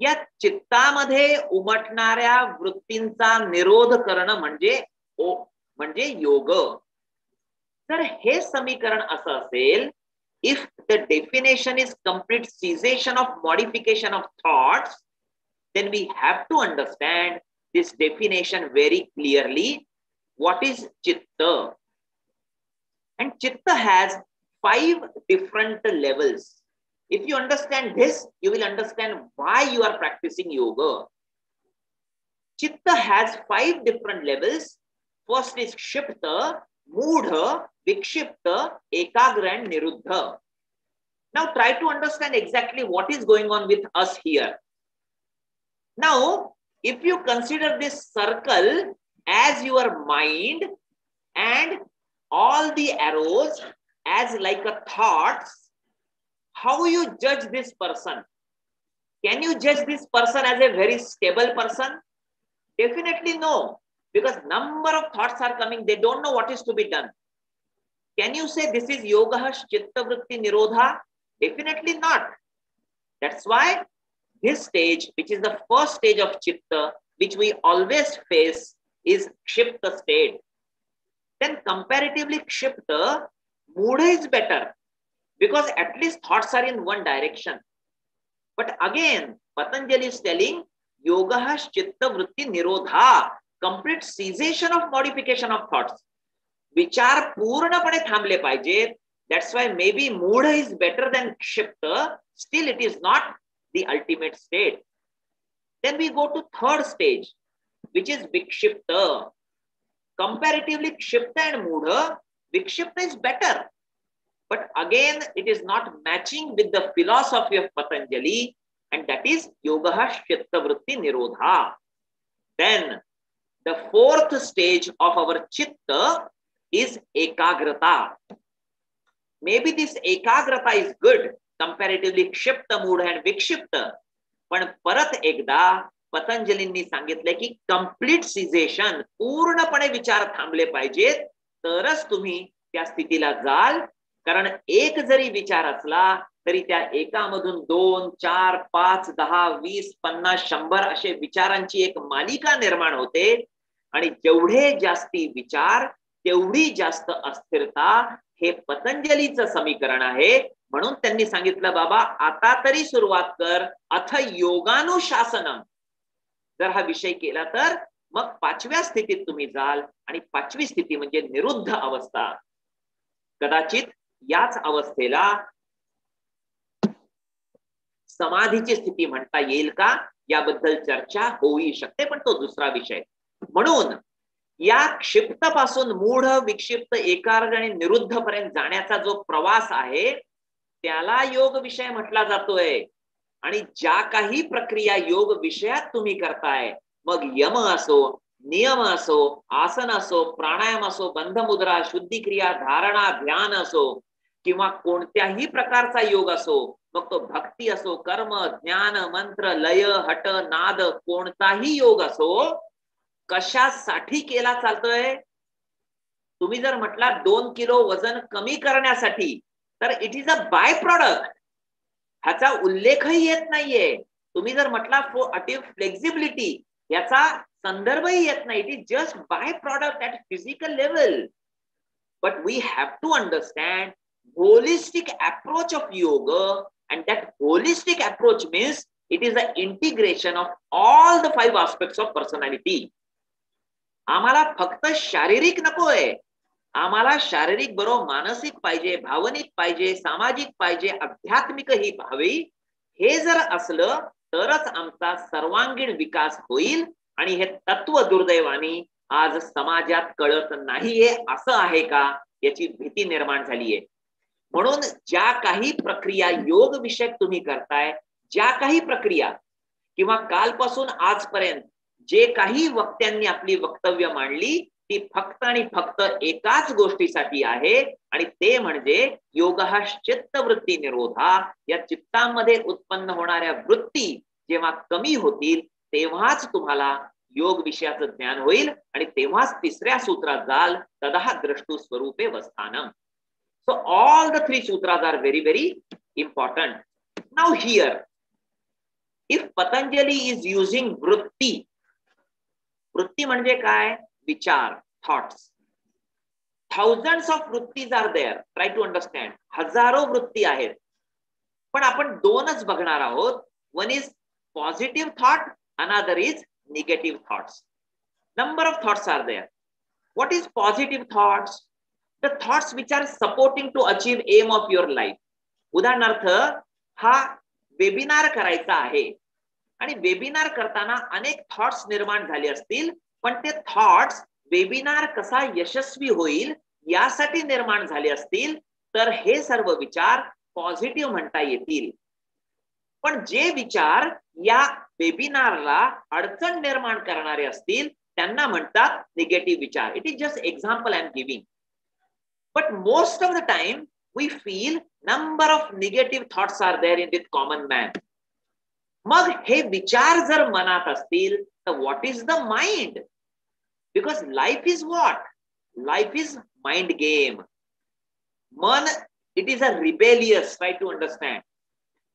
या चित्तामध्ये उमटणाऱ्या वृत्तींचा निरोध करणं म्हणजे योग. तर हे समीकरण असं असेल, if the definition is complete cessation of modification of thoughts, then we have to understand this definition very clearly. What is chitta? And chitta has 5 different levels. If you understand this, you will understand why you are practicing yoga. Chitta has 5 different levels. First is Kshipta, Moodha, Vikshipta, Ekagra and Niruddha. Now try to understand exactly what is going on with us here. Now, if you consider this circle as your mind and all the arrows as like a thoughts, how you judge this person? Can you judge this person as a very stable person? Definitely no, because number of thoughts are coming. They don't know what is to be done. Can you say this is yoga chitta vritti nirodha? Definitely not. That's why this stage, which is the first stage of chitta, which we always face, is kshipta state. Then comparatively Kshipta, Moodha is better because at least thoughts are in one direction. But again, Patanjali is telling Yoga Chitta Vritti Nirodha, complete cessation of modification of thoughts. Vichar पूर्णपणे थांबले पाहिजेत. That's why maybe Moodha is better than Kshipta. Still, it is not the ultimate state. Then we go to third stage, which is Vikshipta. Comparatively, Kshipta and Moodha, Vikshipta is better. But again, it is not matching with the philosophy of Patanjali, and that is Yoga Chitta Vritti Nirodha. Then, the fourth stage of our Chitta is Ekagrata. Maybe this Ekagrata is good, comparatively Kshipta, Moodha and Vikshipta. पण परत एकदा पतंजलींनी सांगितले की complete caseation, पूर्णपणे विचार थांबले पाहिजेत, तरच तुम्ही त्या स्थितीला जाल. कारण एक जरी विचार असला तरी त्या एकामधून 2, 4, 5, 10, 20, 50, 100 असे विचारांची एक मालिका निर्माण होते. आणि जेवढे जास्ती विचार तेवढी जास्त अस्थिरता. हे पतंजलीचं समीकरण आहे. म्हणून त्यांनी सांगितलं, बाबा आता तरी सुरुवात कर. अथ योगानुशासनम. जर हा विषय केला तर मग 5व्या स्थितीत तुम्ही जाल. आणि 5वी स्थिती म्हणजे निरुद्ध अवस्था. कदाचित याच अवस्थेला समाधीची स्थिती म्हणता येईल का, याबद्दल चर्चा होऊ शकते, पण तो दुसरा विषय. म्हणून या क्षिप्त पासून मूढ, विक्षिप्त, एकाग्र आणि निरुद्ध पर्यंत जाण्याचा जो प्रवास आहे त्याला योग विषय म्हटला जातोय. आणि ज्या काही प्रक्रिया योग विषयात तुम्ही करताय, मग यम असो, नियम असो, आसन असो, प्राणायाम असो, बंधमुद्रा, शुद्धिक्रिया, धारणा, ध्यान असो, किंवा कोणत्याही प्रकारचा योग असो, मग तो भक्ती असो, कर्म, ज्ञान, मंत्र, लय, हट, नाद, कोणताही योग असो, कशासाठी केला चालतोय? तुम्ही जर म्हटला 2 किलो वजन कमी करण्यासाठी, तर it is a bye product, ह्याचा उल्लेखही येत नाहीये. तुम्ही जर म्हटला फॉर अटिव फ्लेक्झिबिलिटी, याचा संदर्भही येत नाही. It is just byproduct at physical level. But we have to understand holistic approach of yoga, and that holistic approach means it is an integration of all the 5 aspects of personality. आम्हाला फक्त शारीरिक नकोय, आम्हाला शारीरिक बरोबर मानसिक पाहिजे, भावनिक पाहिजे, सामाजिक पाहिजे, आध्यात्मिकही हवी. हे जर असलं तरच आमचा सर्वांगीण विकास होईल. आणि हे तत्व दुर्दैवाने आज समाजात कळत नाहीये. असं आहे का, याची भीती निर्माण झालीये. म्हणून ज्या काही प्रक्रिया योग विषयक तुम्ही करताय, ज्या काही प्रक्रिया किंवा कालपासून आजपर्यंत जे काही वक्त्यांनी आपली वक्तव्य मांडली, ती फक्त आणि फक्त एकाच गोष्टीसाठी आहे, आणि ते म्हणजे योग हा चित्तवृत्ती निरोधा. या चित्तामध्ये उत्पन्न होणाऱ्या वृत्ती जेव्हा कमी होतील, तेव्हाच तुम्हाला योग विषयाचं ज्ञान होईल, आणि तेव्हाच तिसऱ्या सूत्रात जाल, तदा द्रष्टु स्वरूपे वस्थानम. So all the 3 sutras are very, very important. Now here, if Patanjali is using vritti, vritti म्हणजे काय? विचार, thoughts. Thousands of vrittis are there. Try to understand. हजारो वृत्ती आहेत. पण आपण 2च बघणार आहोत. One is positive thought, another is negative thoughts. Number of thoughts are there. What is positive thoughts? The thoughts which are supporting to achieve aim of your life. उदाहरणार्थ, हा webinar करायचा आहे, आणि वेबिनार करताना अनेक थॉट्स निर्माण झाले असतील, पण ते थॉट्स वेबिनार कसा यशस्वी होईल यासाठी निर्माण झाले असतील, तर हे सर्व विचार पॉझिटिव्ह म्हणता येतील. पण जे विचार या वेबिनारला अडचण निर्माण करणारे असतील, त्यांना म्हणतात निगेटिव्ह विचार. It is just example I am giving. But most of the time we feel number of negative thoughts are there in this common man. मग हे विचार जर मनात असतील, तर what is the mind? Because life is what? Life is mind game. मन, it is a rebellious, try to understand.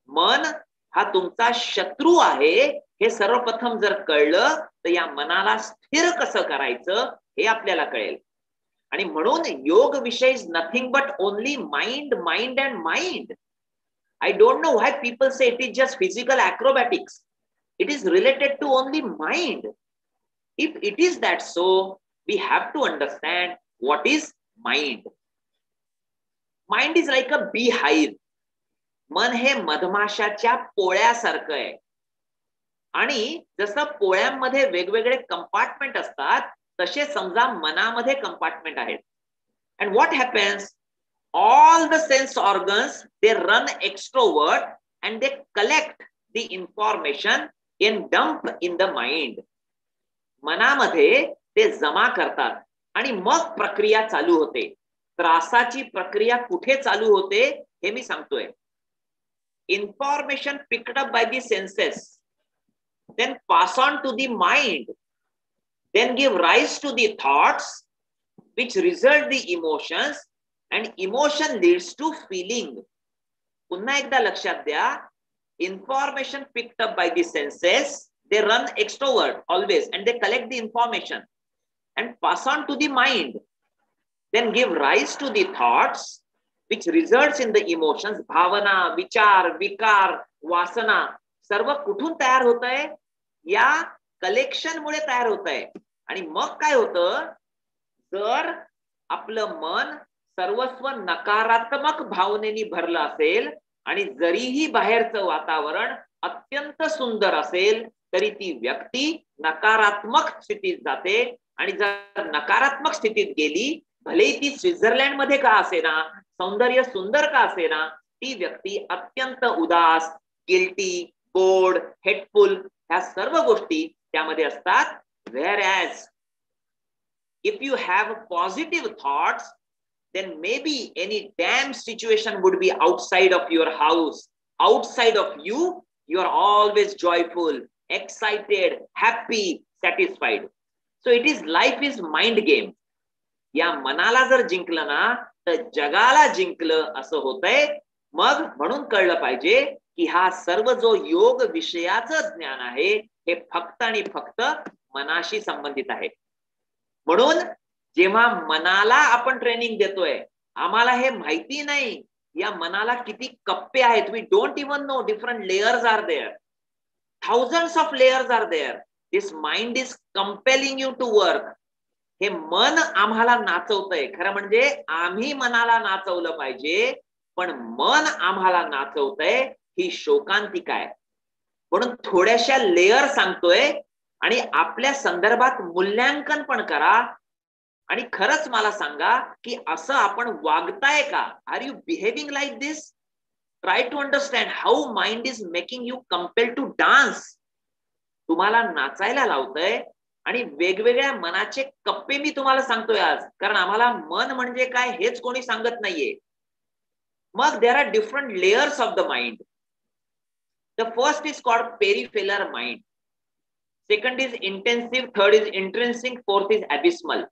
मन हा तुमचा शत्रू आहे, हे सर्वप्रथम जर कळलं, तर या मनाला स्थिर कसं करायचं हे आपल्याला कळेल. आणि म्हणून योग विषय is nothing but only mind, mind and mind. I don't know why people say it is just physical acrobatics. It is related to only mind. If it is that so, we have to understand what is mind. Mind is like a beehive. मन हे मधमाशाच्या पोळ्यासारखं आहे. आणि जसं पोळ्यांमध्ये वेगवेगळे compartment असतात, तसे समजा मनामध्ये compartment आहेत. And what happens? All the sense organs, they run extrovert and they collect the information and dump in the mind. मनामध्ये ते जमा करतात आणि मग प्रक्रिया चालू होते. त्रासाची प्रक्रिया कुठे चालू होते हे मी सांगतोय. Information picked up by the senses, then pass on to the mind, then give rise to the thoughts, which result the emotions, and emotion leads to feeling. पुन्हा एकदा लक्षात द्या. Information picked up by the senses, they run extrovert always, and they collect the information and pass on to the mind, then give rise to the thoughts, which results in the emotions. भावना, विचार, विकार, वासना सर्व कुठून तयार होत आहे? या collection मुळे तयार होत आहे. आणि मग काय होतं? जर आपलं मन सर्वस्व नकारात्मक भावनेनी भरलं असेल आणि जरीही बाहेरचं वातावरण अत्यंत सुंदर असेल, तरी ती व्यक्ती नकारात्मक स्थितीत जाते. आणि जर नकारात्मक स्थितीत गेली, भले ती स्वित्झर्लंड मध्ये का असेना, सौंदर्य सुंदर का असेना, ती व्यक्ती अत्यंत उदास, गिल्टी, बोर्ड, हेटफुल ह्या सर्व गोष्टी त्यामध्ये असतात. Whereas if you have positive thoughts, then maybe any damn situation would be outside of your house. Outside of you, you are always joyful, excited, happy, satisfied. So it is, life is mind game. या मनाला जर जिंकलं ना तर जगाला जिंकलं असं होतंय. मग म्हणून कळलं पाहिजे की हा सर्व जो योग विषयाचं ज्ञान आहे हे फक्त आणि फक्त मनाशी संबंधित आहे. म्हणून जेव्हा मनाला आपण ट्रेनिंग देतोय, आम्हाला हे माहिती नाही या मनाला किती कप्पे आहेत. We don't even know different layers are there, thousands of layers are there. This mind is compelling you to work. हे मन आम्हाला नाचवतंय. खरं म्हणजे आम्ही मनाला नाचवलं पाहिजे, पण मन आम्हाला नाचवतंय ही शोकांतिका आहे. म्हणून थोड्याशा लेयर सांगतोय आणि आपल्या संदर्भात मूल्यांकन पण करा आणि खरंच मला सांगा की असं आपण वागताय का? Are you behaving like this? Try to understand how mind is making you compelled to dance. तुम्हाला नाचायला लावतंय आणि वेगवेगळ्या मनाचे कप्पे मी तुम्हाला सांगतोय आज, कारण आम्हाला मन म्हणजे काय हेच कोणी सांगत नाहीये. मग there are different layers of the mind. The first is called peripheral mind. Second is intensive, third is intrinsic, fourth is abysmal.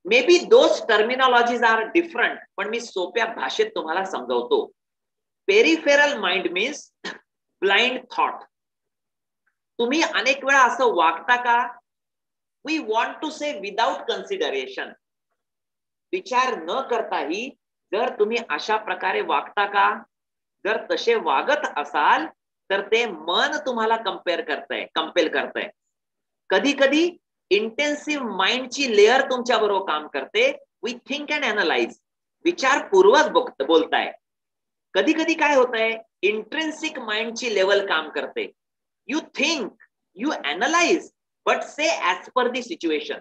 Maybe those terminologies are different, पण मी सोप्या भाषेत तुम्हाला समजावतो. Peripheral mind means blind thought. तुम्ही अनेक वेळा असं वागता का? We want to say without consideration. विचार न करताही जर तुम्ही अशा प्रकारे वागता का? जर तसे वागत असाल तर ते मन तुम्हाला कंपेल करतंय. कधी कधी इंटेन्सिव्ह माइंडची लेअर तुमच्या बरोबर काम करते. वी थिंक अँड अनालाइज, विचारपूर्वक बोलताय. कधी कधी काय होतंय, इंट्रिन्सिक माइंडची लेवल काम करते. You think, you analyse, but से ऍज पर दी सिच्युएशन.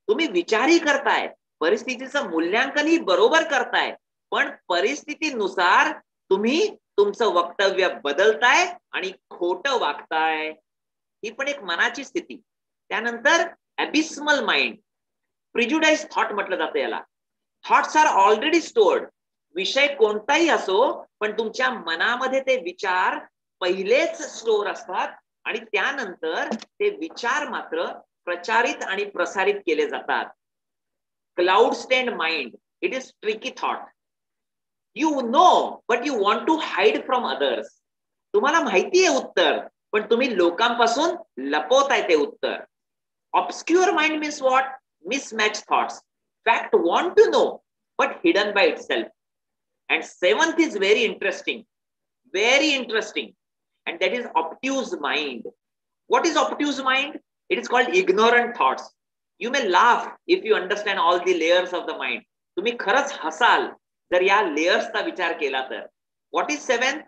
तुम्ही विचारही करताय, परिस्थितीचं मूल्यांकनही बरोबर करताय, पण परिस्थितीनुसार तुम्ही तुमचं वक्तव्य बदलताय आणि खोटं वागताय. ही पण एक मनाची स्थिती. त्यानंतर ॲबिस्मल माइंड, प्रिज्युडाइज थॉट म्हटलं जातं याला. Thoughts are already stored. विषय कोणताही असो, पण तुमच्या मनामध्ये ते विचार पहिलेच स्टोर असतात आणि त्यानंतर ते विचार मात्र प्रचारित आणि प्रसारित केले जातात. Cloud stained mind, it is tricky thought. You know but you want to hide from others. तुम्हाला माहिती आहे उत्तर, पण तुम्ही लोकांपासून लपवताय ते उत्तर. Obscure mind means what? Mismatch thoughts. Fact want to know but hidden by itself. And seventh is very interesting, and that is obtuse mind. What is obtuse mind? It is called ignorant thoughts. You may laugh if you understand all the layers of the mind. तुम्ही खरंच हसाल जर या लेयर्सचा विचार केला तर. What is seventh?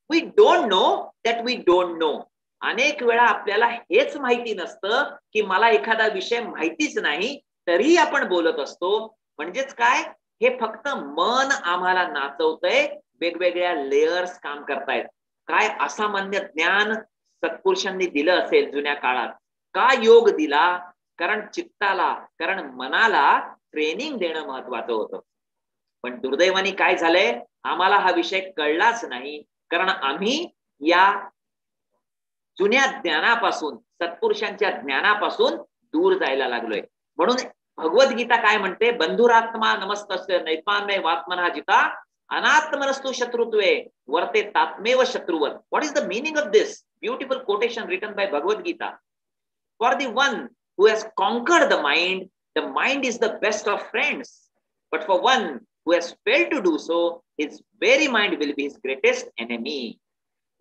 We don't know that we don't know. अनेक वेळा आपल्याला हेच माहिती नसतं की मला एखादा विषय माहितीच नाही, तरी आपण बोलत असतो. म्हणजेच काय, हे फक्त मन आम्हाला नाचवतंय. वेगवेगळ्या लेयर्स काम करतायत. काय असामान्य ज्ञान सत्पुरुषांनी दिलं असेल जुन्या काळात. का योग दिला? कारण चित्ताला, कारण मनाला ट्रेनिंग देणं महत्वाचं होतं. पण दुर्दैवाने काय झालंय, आम्हाला हा विषय कळलाच नाही, कारण आम्ही या जुन्या ज्ञानापासून, सत्पुरुषांच्या ज्ञानापासून दूर जायला लागलोय. म्हणून भगवद्गीता काय म्हणते? बंधुरात्मा नमस्तस्य नैपान्मय वात्मना जिता अनात्मनस्तु शत्रुत्वे वर्ते तात्मेव शत्रुवत. What is the meaning of this beautiful quotation written by Bhagavad Gita? For the one who has conquered the mind is the best of friends. But for one who has failed to do so, his very mind will be his greatest enemy.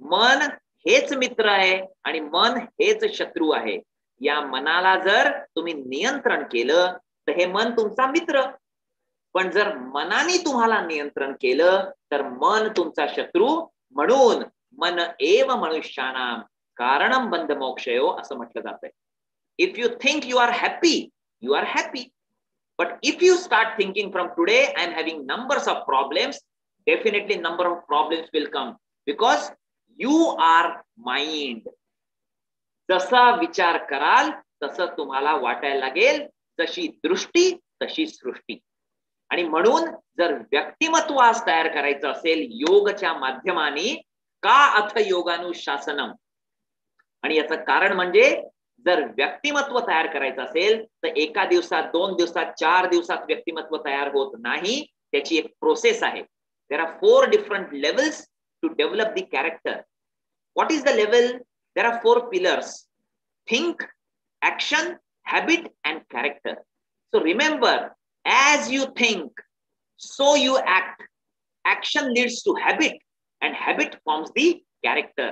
मन हेच मित्र आहे आणि मन हेच शत्रू आहे. या मनाला जर तुम्ही नियंत्रण केलं तर हे मन तुमचा मित्र, पण जर मनाने तुम्हाला नियंत्रण केलं तर मन तुमचा शत्रू. म्हणून मन एव मनुष्यानाम कारणम बंध मोक्षयो असं म्हटलं जातंय. If you think you are happy, you are happy. But if you start thinking from today I am having numbers of problems, definitely number of problems will come, because you are mind. जसा विचार कराल तसं तुम्हाला वाटायला लागेल. जशी दृष्टी तशी सृष्टी. आणि म्हणून जर व्यक्तिमत्व आज तयार करायचं असेल योगच्या माध्यमाने, का अथ योगानुशासनम, आणि याचं कारण म्हणजे जर व्यक्तिमत्व तयार करायचं असेल तर एका दिवसात, 2 दिवसात, 4 दिवसात व्यक्तिमत्व तयार होत नाही. त्याची एक प्रोसेस आहे. There are 4 different levels to develop the character. What is the level? There are 4 pillars: think, action, habit and character. So remember, as you think, so you act. Action leads to habit and habit forms the character.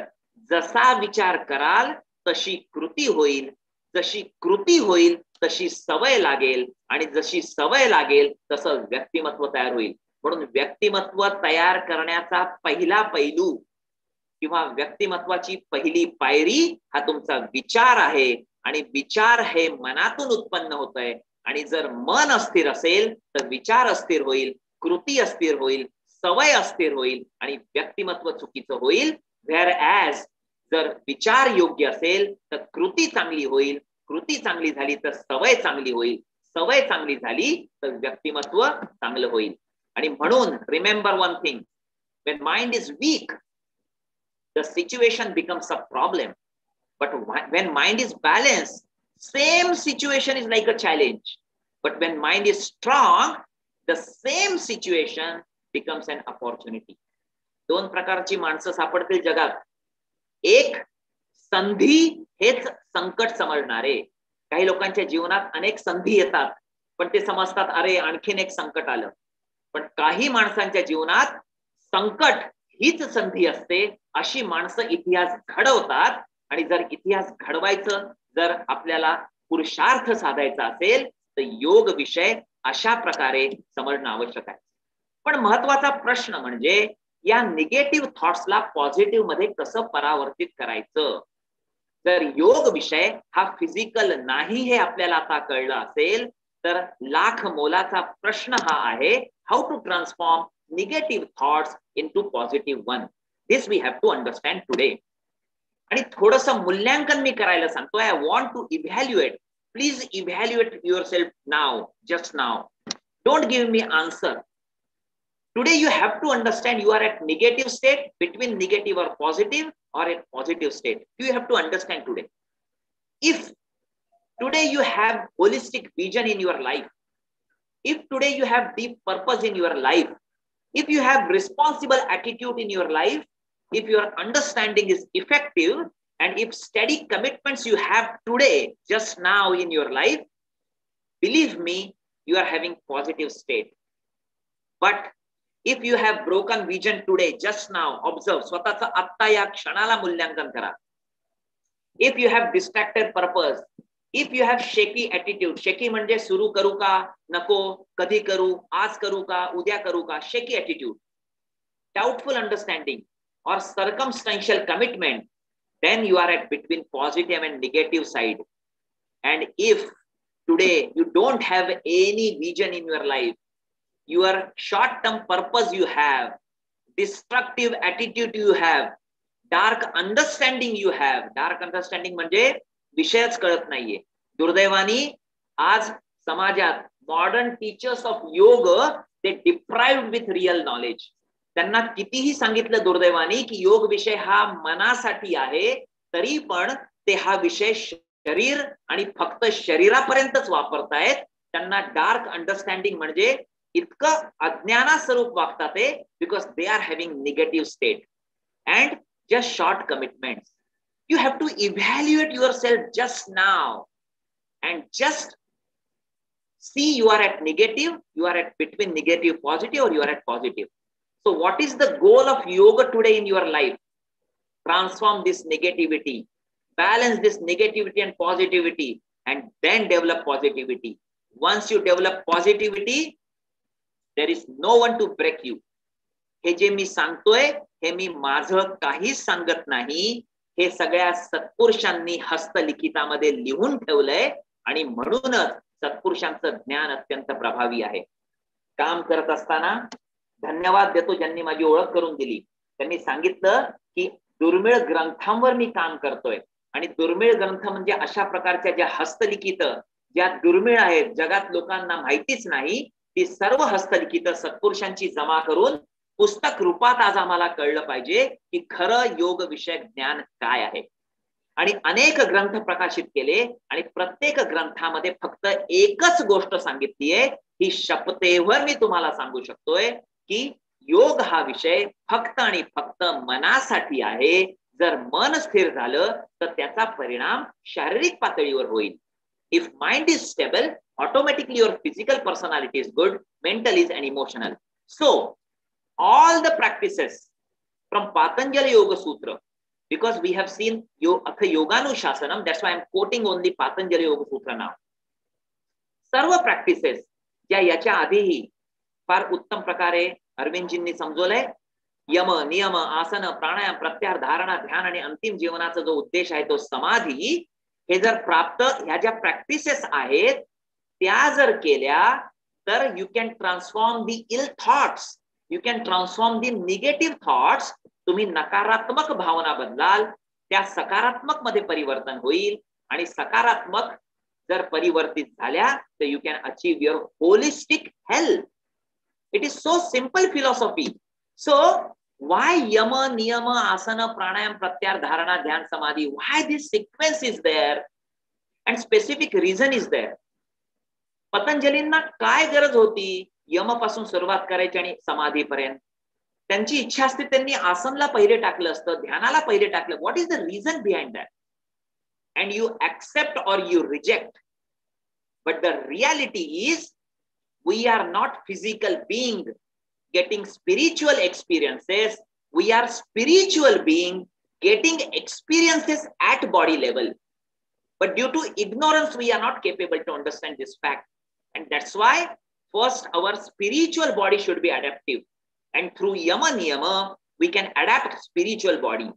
जसा विचार कराल तशी कृती होईल, जशी कृती होईल तशी सवय लागेल, आणि जशी सवय लागेल तसं व्यक्तिमत्व तयार होईल. म्हणून व्यक्तिमत्व तयार करण्याचा पहिला पैलू किंवा व्यक्तिमत्वाची पहिली पायरी हा तुमचा विचार आहे. आणि विचार हे मनातून उत्पन्न होतंय. आणि जर मन अस्थिर असेल तर विचार अस्थिर होईल, कृती अस्थिर होईल, सवय अस्थिर होईल आणि व्यक्तिमत्व चुकीचं होईल. व्हेअर ॲज जर विचार योग्य असेल तर कृती चांगली होईल, कृती चांगली झाली तर सवय चांगली होईल, सवय चांगली झाली तर व्यक्तिमत्व चांगलं होईल. आणि म्हणून remember one thing, when mind is weak the situation becomes a problem, but when mind is balanced, same situation is like a challenge. But when mind is strong, the same situation becomes an opportunity. 2 प्रकारची माणसं सापडतील जगात. एक, संधी हेच संकट समजणारे. काही लोकांच्या जीवनात अनेक संधी येतात पण ते समजतात अरे आणखीन एक संकट आलं. पण काही माणसांच्या जीवनात संकट हीच संधी असते. अशी माणसं इतिहास घडवतात. आणि जर इतिहास घडवायचं, जर आपल्याला पुरुषार्थ साधायचा असेल तर योग विषय अशा प्रकारे समजणं आवश्यक आहे. पण महत्वाचा प्रश्न म्हणजे या निगेटिव्ह थॉट्सला पॉझिटिव्ह मध्ये कसं परावर्तित करायचं. जर योग विषय हा फिजिकल नाही हे आपल्याला आता कळलं असेल तर लाख मोलाचा प्रश्न हा आहे, how to transform negative thoughts into positive one. This we have to understand today. आणि थोडंसं मूल्यांकन मी करायला सांगतोय. I want to evaluate. Please evaluate yourself now, just now. Don't give me answer. Today you have to understand you are at negative state, between negative or positive, or at positive state. You have to understand today. If today you have holistic vision in your life, if today you have deep purpose in your life, if you have responsible attitude in your life, if your understanding is effective, and if steady commitments you have today, just now in your life, believe me, you are having positive state. But if you have broken vision today, just now, observe, स्वतःचा आत्ता या क्षणाला मूल्यांकन करा. If you have distracted purpose, if you have shaky attitude, shaky म्हणजे सुरू करू का, नको, कधी करू, आज करू का, उद्या करू का, shaky attitude, doubtful understanding or circumstantial commitment, then you are at between positive and negative side. And if today you don't have any vision in your life, your short-term purpose you have, destructive attitude you have, dark understanding you have. Dark understanding म्हणजे विषयच कळत नाहीये. दुर्दैवानी आज समाजात modern teachers of योग ते deprived with real knowledge. त्यांना कितीही सांगितलं दुर्दैवानी की योग विषय हा मनासाठी आहे, तरी पण ते हा विषय शरीर आणि फक्त शरीरापर्यंतच वापरतायत. त्यांना डार्क अंडरस्टँडिंग म्हणजे इतकं अज्ञाना स्वरूप वागतात ते, because they are having negative state and just short commitments. You have to evaluate yourself just now and just see you are at negative, you are at between negative positive, और you are at positive. So what is the goal of yoga today in your life? Transform this negativity, balance this negativity and positivity, and then develop positivity. Once you develop positivity, there is no one to break you. हे जे मी सांगतोय हे मी माझं काहीच सांगत नाही. हे सगळ्या सत्पुरुषांनी हस्तलिखितामध्ये लिहून ठेवलंय आणि म्हणूनच सत्पुरुषांचं ज्ञान अत्यंत प्रभावी आहे. काम करत असताना धन्यवाद देतो ज्यांनी माझी ओळख करून दिली. त्यांनी सांगितलं की दुर्मिळ ग्रंथांवर मी काम करतोय. आणि दुर्मिळ ग्रंथ म्हणजे अशा प्रकारच्या ज्या हस्तलिखित ज्या दुर्मिळ आहेत, जगात लोकांना माहितीच नाही, ती सर्व हस्तलिखित सत्पुरुषांची जमा करून पुस्तक रूपात आज आम्हाला कळलं पाहिजे की खरं योग विषयक ज्ञान काय आहे. आणि अनेक ग्रंथ प्रकाशित केले आणि प्रत्येक ग्रंथामध्ये फक्त एकच गोष्ट सांगितली आहे, ही शपथेवर मी तुम्हाला सांगू शकतोय की योग हा विषय फक्त आणि फक्त मनासाठी आहे. जर मन स्थिर झालं तर त्याचा परिणाम शारीरिक पातळीवर होईल. If mind is stable, automatically your physical personality is good, mental is and emotional. So, all the practices from Patanjali Yoga Sutra, because we have seen Atha Yogānuśāsanam, that's why I'm quoting only Patanjali Yoga Sutra now. Serve practices ज्या याच्या आधीही फार उत्तम प्रकारे अरविंदजींनी समजवलंय, यम, नियम, आसन, प्राणायाम, प्रत्याहार, धारणा, ध्यान आणि अंतिम जीवनाचा जो उद्देश आहे तो समाधी, हे जर प्राप्त ह्या ज्या प्रॅक्टिसेस आहेत त्या जर केल्या तर you can transform the ill thoughts, you can transform the negative thoughts. तुम्ही नकारात्मक भावना बदलाल, त्या सकारात्मक मध्ये परिवर्तन होईल आणि सकारात्मक जर परिवर्तित झाल्या तर you can achieve your holistic health. It is so simple philosophy. So why yama, niyama, asana, pranayam, pratyahar, dharana, dhyan, samadhi? Why this sequence is there and specific reason is there? पतंजलींना काय गरज होती यम पासून सुरुवात करायची आणि समाधी पर्यंत? त्यांची इच्छा असते त्यांनी आसनला पहिले टाकलं असतं, ध्यानाला पहिले टाकलं. What is the reason behind that? And you accept or you reject. But the reality is we are not physical being getting spiritual experiences. We are spiritual being getting experiences at body level. But due to ignorance, we are not capable to understand this fact. And that's why first our spiritual body should be adaptive. And through yama niyama, we can adapt spiritual body.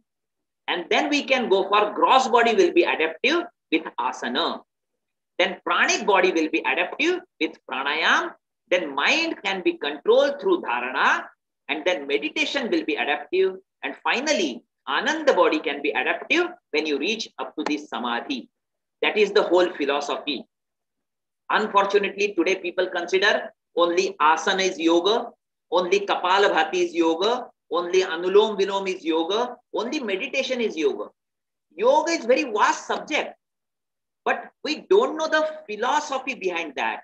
And then we can go for gross body will be adaptive with asana. Then pranic body will be adaptive with pranayam. Then mind can be controlled through dharana, and then meditation will be adaptive, and finally ananda body can be adaptive when you reach up to this samadhi. That is the whole philosophy. Unfortunately, today people consider only asana is yoga, only kapalabhati is yoga, only anulom vilom is yoga, only meditation is yoga. Yoga is very vast subject, but we don't know the philosophy behind that.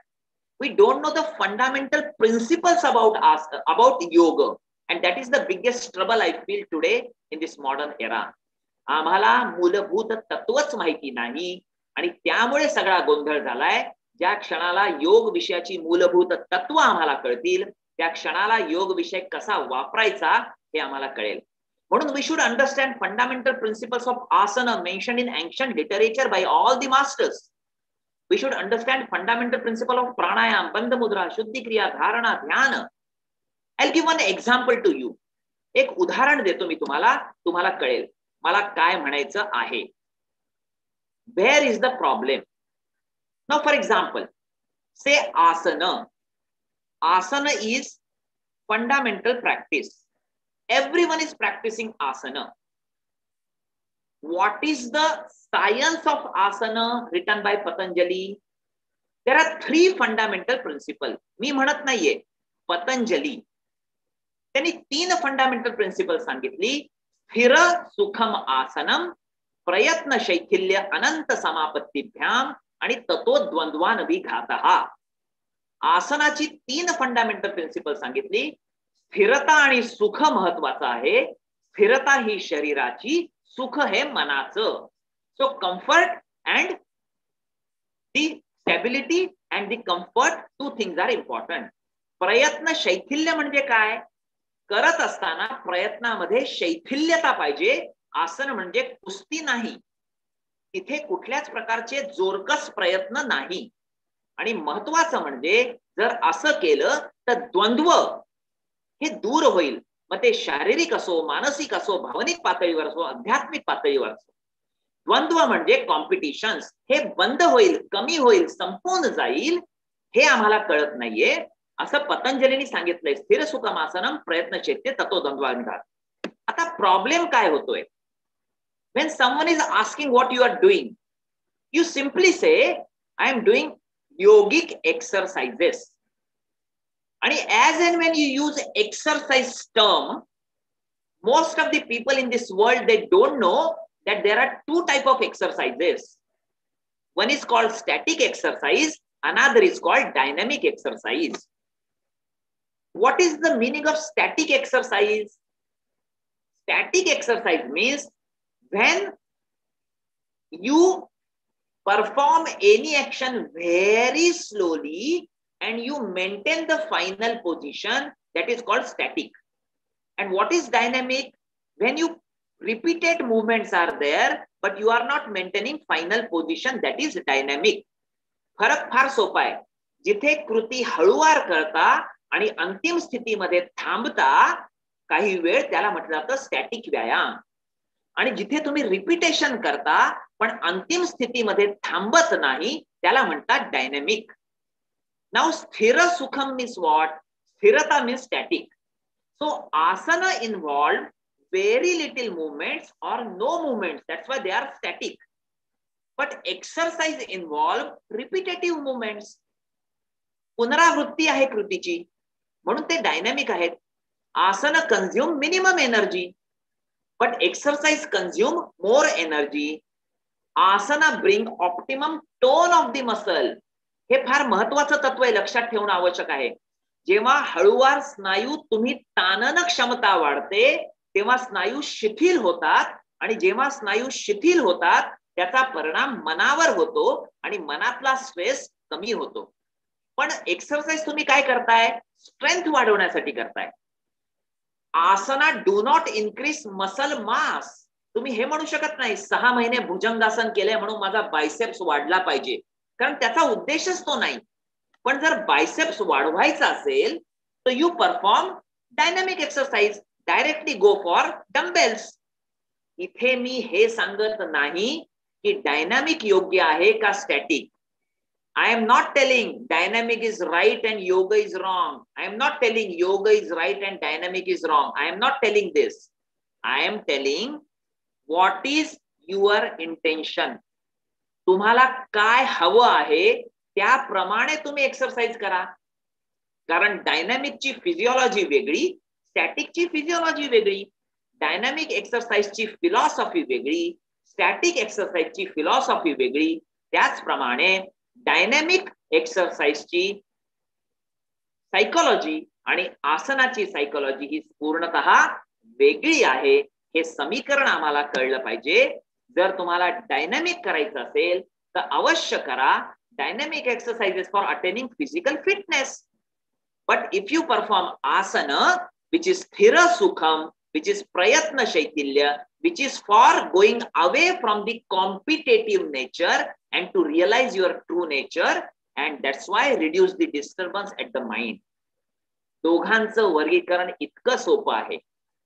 We don't know the fundamental principles about yoga, and that is the biggest trouble I feel today in this modern era. आम्हाला मूलभूत तत्वच माहिती नाही आणि त्यामुळे सगळा गोंधळ झालाय. ज्या क्षणाला योग विषयाची मूलभूत तत्व आम्हाला कळतील त्या क्षणाला योग विषय कसा वापरायचा हे आम्हाला कळेल. म्हणून we should understand fundamental principles of asana mentioned in ancient literature by all the masters. We should understand fundamental principle of pranayam, bandha mudra, shuddhi kriya, dharana, dhyana. I'll give one example to you. एक उदाहरण देतो मी तुम्हाला, तुम्हाला कळेल मला काय म्हणायचं आहे. Where is the problem? Now for example, say asana. Asana is fundamental practice. Everyone is practicing asana. What is the science of asana written by Patanjali? There are three fundamental principles. मी म्हणत नाहीये, पतंजली त्यांनी 3 fundamental principal सांगितली. स्थिर सुखम आसनम, प्रयत्न शैथिल्य अनंत समापत्तीभ्याम आणि ततोद्वंद्वान विघातः. आसनाची 3 fundamental principal सांगितली. स्थिरता आणि सुख महत्वाचं आहे. स्थिरता ही शरीराची, सुख हे मनाचं. So comfort and the stability and the comfort, 2 things are important. प्रयत्न शैथिल्य म्हणजे काय? करत असताना प्रयत्नामध्ये शैथिल्यता पाहिजे. आसन म्हणजे कुस्ती नाही, तिथे कुठल्याच प्रकारचे जोरकस प्रयत्न नाही. आणि महत्वाचं म्हणजे जर असं केलं तर द्वंद्व हे दूर होईल. मग ते शारीरिक असो, मानसिक असो, भावनिक पातळीवर असो, आध्यात्मिक पातळीवर असो. द्वंद्व म्हणजे कॉम्पिटिशन्स हे बंद होईल, कमी होईल, संपून जाईल. हे आम्हाला कळत नाहीये. असं पतंजलींनी सांगितलंय. स्थिर सुखम आसनम, प्रयत्न शैत्य ततो द्वंद्वांधार. आता प्रॉब्लेम काय होतोय? When someone is asking what you are doing, you simply say, I am doing yogic exercises. And as and when you use exercise term, most of the people in this world, they don't know that there are two types of exercises. One is called static exercise, another is called dynamic exercise. What is the meaning of static exercise? Static exercise means when you perform any action very slowly and you maintain the final position, that is called static. And what is dynamic? When you repeated movements are there, but you are not maintaining final position, that is dynamic. फरक फार सोपा आहे. जिथे कृती हळूवार करता आणि अंतिम स्थितीमध्ये थांबता काही वेळ, त्याला म्हटलं जातं स्टॅटिक व्यायाम. आणि जिथे तुम्ही रिपिटेशन करता पण अंतिम स्थितीमध्ये थांबत नाही, त्याला म्हणतात डायनॅमिक. नाउ स्थिर सुखम मीन्स व्हॉट? स्थिरता means static. So asana involve very little movements or no movements. That's why they are static. But exercise involve repetitive movements. पुनरावृत्ती आहे कृतीची, म्हणून ते डायनॅमिक आहेत. आसन consume minimum energy, but exercise consume more energy. Asana bring optimum tone of the muscle. हे फार महत्वाचं तत्व आहे, लक्षात ठेवणं आवश्यक आहे. जेव्हा हळूवार स्नायू तुम्ही ताणन क्षमता वाढते, तेव्हा स्नायू शिथिल होतात, आणि जेव्हा स्नायू शिथिल होतात त्याचा परिणाम मनावर होतो आणि मनातला स्ट्रेस कमी होतो. पण एक्सरसाइज तुम्ही काय करताय? स्ट्रेंथ वाढवण्यासाठी करताय. Asana do not increase muscle mass. तुम्ही हे म्हणू शकत नाही 6 महिने भुजंगासन केले म्हणून माझा बायसेप्स वाढला पाहिजे, कारण त्याचा उद्देशच तो नाही. पण जर बायसेप्स वाढवायचा असेल तर you perform dynamic exercise, directly go for dumbbells. इथे मी हे सांगत नाही की डायनॅमिक योग्य आहे का static. I am not telling dynamic is right and yoga is wrong. I am not telling yoga is right and dynamic is wrong. I am not telling this. I am telling what is your intention. तुम्हाला काय हवं आहे त्याप्रमाणे तुम्ही exercise करा. कारण डायनॅमिकची physiology वेगळी, स्टॅटिकची physiology वेगळी. डायनॅमिक एक्सरसाइजची फिलॉसॉफी वेगळी, स्टॅटिक एक्सरसाइजची फिलॉसॉफी वेगळी. त्याचप्रमाणे डायनॅमिक एक्सरसाइजची सायकोलॉजी आणि आसनाची सायकोलॉजी ही पूर्णतः वेगळी आहे. हे समीकरण आम्हाला कळलं पाहिजे. जर तुम्हाला डायनॅमिक करायचं असेल तर अवश्य करा dynamic exercises for attaining physical fitness. But if you perform आसन विच इज स्थिर सुखम, which is prayatna shaitilya, which is for going away from the competitive nature and to realize your true nature, and that's why reduce the disturbance at the mind. दोघांचं वर्गीकरण इतकं सोपं आहे.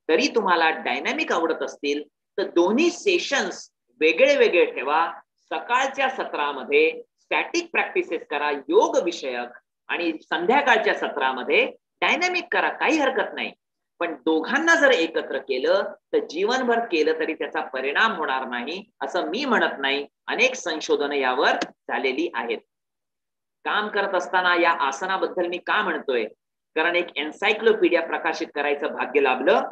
तरी तुम्हाला डायनॅमिक आवडत असतील तर दोन्ही सेशन्स वेगळे वेगळे ठेवा. सकाळच्या सत्रामध्ये स्टॅटिक प्रॅक्टिसेस करा योग विषयक, आणि संध्याकाळच्या सत्रामध्ये डायनॅमिक करा, काही हरकत नाही. पण दोघांना जर एकत्र केलं तर जीवनभर केलं तरी त्याचा परिणाम होणार नाही असं मी म्हणत नाही. अनेक संशोधन यावर झालेली आहेत. काम करत असताना या आसनाबद्दल मी का म्हणतोय, कारण एक एन्सायक्लोपीडिया प्रकाशित करायचं भाग्य लाभलं.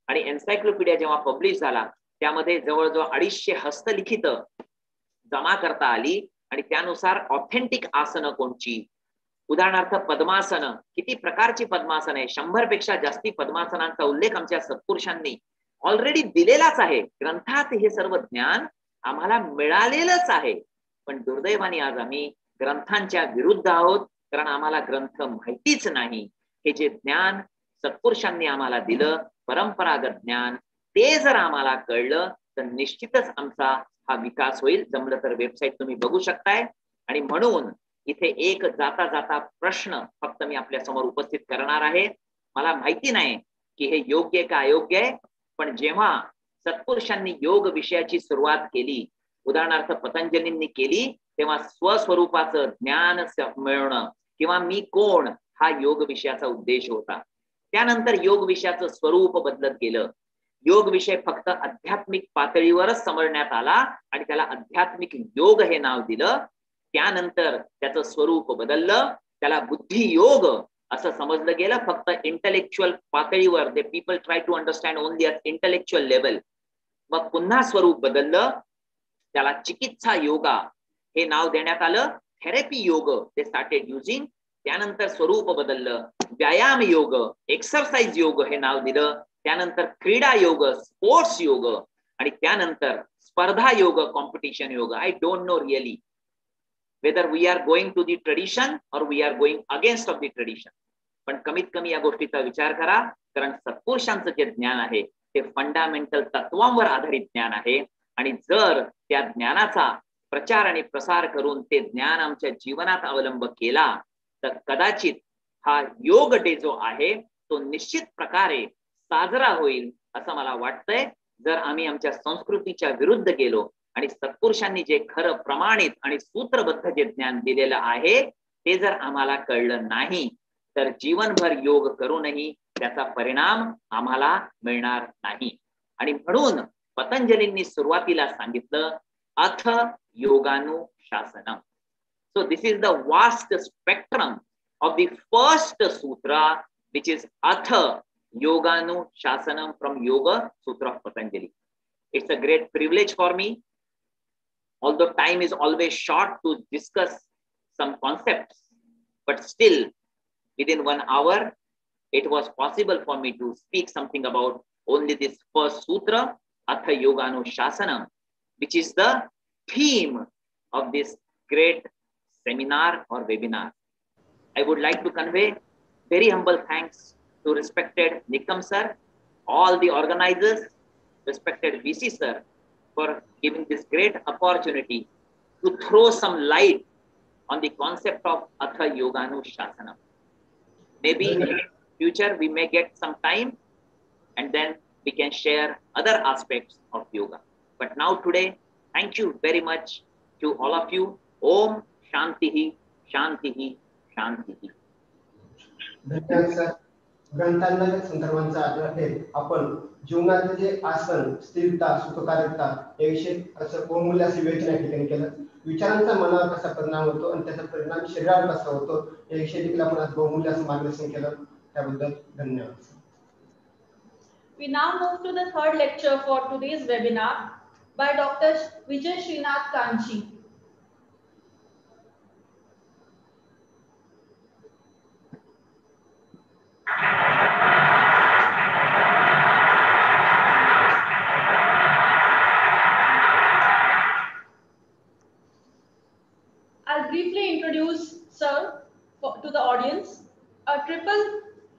आणि एन्सायक्लोपीडिया जेव्हा पब्लिश झाला त्यामध्ये जवळजवळ 250 हस्तलिखित जमा करता आली, आणि त्यानुसार ऑथेंटिक आसनं कोणची. उदाहरणार्थ पद्मासन, किती प्रकारची पद्मासन आहे, 100 पेक्षा जास्ती पद्मासनांचा उल्लेख आमच्या सत्पुरुषांनी ऑलरेडी दिलेलाच आहे. ग्रंथात हे सर्व ज्ञान आम्हाला मिळालेलंच आहे. पण दुर्दैवाने आज आम्ही ग्रंथांच्या विरुद्ध आहोत, कारण आम्हाला ग्रंथ माहितीच नाही. हे जे ज्ञान सत्पुरुषांनी आम्हाला दिलं, परंपरागत ज्ञान, ते जर आम्हाला कळलं तर निश्चितच आमचा हा विकास होईल. जमलं तर वेबसाईट तुम्ही बघू शकताय. आणि म्हणून इथे एक जाता जाता प्रश्न फक्त मी आपल्या समोर उपस्थित करणार आहे. मला माहिती नाही की हे योग्य का अयोग्य आहे, पण जेव्हा सत्पुरुषांनी योग विषयाची सुरुवात केली, उदाहरणार्थ पतंजलींनी केली, तेव्हा स्वस्वरूपाचं ज्ञान मिळवणं किंवा मी कोण हा योग विषयाचा उद्देश होता. त्यानंतर योग विषयाचं स्वरूप बदलत गेलं. योग विषय फक्त आध्यात्मिक पातळीवरच समजण्यात आला आणि त्याला आध्यात्मिक योग हे नाव दिलं. त्यानंतर त्याचं स्वरूप बदललं, त्याला बुद्धियोग असं समजलं गेलं. फक्त इंटलेक्च्युअल पातळीवर ते people try to understand only at intellectual level. मग पुन्हा स्वरूप बदललं, त्याला चिकित्सा योगा हे नाव देण्यात आलं. थेरपी योग ते स्टार्टेड युजिंग. त्यानंतर स्वरूप बदललं, व्यायाम योग, एक्सरसाइज योग हे नाव दिलं. त्यानंतर क्रीडा योग, स्पोर्ट्स योग, आणि त्यानंतर स्पर्धा योग, कॉम्पिटिशन योग. I don't know really whether we are going to the tradition or we are going against of the tradition. पण कमीत कमी या गोष्टीचा विचार करा, कारण सत्पुरुषांचं जे ज्ञान आहे ते फंडामेंटल तत्वांवर आधारित ज्ञान आहे. आणि जर त्या ज्ञानाचा प्रचार आणि प्रसार करून ते ज्ञान आमच्या जीवनात अवलंब केला तर कदाचित हा योग डे जो आहे तो निश्चित प्रकारे साजरा होईल असं मला वाटतंय. जर आम्ही आमच्या संस्कृतीच्या विरुद्ध गेलो आणि सत्पुरुषांनी जे खरं प्रमाणित आणि सूत्रबद्ध जे ज्ञान दिलेलं आहे ते जर आम्हाला कळलं नाही तर जीवनभर योग करूनही त्याचा परिणाम आम्हाला मिळणार नाही. आणि म्हणून पतंजलींनी सुरुवातीला सांगितलं अथ योगानुशासनम. So this is the vast spectrum of the first sutra which is Atha Yogānuśāsanam from Yoga Sutra of Patanjali. It's a great privilege for me, although time is always short to discuss some concepts, but still within 1 hour it was possible for me to speak something about only this first sutra, Atha Yogānuśāsanam, which is the theme of this great seminar or webinar. I would like to convey very humble thanks to respected Nikam sir, all the organizers, respected VC sir, for giving this great opportunity to throw some light on the concept of Atha Yogānuśāsanam. Maybe in the future we may get some time and then we can share other aspects of yoga. But now today, thank you very much to all of you. Om Shantihi, Shantihi, Shantihi. धन्यवाद sir. ग्रंथांच्या संदर्भांचा आधार आपण जीवनातले जे आसन, स्थिरता, सुखकारकता याविषयी असं बहुमूल्य असे विवेचन या ठिकाणी केलं. विचारांचा मनावर कसा परिणाम होतो आणि त्याचा परिणाम शरीरावर कसा होतो याविषयी देखील आपण आज बहुमूल्य असं मार्गदर्शन केलं. त्याबद्दल धन्यवाद. We now move to the third lecture for today's webinar by Dr. Vijay Srinath Kanchi. I'll briefly introduce Sir to the audience. A triple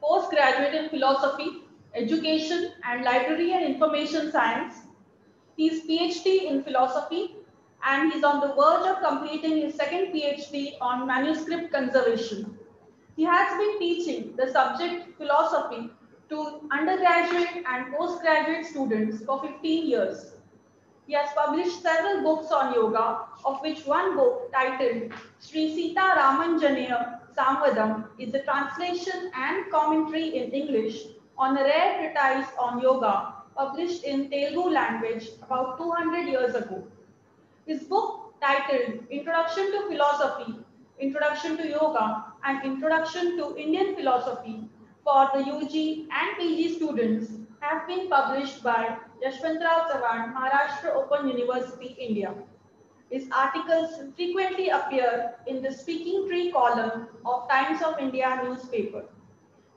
postgraduate in philosophy, education, and library and information science. He's PhD in philosophy, and he's on the verge of completing his second PhD on manuscript conservation. He has been teaching the subject philosophy to undergraduate and postgraduate students for 15 years. He has published several books on yoga, of which one book titled Sri Sita Ramanjanaya Samvadam is a translation and commentary in English on a rare treatise on yoga published in Telugu language about 200 years ago. His book titled Introduction to Philosophy, Introduction to Yoga, and Introduction to Indian Philosophy for the UG and PG students have been published by Yashwantrao Chavan, Maharashtra Open University, India. His articles frequently appear in the Speaking Tree column of Times of India newspaper.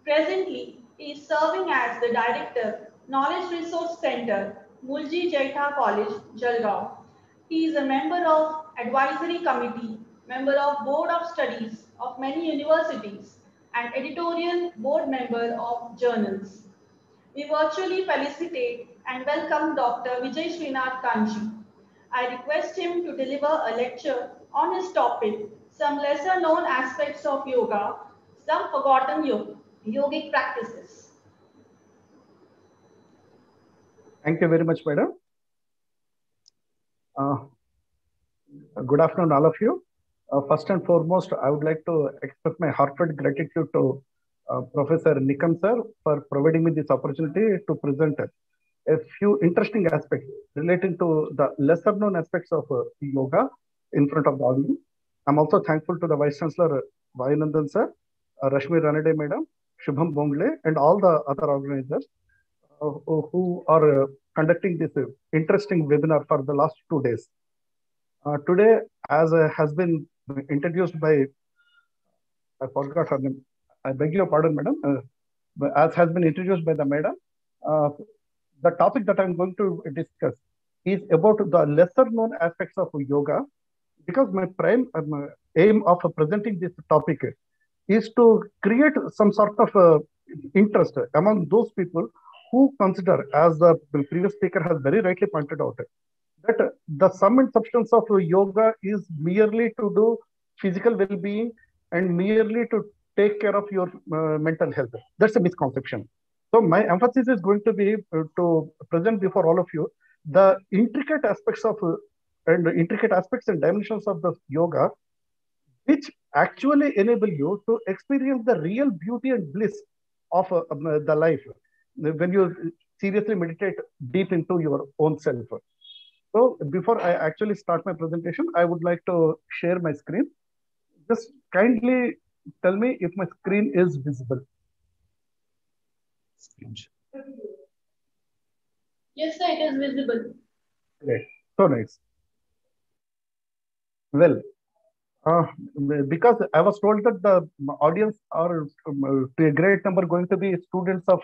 Presently, he is serving as the Director, Knowledge Resource Center, Mulji Jaitha College, Jalgaon. He is a member of Advisory Committee, member of Board of Studies of many universities, and editorial board member of journals. We virtually felicitate and welcome Dr. Vijay Srinath Kanchi. I request him to deliver a lecture on his topic, some lesser known aspects of yoga, some forgotten yogic practices. Thank you very much, madam. Good afternoon, all of you. First and foremost, I would like to express my heartfelt gratitude to Professor Nikam sir for providing me this opportunity to present a few interesting aspects relating to the lesser known aspects of yoga in front of the audience. I'm also thankful to the Vice Chancellor Vayanandan sir, Rashmi Ranade madam, Shubham Bongle, and all the other organizers who are conducting this interesting webinar for the last 2 days. Today, as has been introduced by, I forgot her name, I beg your pardon, madam, as has been introduced by the madam, the topic that I'm going to discuss is about the lesser known aspects of yoga, because my prime aim of presenting this topic is to create some sort of interest among those people who consider, as the previous speaker has very rightly pointed out, that the sum and substance of yoga is merely to do physical well-being and merely to take care of your mental health. That's a misconception. So my emphasis is going to be to present before all of you the intricate aspects of and dimensions of the yoga, which actually enable you to experience the real beauty and bliss of the life when you seriously meditate deep into your own self. So before I actually start my presentation, I would like to share my screen. Just kindly tell me if my screen is visible. Yes, sir, it is visible. Great. So nice. Well, because I was told that the audience are to a great number going to be students of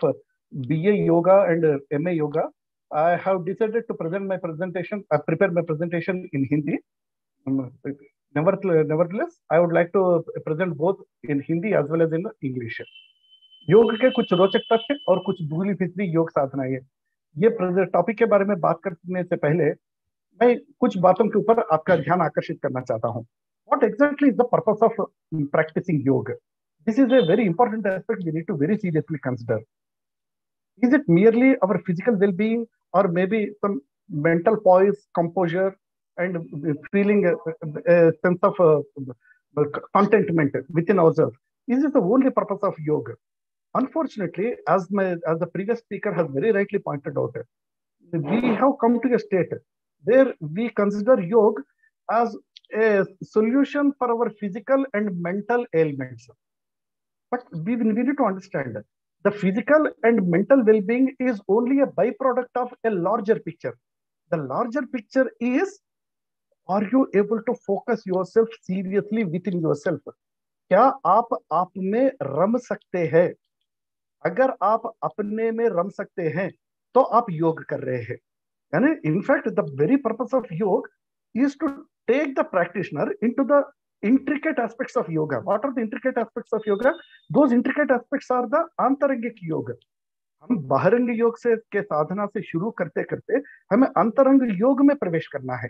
BA Yoga and MA Yoga, I have decided to present my presentation, prepare my presentation in Hindi. Nevertheless, I would like to present both in Hindi as well as in English. योग के कुछ रोचक तथ्य और कुछ भूली फिसली योग साधनाएं, ये टॉपिक के बारे में बात करने से पहले मैं कुछ बातों के ऊपर आपका ध्यान आकर्षित करना चाहता हूं. What exactly is the purpose of practicing yoga? This is a very important aspect we need to very seriously consider. Is it merely our physical well-being, or maybe some mental poise, composure, and feeling a sense of contentment within ourselves? Is this the only purpose of yoga? Unfortunately, as the previous speaker has very rightly pointed out, we have come to a state where we consider yoga as a solution for our physical and mental ailments. But we need to understand that the physical and mental well-being is only a byproduct of a larger picture. The larger picture is, are you able to focus yourself seriously within yourself? क्या आप में रम सकते हैं? अगर आप अपने में रम सकते हैं तो आप योग कर रहे हैं. यानी in fact the very purpose of yoga is to take the practitioner into the intricate aspects of yoga. What are the intricate aspects of yoga? Those intricate aspects are the अंतरंगिक योग. हम बाहरंग योग से के साधना से शुरू करते करते हमें अंतरंग योग में प्रवेश करना है.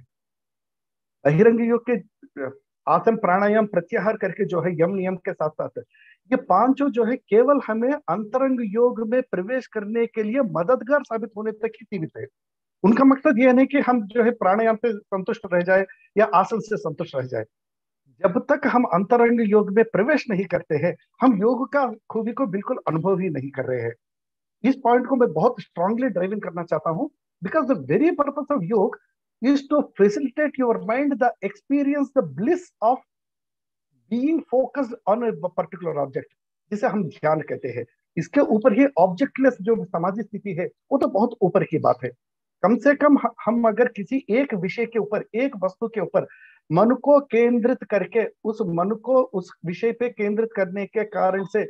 बहिरंग योग के आसन प्राणायाम प्रत्याहार करके जो है यम नियम के साथ साथ ये पांचों जो है केवल हमें अंतरंग योग में प्रवेश करने के लिए मददगार साबित होने तक ही सीमित है. उनका मकसद यह नहीं कि हम जो है प्राणायाम से संतुष्ट रह जाए या आसन से संतुष्ट रह जाए. जब तक हम अंतरंग योग में प्रवेश नहीं करते हैं, हम योग का खूबी को बिल्कुल अनुभव ही नहीं कर रहे हैं. इस पॉइंट को मैं बहुत स्ट्रांगली ड्राइविंग करना चाहता हूं, because the very purpose of योग is to facilitate your mind the experience the bliss of being focused on a particular object, जिसे हम ध्यान कहते हैं. इसके ऊपर ही ऑब्जेक्टलेस जो समाधि स्थिति है वो तो बहुत ऊपर की बात है. कम से कम हम अगर किसी एक विषय के ऊपर, एक वस्तु के ऊपर मन को केंद्रित करके उस मन को उस विषय पे केंद्रित करने के कारण से,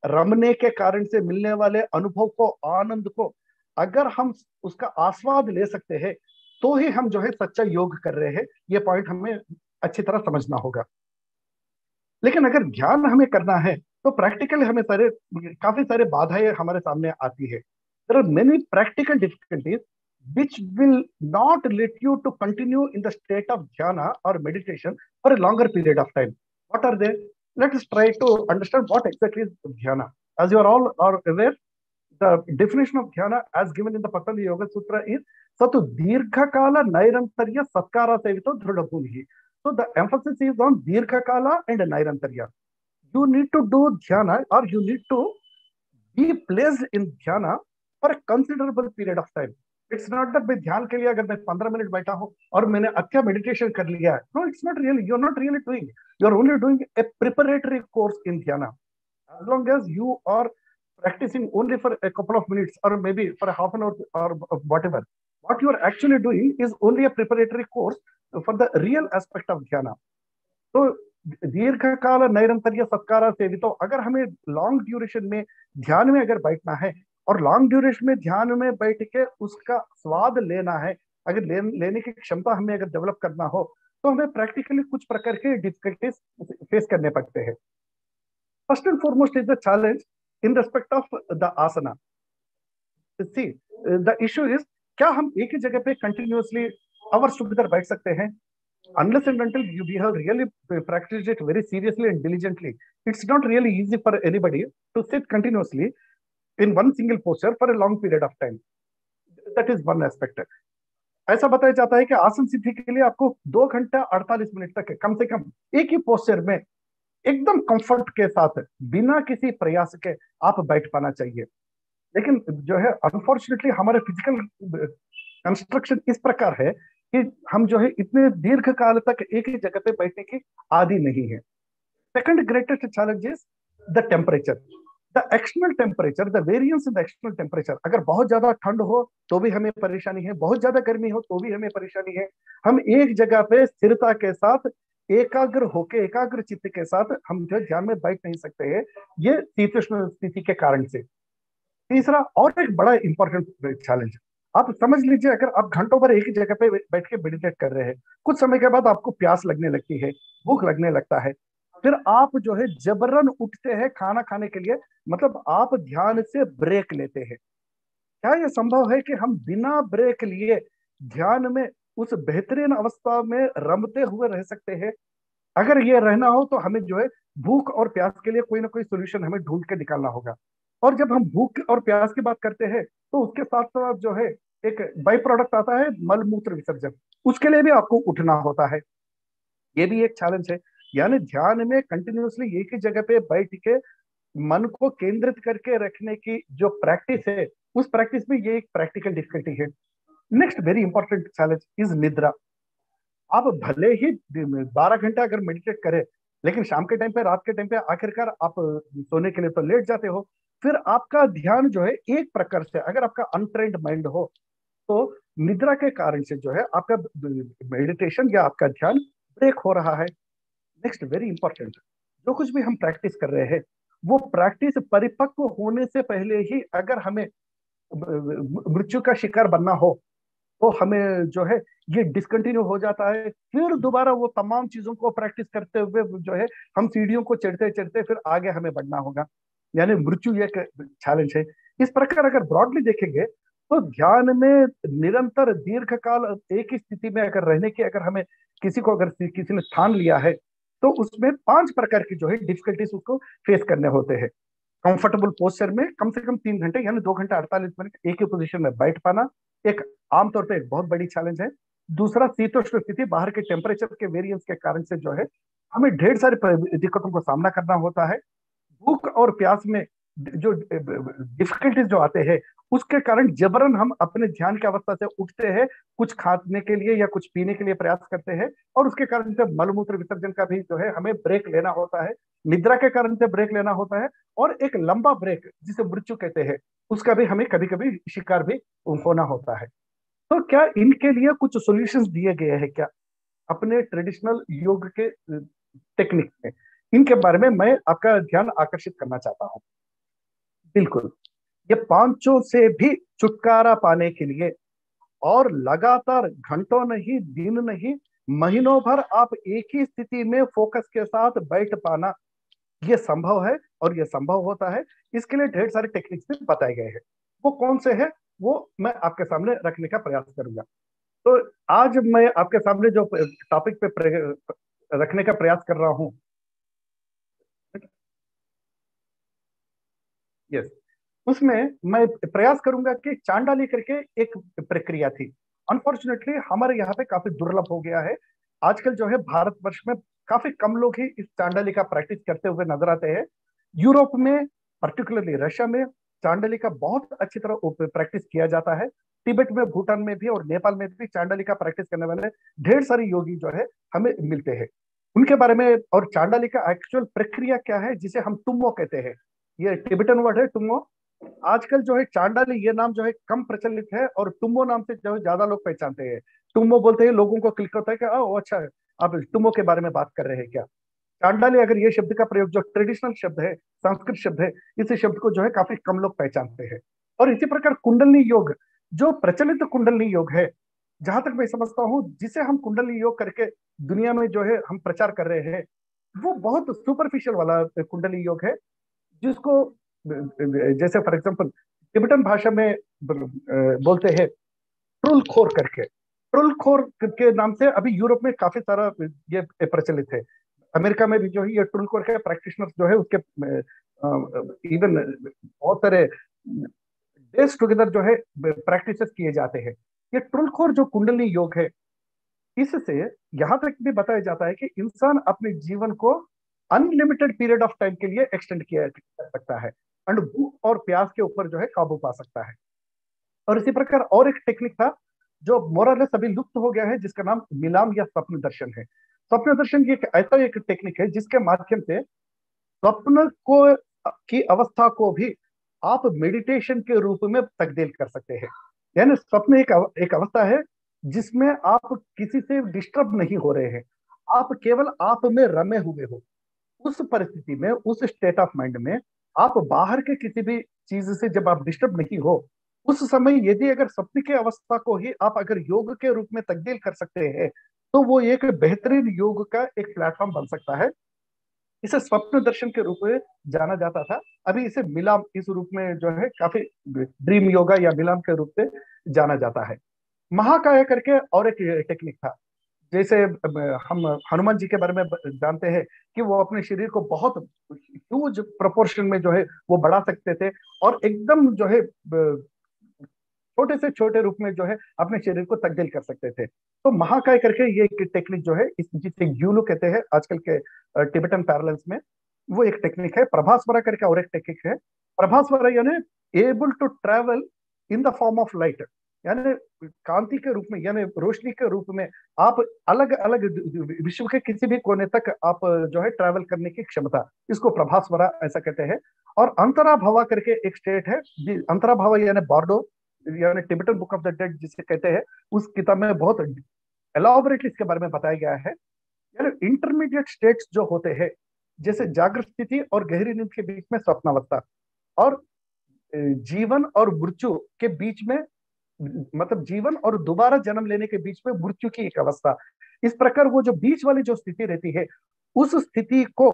रमने के कारण से मिलने वाले अनुभव को, आनंद को अगर हम उसका आस्वाद ले सकते हैं तो ही हम जो है सच्चा योग कर रहे हैं. ये पॉइंट हमें अच्छी तरह समझना होगा. लेकिन अगर ध्यान हमें करना है तो प्रैक्टिकली हमें काफी सारे बाधाएं हमारे सामने आती है. There are many practical difficulties which will not let you to continue in the state of dhyana or meditation for a longer period of time. What are they? Let us try to understand what exactly is dhyana. As you are all aware, the definition of dhyana as given in the Patanjali Yoga Sutra is Satu Dirghakala Nairantarya Satkara Sevito Dhrudabhunihi. So the emphasis is on Dirghakala and Nairantarya. You need to do dhyana, or you need to be placed in dhyana for a considerable period of time. It's not that मैं ध्यान के लिए अगर मैं 15 minute बैठा हूँ और मैंने अच्छा मेडिटेशन कर लिया, no it's not really, you are not really doing, you are only doing a preparatory course in dhyana. As long as you are practicing only for a couple of minutes or maybe for a half an hour or whatever, what you are actually doing is only a preparatory course for the real aspect of dhyana. तो दीर्घकाल नैरंतर्य सत्कारा सेवितो, अगर हमें long duration में ध्यान में अगर बैठना है और लॉन्ग ड्यूरेशन में ध्यान में बैठ के उसका स्वाद लेना है, अगर लेने की क्षमता हमें अगर डेवलप करना हो, तो हमें प्रैक्टिकली कुछ प्रकार के डिफिकल्टीज फेस करने पड़ते हैं. First and foremost is the challenge in respect of the asana. See, the issue is, क्या हम एक ही जगह पे continuously hours together बैठ सकते हैं? Unless and until we have really practiced it very seriously and diligently, it's not really easy for anybody to sit continuously in one single posture for a long period of time. That is one aspect. ऐसा बताया जाता है कि आसन सिद्धि के लिए आपको 2 घंटा 48 मिनट तक कम से कम एक ही पोस्चर में एकदम कंफर्ट के साथ बिना किसी प्रयास के आप बैठ पाना चाहिए. लेकिन जो है अनफॉर्चुनेटली हमारे फिजिकल कंस्ट्रक्शन इस प्रकार है कि हम जो है इतने दीर्घ काल तक एक ही जगह पे बैठने की आदी नहीं है. Second greatest challenge is the temperature, the external temperature, the variance in the external temperature. अगर बहुत ज्यादा ठंड हो तो भी हमें परेशानी है, बहुत ज्यादा गर्मी हो तो भी हमें परेशानी है. हम एक जगह पे स्थिरता के साथ एकाग्र होके एकाग्र चित्त के साथ हम जो ध्यान में बैठ नहीं सकते हैं, ये शीतोष्ण स्थिति के कारण से. तीसरा और एक बड़ा इंपॉर्टेंट चैलेंज, आप समझ लीजिए अगर आप घंटों भर एक ही जगह पे बैठ के मेडिटेट कर रहे हैं, कुछ समय के बाद आपको प्यास लगने लगती है, भूख लगने लगता है, फिर आप जो है जबरन उठते हैं खाना खाने के लिए, मतलब आप ध्यान से ब्रेक लेते हैं. क्या यह संभव है कि हम बिना ब्रेक लिए ध्यान में उस बेहतरीन अवस्था में रमते हुए रह सकते हैं? अगर ये रहना हो तो हमें जो है भूख और प्यास के लिए कोई ना कोई सोल्यूशन हमें ढूंढ के निकालना होगा. और जब हम भूख और प्यास की बात करते हैं तो उसके साथ साथ जो है एक बाई प्रोडक्ट आता है मल मूत्र विसर्जन, उसके लिए भी आपको उठना होता है. ये भी एक चैलेंज है. यानी ध्यान में कंटिन्यूअसली एक ही जगह पे बैठ के मन को केंद्रित करके रखने की जो प्रैक्टिस है, उस प्रैक्टिस में ये एक प्रैक्टिकल डिफिकल्टी है. Next very important challenge is निद्रा. आप भले ही 12 घंटे अगर मेडिटेट करें, लेकिन शाम के टाइम पे, रात के टाइम पे आखिरकार आप सोने के लिए तो लेट जाते हो. फिर आपका ध्यान जो है एक प्रकार से, अगर आपका अनट्रेन्ड माइंड हो तो निद्रा के कारण से जो है आपका मेडिटेशन या आपका ध्यान ब्रेक हो रहा है. नेक्स्ट वेरी इंपॉर्टेंट, जो कुछ भी हम प्रैक्टिस कर रहे हैं वो प्रैक्टिस परिपक्व होने से पहले ही अगर हमें मृत्यु का शिकार बनना हो तो हमें जो है ये डिसकंटिन्यू हो जाता है. फिर दोबारा वो तमाम चीजों को प्रैक्टिस करते हुए जो है हम सीढ़ियों को चढ़ते चढ़ते फिर आगे हमें बढ़ना होगा. यानी मृत्यु एक चैलेंज है. इस प्रकार अगर ब्रॉडली देखेंगे तो ध्यान में निरंतर दीर्घकाल एक ही स्थिति में अगर रहने की, अगर हमें किसी ने ठान लिया है तो उसमें 5 प्रकार की जो है डिफिकल्टीज उसको फेस करने होते हैं. कंफर्टेबल पोस्चर में कम से कम 3 घंटे यानी 2 घंटा 48 मिनट एक ही पोजीशन में बैठ पाना एक आमतौर पे एक बहुत बड़ी चैलेंज है. दूसरा शीतोष्ण स्थिति, बाहर के टेम्परेचर के वेरिएंस के कारण से जो है हमें ढेर सारी दिक्कतों को सामना करना होता है. भूख और प्यास में जो डिफिकल्टीज जो आते हैं उसके कारण जबरन हम अपने ध्यान की अवस्था से उठते हैं, कुछ खाने के लिए या कुछ पीने के लिए प्रयास करते हैं, और उसके कारण से मलमूत्र विसर्जन का भी जो है हमें ब्रेक लेना होता है. निद्रा के कारण से ब्रेक लेना होता है, और एक लंबा ब्रेक जिसे मृत्यु कहते हैं उसका भी हमें कभी कभी शिकार भी होना होता है. तो क्या इनके लिए कुछ सॉल्यूशंस दिए गए हैं क्या अपने ट्रेडिशनल योग के टेक्निक में? इनके बारे में मैं आपका ध्यान आकर्षित करना चाहता हूं. बिल्कुल, ये पांचों से भी छुटकारा पाने के लिए और लगातार घंटों नहीं, दिन नहीं, महीनों भर आप एक ही स्थिति में फोकस के साथ बैठ पाना ये संभव है, और ये संभव होता है. इसके लिए ढेर सारे टेक्निक्स भी बताए गए हैं. वो कौन से हैं वो मैं आपके सामने रखने का प्रयास करूंगा. तो आज मैं आपके सामने जो टॉपिक पे रखने का प्रयास कर रहा हूं, यस, उसमें मैं प्रयास करूंगा कि चांडाली करके एक प्रक्रिया थी. अनफॉर्चुनेटली हमारे यहाँ पे काफी दुर्लभ हो गया है. आजकल जो है भारतवर्ष में काफी कम लोग ही इस चांडाली का प्रैक्टिस करते हुए नजर आते हैं. यूरोप में, पर्टिकुलरली रशिया में चांडाली का बहुत अच्छी तरह प्रैक्टिस किया जाता है. तिब्बत में, भूटान में भी और नेपाल में भी चांडाली का प्रैक्टिस करने वाले ढेर सारे योगी जो है हमें मिलते हैं। उनके बारे में और चांडाली का एक्चुअल प्रक्रिया क्या है, जिसे हम तुम्मो कहते हैं, ये टिबेटन वर्ड है तुम्मो। आजकल जो है चांडाली ये नाम जो है कम प्रचलित है और तुम्मो नाम से जो है ज्यादा लोग पहचानते हैं। तुम्मो बोलते हैं, लोगों को क्लिक होता है कि ओ अच्छा, आप तुम्मो के बारे में बात कर रहे हैं क्या। चांडाली अगर ये शब्द का प्रयोग जो ट्रेडिशनल शब्द है, संस्कृत शब्द है, इस शब्द को जो है काफी कम लोग पहचानते हैं। और इसी प्रकार कुंडलनी योग, जो प्रचलित कुंडलनी योग है, जहां तक मैं समझता हूँ, जिसे हम कुंडलनी योग करके दुनिया में जो है हम प्रचार कर रहे हैं, वो बहुत सुपरफिशियल वाला कुंडली योग है, जिसको जैसे फॉर एग्जांपल तिब्बतन भाषा में बोलते हैं ट्रुलखोर करके। ट्रुलखोर के नाम से अभी यूरोप में काफी सारा ये प्रचलित है। अमेरिका में भी जो है ये ट्रुलखोर के प्रैक्टिशनर्स जो है उसके इवन बहुत सारे डेज टुगेदर जो है प्रैक्टिसेस किए जाते हैं। ये ट्रुलखोर जो कुंडली योग है, इससे यहां तक भी बताया जाता है कि इंसान अपने जीवन को अनलिमिटेड पीरियड ऑफ टाइम के लिए एक्सटेंड किया कर सकता है एंड भूख और प्यास के ऊपर जो है काबू पा सकता है। और इसी प्रकार और एक टेक्निक था जो मोरलेस अभी लुप्त हो गया है, जिसका नाम मिलाम या स्वप्न दर्शन है। स्वप्न दर्शन ये ऐसा एक टेक्निक है जिसके माध्यम से स्वप्न को की अवस्था को भी आप मेडिटेशन के रूप में तब्दील कर सकते हैं। यानी स्वप्न एक अवस्था है जिसमें आप किसी से डिस्टर्ब नहीं हो रहे हैं, आप केवल आप में रमे हुए हो। उस परिस्थिति में, उस स्टेट ऑफ माइंड में, आप बाहर के किसी भी चीज से जब आप डिस्टर्ब नहीं हो, उस समय यदि अगर स्वप्न की अवस्था को ही आप अगर योग के रूप में तब्दील कर सकते हैं, तो वो एक बेहतरीन योग का एक प्लेटफॉर्म बन सकता है। इसे स्वप्न दर्शन के रूप में जाना जाता था, अभी इसे मिलाम इस रूप में जो है काफी ड्रीम योगा या मिलाम के रूप से जाना जाता है। महाकाय करके और एक टेक्निक था। जैसे हम हनुमान जी के बारे में जानते हैं कि वो अपने शरीर को बहुत ह्यूज प्रोपोर्शन में जो है वो बढ़ा सकते थे और एकदम जो है छोटे से छोटे रूप में जो है अपने शरीर को तब्दील कर सकते थे। तो महाकाय करके ये एक टेक्निक जो है, इस जिसे यूलू कहते हैं आजकल के टिबेटन पैरलेंस में, वो एक टेक्निक है। प्रभास्वरा करके और एक टेक्निक है। प्रभास्वरा यानी able to travel in the form of light, यानी कांति के रूप में, यानी रोशनी के रूप में आप अलग अलग विश्व के किसी भी कोने तक आप जो है ट्रैवल करने की क्षमता, इसको प्रभास्वरा ऐसा कहते हैं। और अंतराभावा करके एक स्टेट है। अंतराभावा यानी बार्डो, यानी Tibetan book of the dead जिसे कहते हैं, उस किताब में बहुत एलॉबरेटली इसके बारे में बताया गया है। यानी इंटरमीडिएट स्टेट्स जो होते हैं, जैसे जागृत स्थिति और गहरी नींद के बीच में स्वप्नावस्था, और जीवन और मृत्यु के बीच में, मतलब जीवन और दोबारा जन्म लेने के बीच में मृत्यु की एक अवस्था, इस प्रकार वो जो बीच वाली जो स्थिति रहती है, उस स्थिति को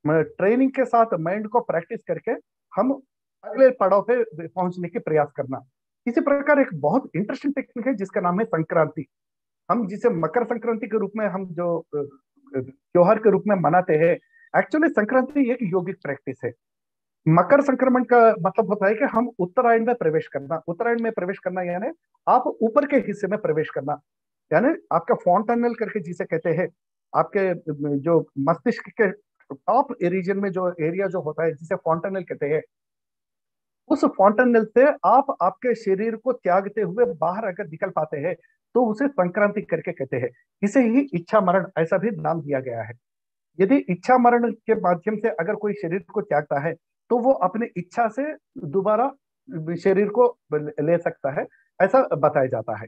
ट्रेनिंग के साथ माइंड को प्रैक्टिस करके हम अगले पड़ाव पे पहुंचने के प्रयास करना। इसी प्रकार एक बहुत इंटरेस्टिंग टेक्निक है जिसका नाम है संक्रांति। हम जिसे मकर संक्रांति के रूप में हम जो त्योहार के रूप में मनाते हैं, एक्चुअली संक्रांति एक योगिक प्रैक्टिस है। मकर संक्रमण का मतलब होता है कि हम उत्तरायण में प्रवेश करना। उत्तरायण में प्रवेश करना यानी आप ऊपर के हिस्से में प्रवेश करना, यानी आपका फॉन्टनल करके जिसे कहते हैं, आपके जो मस्तिष्क के टॉप रीजन में जो एरिया जो होता है जिसे फॉन्टनल कहते हैं, उस फॉन्टनल से आप आपके शरीर को त्यागते हुए बाहर अगर निकल पाते हैं तो उसे संक्रांति करके कहते हैं। इसे ही इच्छा मरण ऐसा भी नाम दिया गया है। यदि इच्छा मरण के माध्यम से अगर कोई शरीर को त्यागता है तो वो अपने इच्छा से दोबारा शरीर को ले सकता है, ऐसा बताया जाता है।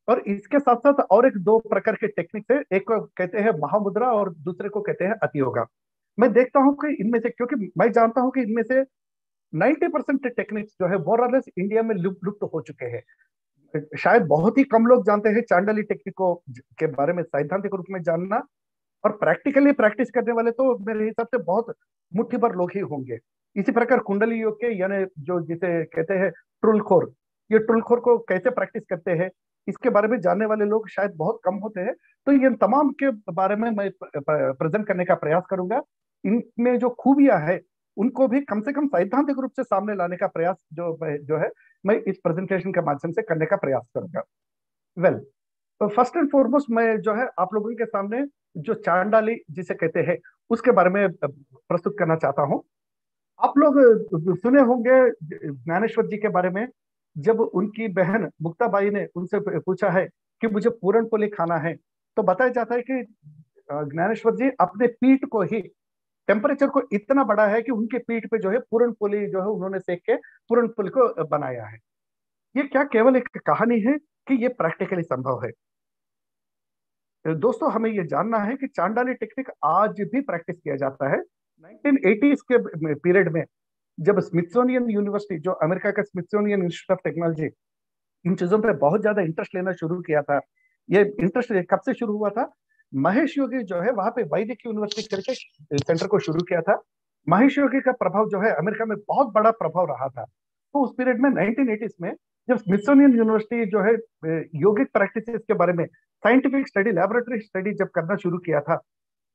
और इसके साथ साथ और एक दो प्रकार के टेक्निक है, एक को कहते हैं महामुद्रा और दूसरे को कहते हैं अति योगा। मैं देखता हूँ कि इनमें से, क्योंकि मैं जानता हूँ कि इनमें से 90% टेक्निक्स जो है मोरलेस इंडिया में लुप्त हो चुके हैं। शायद बहुत ही कम लोग जानते हैं चांडाली टेक्निक को के बारे में सैद्धांतिक रूप में जानना, और प्रैक्टिकली प्रैक्टिस करने वाले तो मेरे हिसाब से बहुत मुट्ठी भर लोग ही होंगे। इसी प्रकार कुंडली योग के, यानी जो जिसे कहते हैं ट्रुलखोर, ये ट्रुलखोर को कैसे प्रैक्टिस करते हैं इसके बारे में जानने वाले लोग शायद बहुत कम होते हैं। तो ये तमाम के बारे में मैं प्रेजेंट करने का प्रयास करूंगा। इनमें जो खूबियां है उनको भी कम से कम सैद्धांतिक रूप से सामने लाने का प्रयास जो है मैं इस प्रेजेंटेशन के माध्यम से करने का प्रयास करूंगा। वेल, तो फर्स्ट एंड फॉरमोस्ट मैं जो है आप लोगों के सामने जो चांडाली जिसे कहते हैं उसके बारे में प्रस्तुत करना चाहता हूं। आप लोग सुने होंगे ज्ञानेश्वर जी के बारे में जब उनकी बहन मुक्ताबाई ने उनसे पूछा है कि मुझे पूरन पोली खाना है, तो बताया जाता है कि ज्ञानेश्वर जी अपने पीठ को ही, टेम्परेचर को इतना बड़ा है कि उनके पीठ पे जो है पूरन पोली जो है उन्होंने सेक के पूरन पोली को बनाया है। ये क्या केवल एक कहानी है कि ये प्रैक्टिकली संभव है? दोस्तों, हमें ये जानना है कि चांडाली टेक्निक आज भी प्रैक्टिस किया जाता है। 1980s के पीरियड में जब स्मिथसोनियन यूनिवर्सिटी, जो अमेरिका का स्मिथसोनियन इंस्टीट्यूट ऑफ टेक्नोलॉजी, इन चीजों पे बहुत ज्यादा इंटरेस्ट लेना शुरू किया था। ये इंटरेस्ट कब से शुरू हुआ था? महेश योगी जो है वहां पे वैदिक यूनिवर्सिटी करके सेंटर को शुरू किया था। महेश योगी का प्रभाव जो है अमेरिका में बहुत बड़ा प्रभाव रहा था। तो उस पीरियड में 1980s में जब स्मिथसोनियन यूनिवर्सिटी जो है योगिक प्रैक्टिसेस के बारे में साइंटिफिक स्टडी, लैबोरेटरी स्टडी जब करना शुरू किया था,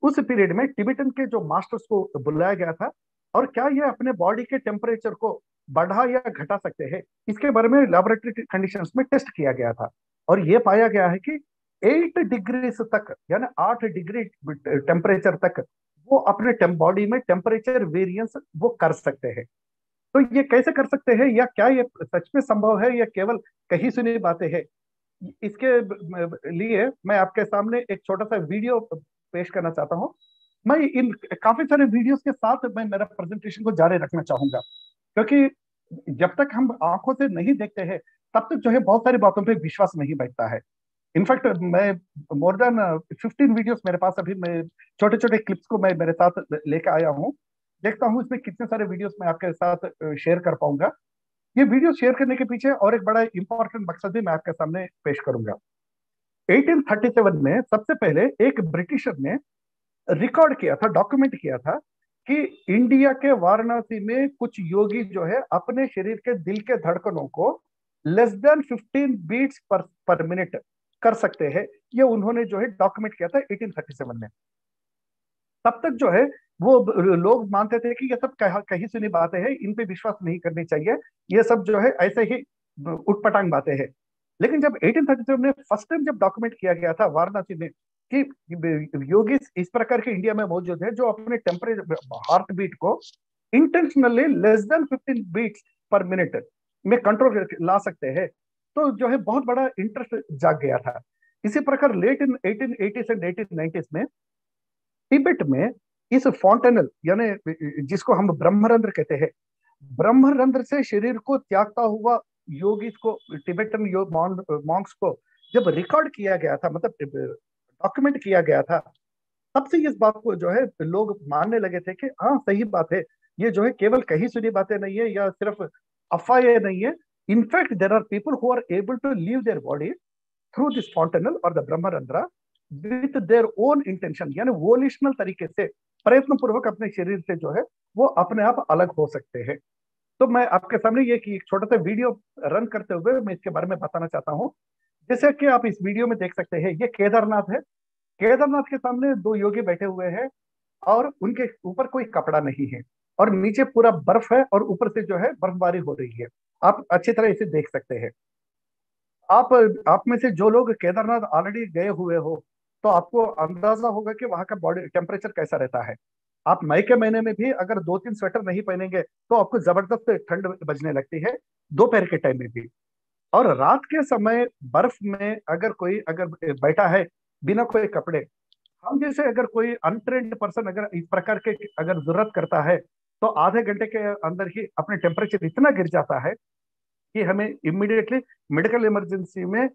उस पीरियड में टिबेटन के जो मास्टर्स को बुलाया गया था और क्या ये अपने बॉडी के टेम्परेचर को बढ़ा या घटा सकते हैं, इसके बारे में लैबोरेटरी कंडीशंस में टेस्ट किया गया था। और ये पाया गया है कि 8 डिग्री तक, यानी 8 डिग्री टेम्परेचर तक वो अपने बॉडी में टेम्परेचर वेरिएंस वो कर सकते हैं। तो ये कैसे कर सकते हैं, या क्या ये सच में संभव है या केवल कहीं सुनी बातें हैं? इसके लिए मैं आपके सामने एक छोटा सा वीडियो पेश करना चाहता हूं। मैं इन काफी सारे वीडियोस के साथ मैं मेरा प्रेजेंटेशन को जारी रखना चाहूंगा, क्योंकि जब तक हम आंखों से नहीं देखते हैं तब तक जो है बहुत सारी बातों पे विश्वास नहीं बैठता है। इनफैक्ट मैं मोर देन 15 वीडियोस मेरे पास अभी, मैं छोटे छोटे क्लिप्स को मैं मेरे साथ लेकर आया हूँ। देखता हूँ इसमें कितने सारे वीडियोस मैं आपके साथ शेयर कर पाऊंगा। ये वीडियो शेयर करने के पीछे और एक बड़ा इंपॉर्टेंट मकसद भी मैं आपके सामने पेश करूंगा। 1837 में सबसे पहले एक ब्रिटिशर ने रिकॉर्ड किया था, डॉक्यूमेंट किया था कि इंडिया के वाराणसी में कुछ योगी जो है अपने शरीर के दिल के धड़कनों को less than 15 beats per minute कर सकते हैं। ये उन्होंने जो है डॉक्यूमेंट किया था 1837 में। तब तक जो है वो लोग मानते थे कि ये सब कहीं सुनी बातें हैं, इन पे विश्वास नहीं करनी चाहिए, ये सब जो है ऐसे ही उटपटांग बातें हैं। लेकिन जब 1837 में फर्स्ट टाइम जब डॉक्यूमेंट किया गया था वाराणसी में कि योगी इस प्रकार के इंडिया में मौजूद है जो अपने टेम्परेचर, हार्ट बीट को intentionally less than 15 beats per minute में कंट्रोल ला सकते हैं, तो जो है बहुत बड़ा इंटरेस्ट जाग गया था। इसी प्रकार late in 1880s and 1890s में तिब्बत में इस फॉन्टेनल, यानी जिसको हम ब्रह्मरंध्र कहते हैं, ब्रह्मरंध्र से शरीर को त्यागता हुआ योगी को, तिब्बतन मॉन्क्स को जब रिकॉर्ड किया गया था, मतलब डॉक्यूमेंट किया गया था, तब से इस बात को जो है लोग मानने लगे थे कि हाँ सही बात है, ये जो है केवल कहीं सुनी बातें नहीं है या सिर्फ अफवाहें नहीं है। In fact there are people who are able to leave their body through this fontanelle और the brahmarandhra with their own intention, यानी वोलिशनल तरीके से प्रयत्न पूर्वक अपने शरीर से जो है वो अपने आप अलग हो सकते हैं। तो मैं आपके सामने ये एक छोटा सा वीडियो रन करते हुए मैं इसके बारे में बताना चाहता हूँ। जैसे कि आप इस वीडियो में देख सकते हैं, ये केदारनाथ है। केदारनाथ के सामने दो योगी बैठे हुए हैं और उनके ऊपर कोई कपड़ा नहीं है और नीचे पूरा बर्फ है और ऊपर से जो है बर्फबारी हो रही है। आप अच्छी तरह इसे देख सकते हैं। आप में से जो लोग केदारनाथ ऑलरेडी गए हुए हो तो आपको अंदाजा होगा कि वहां का बॉडी टेम्परेचर कैसा रहता है। आप मई के महीने में भी अगर 2-3 स्वेटर नहीं पहनेंगे तो आपको जबरदस्त ठंड बजने लगती है, दोपहर के टाइम में भी। और रात के समय बर्फ में अगर बैठा है बिना कोई कपड़े, हम जैसे अगर कोई अनट्रेन्ड पर्सन अगर इस प्रकार के अगर जरूरत करता है तो आधे घंटे के अंदर ही अपने टेम्परेचर इतना गिर जाता है कि हमें इमीडिएटली मेडिकल इमरजेंसी में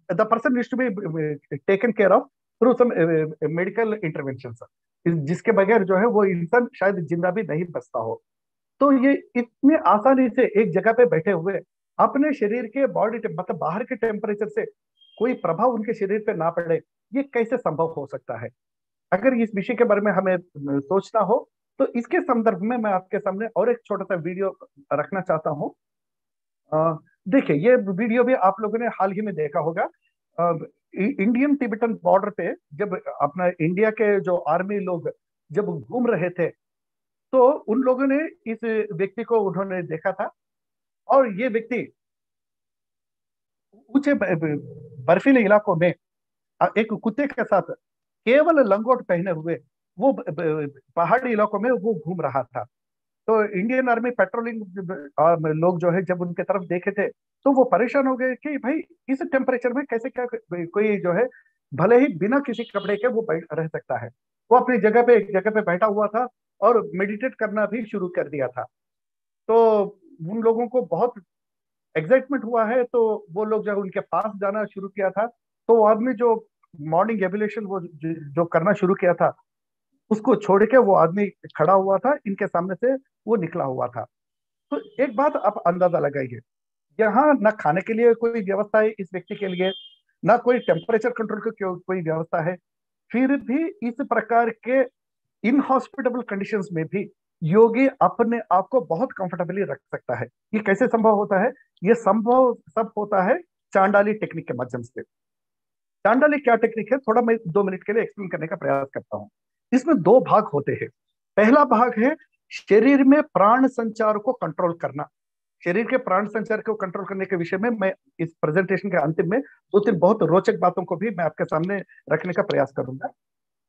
the person needs to be taken care of through some medical intervention, जिसके बगैर जो है वो इंसान शायद जिंदा भी नहीं बचता हो। तो ये इतनी आसानी से एक जगह पे बैठे हुए अपने शरीर के बॉडी मतलब बाहर के टेम्परेचर से कोई प्रभाव उनके शरीर पे ना पड़े, ये कैसे संभव हो सकता है? अगर इस विषय के बारे में हमें सोचना हो तो इसके संदर्भ में मैं आपके सामने और एक छोटा सा वीडियो रखना चाहता हूँ। देखिए, ये वीडियो भी आप लोगों ने हाल ही में देखा होगा। इंडियन तिब्बतन बॉर्डर पे जब अपना इंडिया के जो आर्मी लोग जब घूम रहे थे तो उन लोगों ने इस व्यक्ति को उन्होंने देखा था और ये व्यक्ति ऊंचे बर्फीले इलाकों में एक कुत्ते के साथ केवल लंगोट पहने हुए वो पहाड़ी इलाकों में वो घूम रहा था। तो इंडियन आर्मी पेट्रोलिंग लोग जो है जब उनके तरफ देखे थे तो वो परेशान हो गए कि भाई इस टेम्परेचर में कैसे क्या कोई जो है भले ही बिना किसी कपड़े के वो रह सकता है। वो अपनी जगह पे एक जगह पे बैठा हुआ था और मेडिटेट करना भी शुरू कर दिया था। तो उन लोगों को बहुत एक्साइटमेंट हुआ है, तो वो लोग जब उनके पास जाना शुरू किया था तो वो आदमी जो मॉर्निंग एबिलेशन वो जो करना शुरू किया था उसको छोड़ के वो आदमी खड़ा हुआ था, इनके सामने से वो निकला हुआ था। तो एक बात आप अंदाजा लगाइए, यहाँ ना खाने के लिए कोई व्यवस्था है इस व्यक्ति के लिए, ना कोई टेम्परेचर कंट्रोल की कोई व्यवस्था है, फिर भी इस प्रकार के इनहॉस्पिटेबल कंडीशंस में भी योगी अपने आप को बहुत कंफर्टेबली रख सकता है। ये कैसे संभव होता है? ये संभव सब होता है चांडाली टेक्निक के माध्यम से। चांडाली क्या टेक्निक है, थोड़ा मैं 2 मिनट के लिए एक्सप्लेन करने का प्रयास करता हूँ। इसमें 2 भाग होते हैं। पहला भाग है शरीर में प्राण संचार को कंट्रोल करना। शरीर के प्राण संचार को कंट्रोल करने के विषय में मैं इस प्रेजेंटेशन के अंतिम में 2-3 बहुत रोचक बातों को भी मैं आपके सामने रखने का प्रयास करूंगा।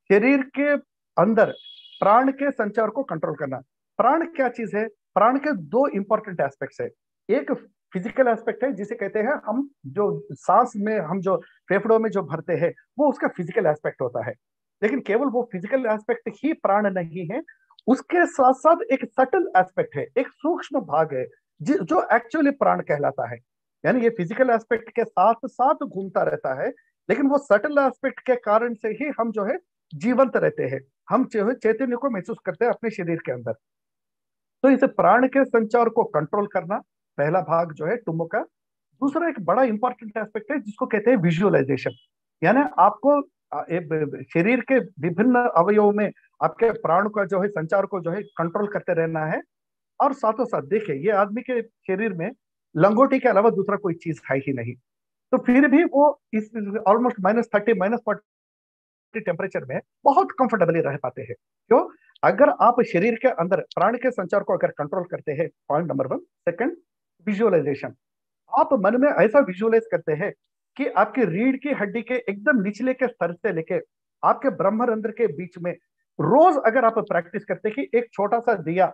शरीर के अंदर प्राण के संचार को कंट्रोल करना। प्राण क्या चीज है? प्राण के 2 इंपॉर्टेंट एस्पेक्ट्स है। एक फिजिकल एस्पेक्ट है जिसे कहते हैं हम जो सांस में हम जो फेफड़ों में जो भरते हैं वो उसका फिजिकल एस्पेक्ट होता है, लेकिन केवल वो फिजिकल एस्पेक्ट ही प्राण नहीं है, उसके साथ साथ एक सटल एस्पेक्ट है, एक सूक्ष्म भाग है जो एक्चुअली प्राण कहलाता है। यानी ये फिजिकल एस्पेक्ट के साथ साथ घूमता रहता है, लेकिन वो सटल एस्पेक्ट के कारण से ही हम जो है जीवंत रहते हैं, हम जो है चैतन्य को महसूस करते हैं अपने शरीर के अंदर। तो इसे प्राण के संचार को कंट्रोल करना पहला भाग जो है टुम्बो का। दूसरा एक बड़ा इंपॉर्टेंट एस्पेक्ट है जिसको कहते हैं विजुअलाइजेशन। यानी आपको शरीर के विभिन्न अवयवों में आपके प्राण का जो है संचार को जो है कंट्रोल करते रहना है। और साथों साथ देखिए ये आदमी के शरीर में लंगोटी के अलावा दूसरा कोई चीज है ही नहीं, तो फिर भी वो इस ऑलमोस्ट -30 -40 टेम्परेचर में बहुत कंफर्टेबली रह पाते हैं। क्यों? अगर आप शरीर के अंदर प्राण के संचार को अगर कंट्रोल करते हैं, पॉइंट नंबर 1। Second, visualisation. आप मन में ऐसा विजुअलाइज करते हैं कि आपकी रीढ़ की हड्डी के एकदम निचले के स्तर से लेके आपके ब्रह्मरंध्र के बीच में रोज अगर आप प्रैक्टिस करते हैं कि एक छोटा सा दिया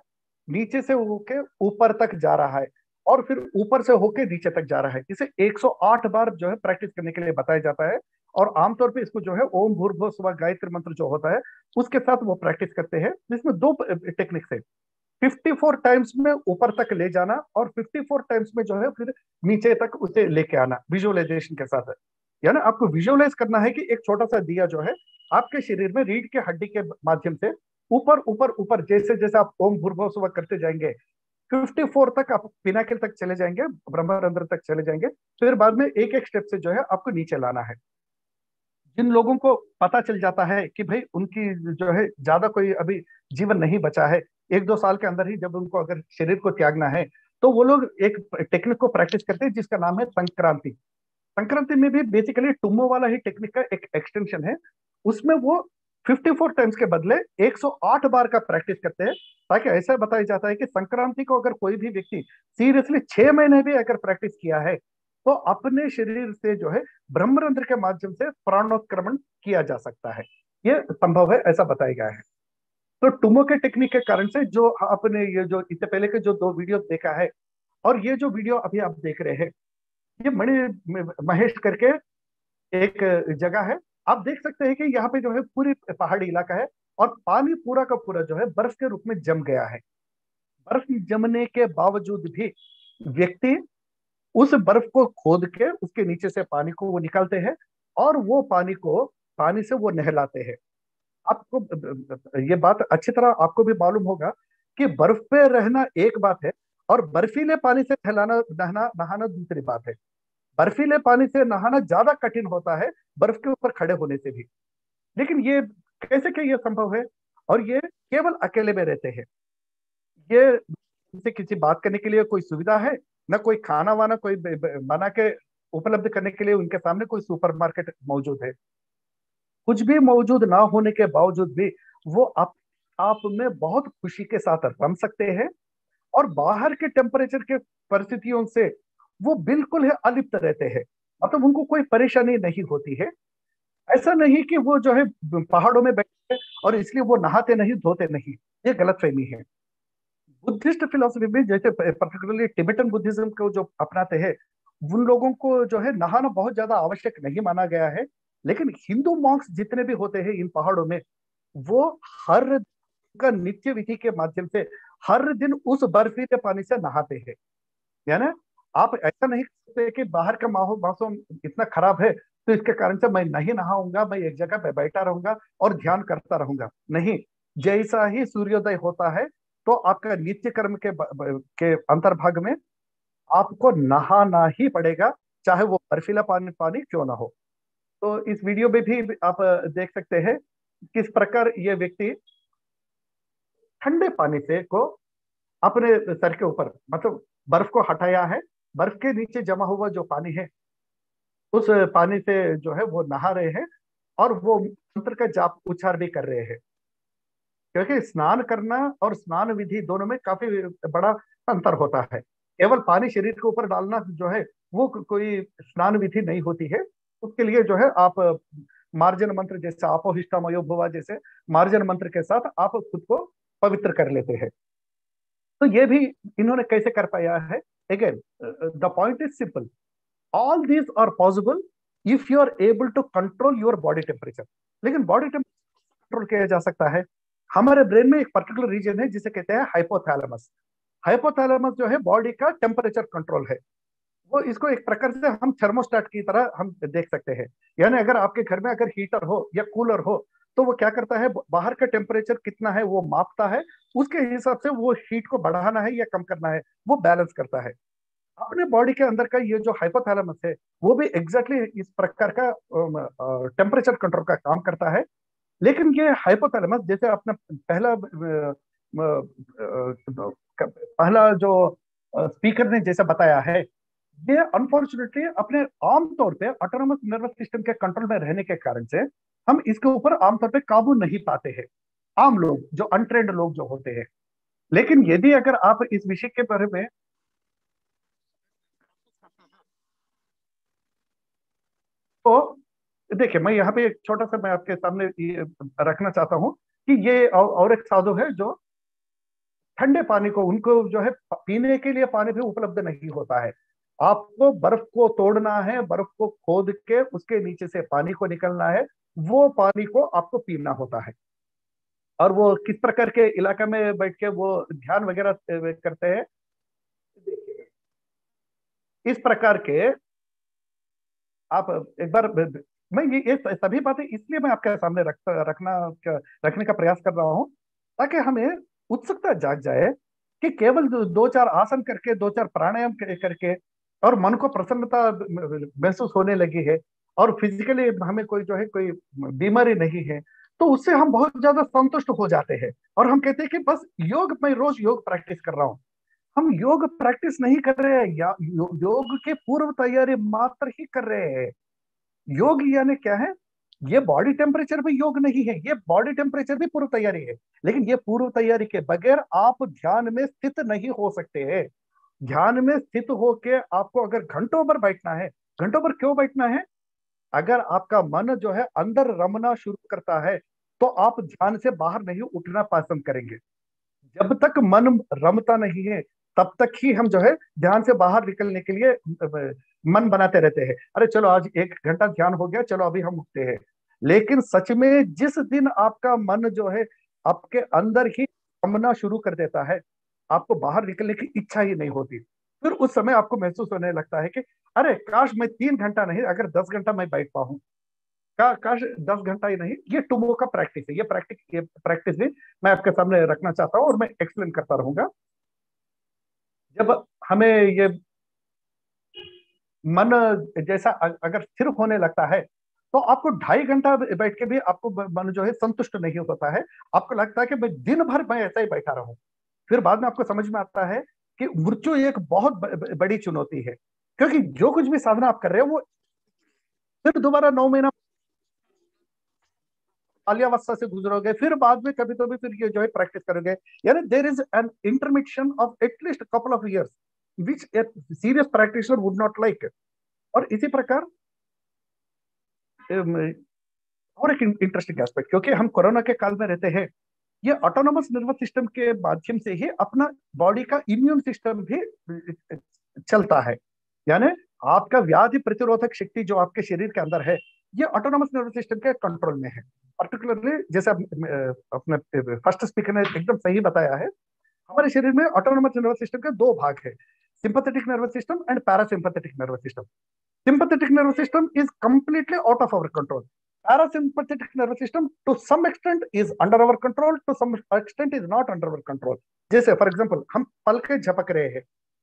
नीचे से होके ऊपर तक जा रहा है और फिर ऊपर से होके नीचे तक जा रहा है, इसे 108 बार जो है प्रैक्टिस करने के लिए बताया जाता है। और आमतौर पे इसको जो है ओम भूर्भुवः स्वः गायत्री मंत्र जो होता है उसके साथ वो प्रैक्टिस करते हैं, जिसमें 2 टेक्निक्स है। 54 टाइम्स में ऊपर तक ले जाना और 54 टाइम्स में जो है फिर नीचे तक उसे लेके आना विजुअलाइजेशन के साथ। यानी आपको विजुअलाइज करना है कि एक छोटा सा दिया जो है आपके शरीर में रीढ़ के हड्डी के माध्यम से ऊपर ऊपर ऊपर जैसे जैसे आप ओम भूर्भुवः स्वः करते जाएंगे 54 तक आप पिनाकिल तक चले जाएंगे, ब्रह्मरंध्र तक चले जाएंगे, फिर बाद में एक एक स्टेप से जो है आपको नीचे लाना है। जिन लोगों को पता चल जाता है कि भाई उनकी जो है ज्यादा कोई अभी जीवन नहीं बचा है, 1-2 साल के अंदर ही जब उनको अगर शरीर को त्यागना है, तो वो लोग एक टेक्निक को प्रैक्टिस करते हैं जिसका नाम है संक्रांति। संक्रांति में भी बेसिकली टुम्बो वाला ही टेक्निक का एक एक्सटेंशन है। उसमें वो 54 टाइम्स के बदले 108 बार का प्रैक्टिस करते हैं, ताकि ऐसा बताया जाता है कि संक्रांति को अगर कोई भी व्यक्ति सीरियसली 6 महीने भी अगर प्रैक्टिस किया है तो अपने शरीर से जो है ब्रह्मरंध्र के माध्यम से प्राणोत्क्रमण किया जा सकता है। ये संभव है, ऐसा बताया गया है। तो टुम्बो के टेक्निक के कारण से जो आपने ये जो इससे पहले के जो 2 वीडियो देखा है और ये जो वीडियो अभी आप देख रहे हैं, ये मणि महेश करके एक जगह है। आप देख सकते हैं कि यहाँ पे जो है पूरी पहाड़ी इलाका है और पानी पूरा का पूरा जो है बर्फ के रूप में जम गया है। बर्फ जमने के बावजूद भी व्यक्ति उस बर्फ को खोद के उसके नीचे से पानी को वो निकालते हैं और वो पानी से वो नहलाते हैं। आपको ये बात अच्छी तरह आपको भी मालूम होगा कि बर्फ पे रहना एक बात है और बर्फीले पानी से नहाना दूसरी बात है। बर्फीले पानी से नहाना ज्यादा कठिन होता है बर्फ के ऊपर खड़े होने से भी। लेकिन ये कैसे क्या ये संभव है? और ये केवल अकेले में रहते हैं। ये किसी बात करने के लिए कोई सुविधा है, ना कोई खाना वाना कोई बना के उपलब्ध करने के लिए उनके सामने कोई सुपरमार्केट मौजूद है। कुछ भी मौजूद ना होने के बावजूद भी वो आप में बहुत खुशी के साथ रम सकते हैं और बाहर के टेम्परेचर के परिस्थितियों से वो बिल्कुल है अलिप्त रहते हैं, मतलब उनको कोई परेशानी नहीं होती है। ऐसा नहीं कि वो जो है पहाड़ों में बैठे और इसलिए वो नहाते नहीं धोते नहीं, ये गलतफहमी है। बुद्धिस्ट फिलोसफी में जैसे पर्टिकुलरली टिबेटन बुद्धिज्म को जो अपनाते हैं, उन लोगों को जो है नहाना बहुत ज्यादा आवश्यक नहीं माना गया है। लेकिन हिंदू मॉन्क्स जितने भी होते हैं इन पहाड़ों में, वो हर का नित्य विधि के माध्यम से हर दिन उस बर्फीले पानी से नहाते हैं। यानी आप ऐसा नहीं कर सकते कि बाहर का मौसम इतना खराब है तो इसके कारण से मैं नहीं नहाऊंगा, मैं एक जगह पे बैठा रहूंगा और ध्यान करता रहूंगा। नहीं, जैसा ही सूर्योदय होता है तो आपका नित्य कर्म के अंतर्भाग में आपको नहाना ही पड़ेगा, चाहे वो बर्फीला पानी पानी क्यों ना हो। तो इस वीडियो में भी आप देख सकते हैं किस प्रकार ये व्यक्ति ठंडे पानी से को अपने सर के ऊपर, मतलब बर्फ को हटाया है, बर्फ के नीचे जमा हुआ जो पानी है उस पानी से जो है वो नहा रहे हैं और वो मंत्र का जाप उच्चार भी कर रहे हैं। क्योंकि स्नान करना और स्नान विधि दोनों में काफी बड़ा अंतर होता है। केवल पानी शरीर के ऊपर डालना जो है वो कोई स्नान विधि नहीं होती है। उसके लिए जो है आप मार्जन मंत्र जैसे आपोहिष्टामयो भुवा जैसे मार्जन मंत्र के साथ आप खुद को पवित्र कर लेते हैं। तो ये भी इन्होंने कैसे कर पाया है? Again the point is simple, all these are possible if you are able to control your body temperature. लेकिन बॉडी टेम्परेचर कंट्रोल किया जा सकता है। हमारे ब्रेन में एक पर्टिकुलर रीजन है जिसे कहते हैं हाइपोथैलेमस। हाइपोथैलेमस जो है बॉडी का टेम्परेचर कंट्रोल है। वो इसको एक प्रकार से हम थर्मोस्टेट की तरह हम देख सकते हैं। यानी अगर आपके घर में अगर हीटर हो या कूलर हो तो वो क्या करता है, बाहर का टेम्परेचर कितना है वो मापता है, उसके हिसाब से वो हीट को बढ़ाना है या कम करना है वो बैलेंस करता है। अपने बॉडी के अंदर का ये जो हाइपोथैलेमस है वो भी एग्जैक्टली इस प्रकार का टेम्परेचर कंट्रोल का काम करता है। लेकिन ये हाइपोथैलेमस जैसे अपना पहला जो स्पीकर ने जैसे बताया है, ये अनफॉर्चुनेटली अपने आमतौर पे ऑटोनोमस नर्वस सिस्टम के कंट्रोल में रहने के कारण से हम इसके ऊपर आमतौर पे काबू नहीं पाते हैं, आम लोग जो अनट्रेंड लोग जो होते हैं। लेकिन यदि अगर आप इस विषय के बारे में तो देखिए, मैं यहाँ पे एक छोटा सा मैं आपके सामने ये रखना चाहता हूँ कि ये और एक साधु है जो ठंडे पानी को, उनको जो है पीने के लिए पानी भी उपलब्ध नहीं होता है। आपको बर्फ को तोड़ना है, बर्फ को खोद के उसके नीचे से पानी को निकलना है, वो पानी को आपको पीना होता है। और वो किस प्रकार के इलाका में बैठ के वो ध्यान वगैरह करते हैं, देखिए इस प्रकार के आप एक बार, मैं ये सभी बातें इसलिए मैं आपके सामने रखने का प्रयास कर रहा हूँ ताकि हमें उत्सुकता जाग जाए कि केवल दो चार आसन करके, दो चार प्राणायाम करके और मन को प्रसन्नता महसूस होने लगी है और फिजिकली हमें कोई जो है कोई बीमारी नहीं है, तो उससे हम बहुत ज्यादा संतुष्ट हो जाते हैं और हम कहते हैं कि बस योग, मैं रोज योग प्रैक्टिस कर रहा हूँ। हम योग प्रैक्टिस नहीं कर रहे हैं, योग की पूर्व तैयारी मात्र ही कर रहे हैं। योग यानी क्या है? ये बॉडी टेम्परेचर भी योग नहीं है, ये बॉडी टेम्परेचर भी पूर्व तैयारी है। लेकिन ये पूर्व तैयारी के बगैर आप ध्यान में स्थित नहीं हो सकते हैं। ध्यान में स्थित होके आपको अगर घंटों भर बैठना है, घंटों भर क्यों बैठना है? अगर आपका मन जो है अंदर रमना शुरू करता है तो आप ध्यान से बाहर नहीं उठना पसंद करेंगे। जब तक मन रमता नहीं है तब तक ही हम जो है ध्यान से बाहर निकलने के लिए मन बनाते रहते हैं। अरे चलो आज 1 घंटा ध्यान हो गया, चलो अभी हम उठते हैं। लेकिन सच में जिस दिन आपका मन जो है आपके अंदर ही रमना शुरू कर देता है, आपको बाहर निकलने की इच्छा ही नहीं होती। फिर उस समय आपको महसूस होने लगता है कि अरे काश मैं 3 घंटा नहीं, अगर 10 घंटा मैं बैठ पाऊं, काश 10 घंटा ही नहीं। ये टुमो का प्रैक्टिस है। ये प्रैक्टिस भी मैं आपके सामने रखना चाहता हूँ और मैं एक्सप्लेन करता रहूंगा। जब हमें ये मन जैसा अगर स्थिर होने लगता है तो आपको 2.5 घंटा बैठ के भी आपको मन जो है संतुष्ट नहीं होता है। आपको लगता है कि मैं दिन भर मैं ऐसा ही बैठा रहूं। फिर बाद में आपको समझ में आता है कि मृत्यु एक बहुत बड़ी चुनौती है, क्योंकि जो कुछ भी साधना आप कर रहे हो वो फिर दोबारा 9 महीना बाल्यावस्था से गुजरोगे, फिर बाद में कभी तो भी फिर ये जो है प्रैक्टिस करोगे। यानी there is an intermission of at least couple of years which a serious practitioner would not like. और इसी प्रकार और एक इंटरेस्टिंग एस्पेक्ट, क्योंकि हम कोरोना के काल में रहते हैं ये ऑटोनोमस नर्वस सिस्टम के माध्यम से ही अपना बॉडी का इम्यून सिस्टम भी चलता है। यानी आपका व्याधि प्रतिरोधक शक्ति जो आपके शरीर के अंदर है, ये ऑटोनोमस नर्वस सिस्टम के कंट्रोल में है। पर्टिकुलरली जैसे अपने फर्स्ट स्पीकर ने एकदम सही बताया है, हमारे शरीर में ऑटोनोमस नर्वस सिस्टम के दो भाग है, sympathetic nervous system and parasympathetic nervous system. Sympathetic nervous system is completely out of our control. Parasympathetic nervous system to some extent is under our control, to some extent is not under our control. जैसे for example हम पल के झपक रहे हैं,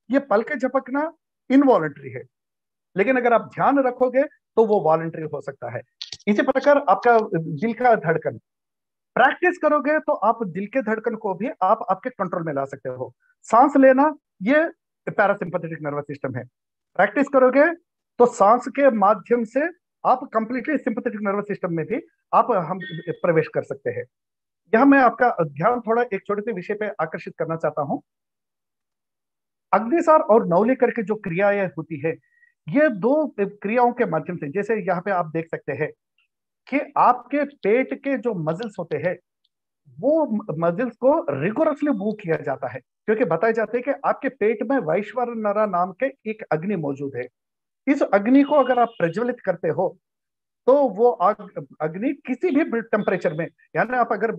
ये पल के झपकना involuntary है, लेकिन अगर आप ध्यान रखोगे तो वो वॉलंटरी हो सकता है। इसी प्रकार आपका दिल का धड़कन, प्रैक्टिस करोगे तो आप दिल के धड़कन को भी आप आपके कंट्रोल में ला सकते हो। सांस लेना, ये पैरासिम्पैथेटिक नर्वस सिस्टम है। प्रैक्टिस करोगे तो सांस के माध्यम से आप कंप्लीटली सिंपैथेटिक नर्वस सिस्टम में भी हम प्रवेश कर सकते हैं। यह मैं आपका ध्यान थोड़ा एक छोटे से विषय पे आकर्षित करना चाहता हूं। अग्निसार और नवली करके जो क्रियाएं होती है, ये दो क्रियाओं के माध्यम से, जैसे यहाँ पे आप देख सकते हैं कि आपके पेट के जो मसल्स होते हैं, वो मसल्स को रिगोरसली मूव किया जाता है, क्योंकि बताया जाता है कि आपके पेट में वैश्वानरा नाम के एक अग्नि मौजूद है। इस अग्नि को अगर आप प्रज्वलित करते हो तो वो अग्नि किसी भी टेम्परेचर में, यानी आप अगर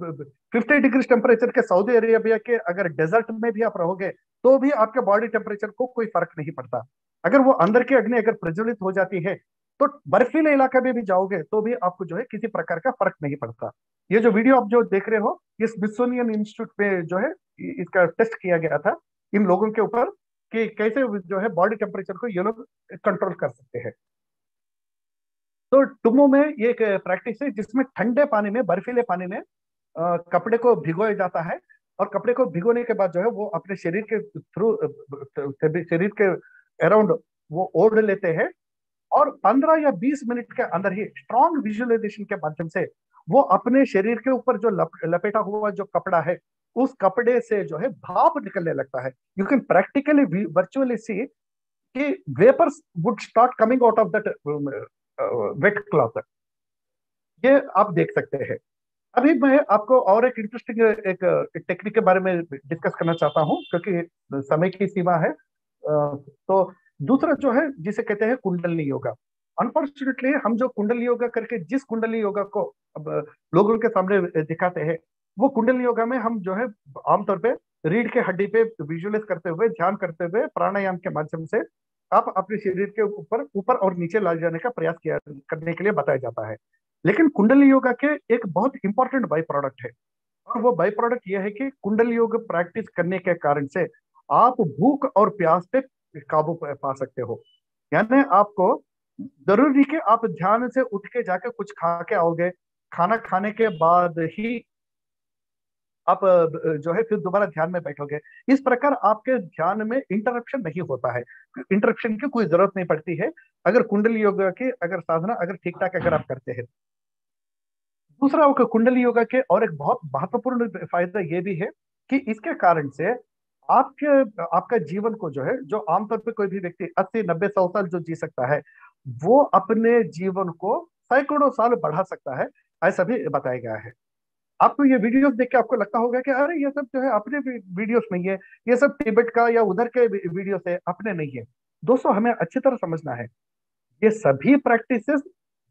50 डिग्री टेम्परेचर के सऊदी अरेबिया के अगर डेजर्ट में भी आप रहोगे तो भी आपके बॉडी टेम्परेचर को कोई फर्क नहीं पड़ता। अगर वो अंदर की अग्नि अगर प्रज्वलित हो जाती है तो बर्फीले इलाके में भी जाओगे तो भी आपको जो है किसी प्रकार का फर्क नहीं पड़ता। ये जो वीडियो आप जो देख रहे हो, ये स्मिथसोनियन इंस्टीट्यूट में जो है इसका टेस्ट किया गया था इन लोगों के ऊपर कि कैसे जो है बॉडी टेम्परेचर को ये लोग कंट्रोल कर सकते हैं। तो टुमो में ये एक प्रैक्टिस है जिसमें ठंडे पानी में, बर्फीले पानी में कपड़े को भिगोया जाता है, और कपड़े को भिगोने के बाद जो है वो अपने शरीर के थ्रू, शरीर के अराउंड वो ओढ़ लेते हैं, और 15 या 20 मिनट के अंदर ही स्ट्रॉन्ग विजुअलाइजेशन के माध्यम से वो अपने शरीर के ऊपर जो लपेटा हुआ जो कपड़ा है, उस कपड़े से जो है भाप निकलने लगता है। You can practically virtually see कि vapours would start coming out of that wet cloth. ये आप देख सकते हैं। अभी मैं आपको और एक इंटरेस्टिंग एक टेक्निक के बारे में डिस्कस करना चाहता हूं, क्योंकि समय की सीमा है। तो दूसरा जो है जिसे कहते हैं कुंडलिनी योगा। अनफॉर्चुनेटली हम जो कुंडली योगा करके जिस कुंडली योगा को अब लोगों के सामने दिखाते हैं, वो कुंडली योगा में हम जो है आमतौर पे रीढ़ के हड्डी पे विजुअलाइज करते हुए, ध्यान करते हुए, प्राणायाम के माध्यम से आप अपने शरीर के ऊपर और नीचे ला जाने का प्रयास करने के लिए बताया जाता है। लेकिन कुंडली योगा के एक बहुत इंपॉर्टेंट बाई प्रोडक्ट है, और वो बाई प्रोडक्ट यह है कि कुंडली योग प्रैक्टिस करने के कारण से आप भूख और प्यास पे काबू पा सकते हो। यानी आपको जरूरी कि आप ध्यान से उठ के जाके कुछ खा के आओगे, खाना खाने के बाद ही आप जो है फिर दोबारा ध्यान में बैठोगे। इस प्रकार आपके ध्यान में इंटरप्शन नहीं होता है, इंटरप्शन की कोई जरूरत नहीं पड़ती है अगर कुंडली योगा की अगर साधना अगर ठीक ठाक अगर आप करते हैं। दूसरा कुंडली योगा के और एक बहुत महत्वपूर्ण फायदा ये भी है कि इसके कारण से आपका जीवन को जो है, जो आमतौर पे कोई भी व्यक्ति 80, 90, 100 साल जो जी सकता है, वो अपने जीवन को सैकड़ों साल बढ़ा सकता है, ऐसा भी बताया गया है। आपको ये वीडियोस देख के आपको लगता होगा कि अरे ये सब जो है अपने वीडियोस नहीं है, ये सब तिब्बत का या उधर के वीडियोस है, अपने नहीं है। दोस्तों हमें अच्छी तरह समझना है, ये सभी प्रैक्टिसेस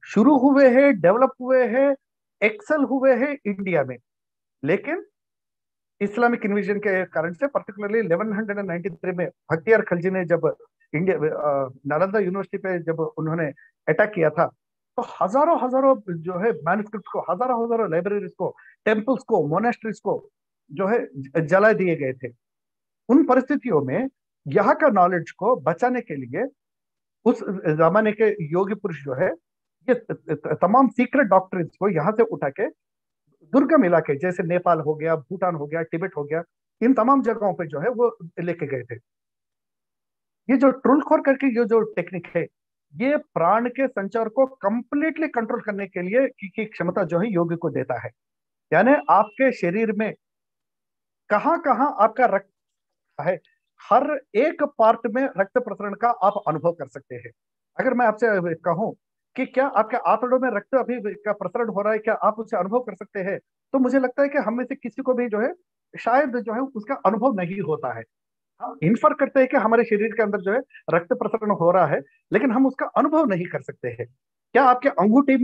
शुरू हुए हैं, डेवलप हुए हैं, एक्सेल हुए हैं इंडिया में, लेकिन इस्लामिक इन्वेजन के कारण से पर्टिकुलरली 1193 में भक्तियार खलजी ने जब इंडिया नालंदा यूनिवर्सिटी पे जब उन्होंने अटैक किया था, तो हजारों जो है मैन्युस्क्रिप्ट को, हजारों लाइब्रेरीज को, टेम्पल्स को, मोनेस्ट्रीज को जो है जला दिए गए थे। उन परिस्थितियों में यहाँ का नॉलेज को बचाने के लिए उस जमाने के योगी पुरुष जो है ये तमाम सीक्रेट डॉक्ट्रिन्स को यहाँ से उठा के दुर्गम इलाके जैसे नेपाल हो गया, भूटान हो गया, तिब्बत हो गया, इन तमाम जगहों पे जो है वो लेके गए थे। ये जो ट्रुलखोर करके ये जो टेक्निक है, ये प्राण के संचार को कंप्लीटली कंट्रोल करने के लिए की क्षमता जो है योगी को देता है। यानी आपके शरीर में कहाँ कहाँ आपका रक्त है, हर एक पार्ट में रक्त प्रसरण का आप अनुभव कर सकते हैं। अगर मैं आपसे कहूं कि क्या आपके आंतड़ों में रक्त अभी का प्रसरण हो रहा है, क्या आप उसे अनुभव कर सकते हैं? तो मुझे लगता है कि हम में से किसी को भी जो है शायद जो है उसका अनुभव नहीं होता है। हम इन्फर करते हैं कि हमारे शरीर के अंदर जो है रक्त प्रसरण हो रहा है, लेकिन हम उसका अनुभव नहीं कर सकते हैं। क्या आपके अंगूठे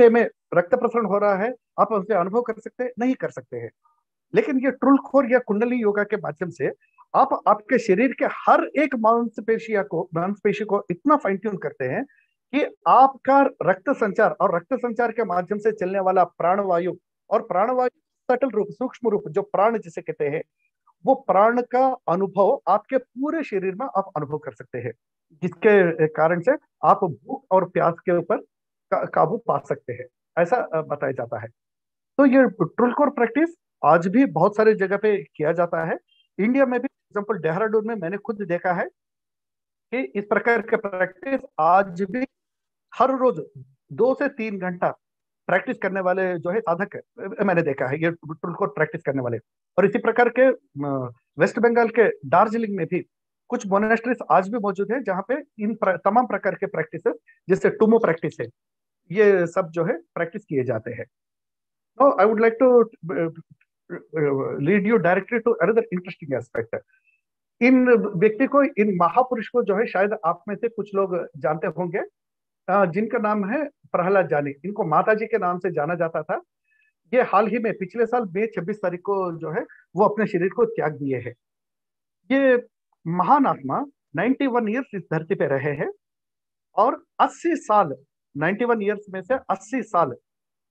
में रक्त प्रसरण हो रहा है, आप उससे अनुभव कर सकते हैं? नहीं कर सकते हैं। लेकिन ये ट्रुलखोर या कुंडली योगा के माध्यम से आप आपके शरीर के हर एक मांसपेशी को इतना फाइन ट्यून करते हैं कि आपका रक्त संचार और रक्त संचार के माध्यम से चलने वाला प्राणवायु और प्राणवायु सटल रूप, सूक्ष्म रूप, जो प्राण जिसे कहते हैं, वो प्राण का अनुभव आपके पूरे शरीर में आप अनुभव कर सकते हैं, जिसके कारण से आप भूख और प्यास के ऊपर काबू पा सकते हैं, ऐसा बताया जाता है। तो ये ट्रुलखोर प्रैक्टिस आज भी बहुत सारे जगह पे किया जाता है। इंडिया में भी एग्जाम्पल देहरादून में मैंने खुद देखा है कि इस प्रकार के प्रैक्टिस आज भी हर रोज 2 से 3 घंटा प्रैक्टिस करने वाले जो है साधक मैंने देखा है, ये ट्रुलखोर प्रैक्टिस करने वाले। और इसी प्रकार के वेस्ट बंगाल के दार्जिलिंग में भी कुछ मोनेस्ट्रीज आज भी मौजूद है जहाँ पे तमाम प्रकार के प्रैक्टिस, जैसे टुमो प्रैक्टिस है, ये सब जो है प्रैक्टिस किए जाते हैं। Now, I would like to lead you directly to another interesting aspect. इन व्यक्ति को, इन महापुरुष को जो है शायद आप में से कुछ लोग जानते होंगे, जिनका नाम है प्रहलाद जानी। इनको माता जी के नाम से जाना जाता था। ये हाल ही में पिछले साल मई 26 तारीख को जो है वो अपने शरीर को त्याग दिए हैं। ये महान आत्मा 91 ईयर्स इस धरती पे रहे हैं और 80 साल, 91 ईयर्स में से 80 साल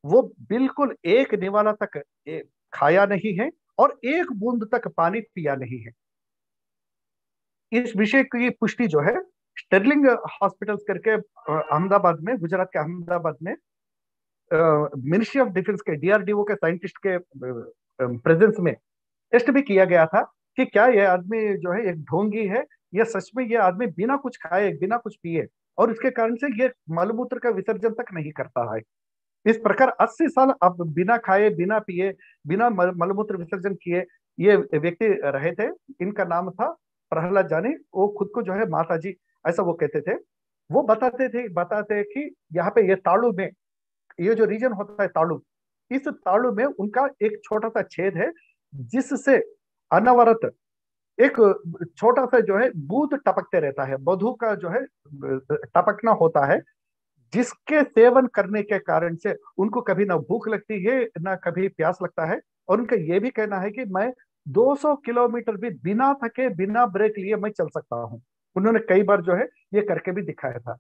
वो बिल्कुल एक निवाला तक खाया नहीं है और एक बूंद तक पानी पिया नहीं है। इस विषय की पुष्टि जो है स्टर्लिंग हॉस्पिटल्स करके अहमदाबाद में, गुजरात के अहमदाबाद में, मिनिस्ट्री ऑफ डिफेंस के DRDO के साइंटिस्ट के प्रेजेंस में टेस्ट भी किया गया था कि क्या यह आदमी जो है एक ढोंगी है या सच में यह आदमी बिना कुछ खाए, बिना कुछ पिए और इसके कारण से ये मलमूत्र का विसर्जन तक नहीं करता है। इस प्रकार 80 साल अब बिना खाए, बिना पिए, बिना मलमूत्र विसर्जन किए ये व्यक्ति रहे थे। इनका नाम था प्रहलाद जानी। वो खुद को जो है माता जी ऐसा वो कहते थे। वो बताते कि यहाँ पे ये तालु में, ये जो रीजन होता है तालु, इस तालु में उनका एक छोटा सा छेद है जिससे अनवरत एक छोटा सा जो है बूंद टपकते रहता है, मधु का जो है टपकना होता है, जिसके सेवन करने के कारण से उनको कभी ना भूख लगती है ना कभी प्यास लगता है। और उनका ये भी कहना है कि मैं 200 किलोमीटर भी बिना थके, बिना ब्रेक लिए मैं चल सकता हूँ। उन्होंने कई बार जो है ये करके भी दिखाया था।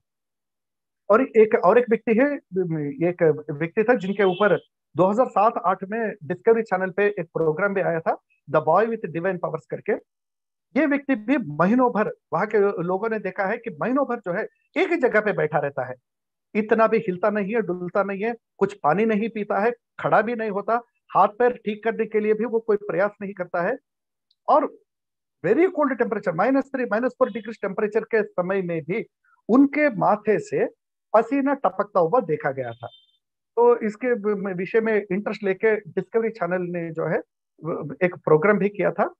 और एक व्यक्ति है, एक व्यक्ति था जिनके ऊपर 2007-8 में डिस्कवरी चैनल पे एक प्रोग्राम भी आया था, the boy with divine powers करके। ये व्यक्ति भी महीनों भर, वहां के लोगों ने देखा है कि महीनों भर जो है एक ही जगह पे बैठा रहता है, इतना भी हिलता नहीं है, डुलता नहीं है, कुछ पानी नहीं पीता है, खड़ा भी नहीं होता, हाथ पैर ठीक करने के लिए भी वो कोई प्रयास नहीं करता है। और very cold temperature, -3, -4 degree temperature के समय में भी उनके माथे से पसीना टपकता हुआ देखा गया था। तो इसके विषय में इंटरेस्ट लेके डिस्कवरी चैनल ने जो है एक प्रोग्राम भी किया था।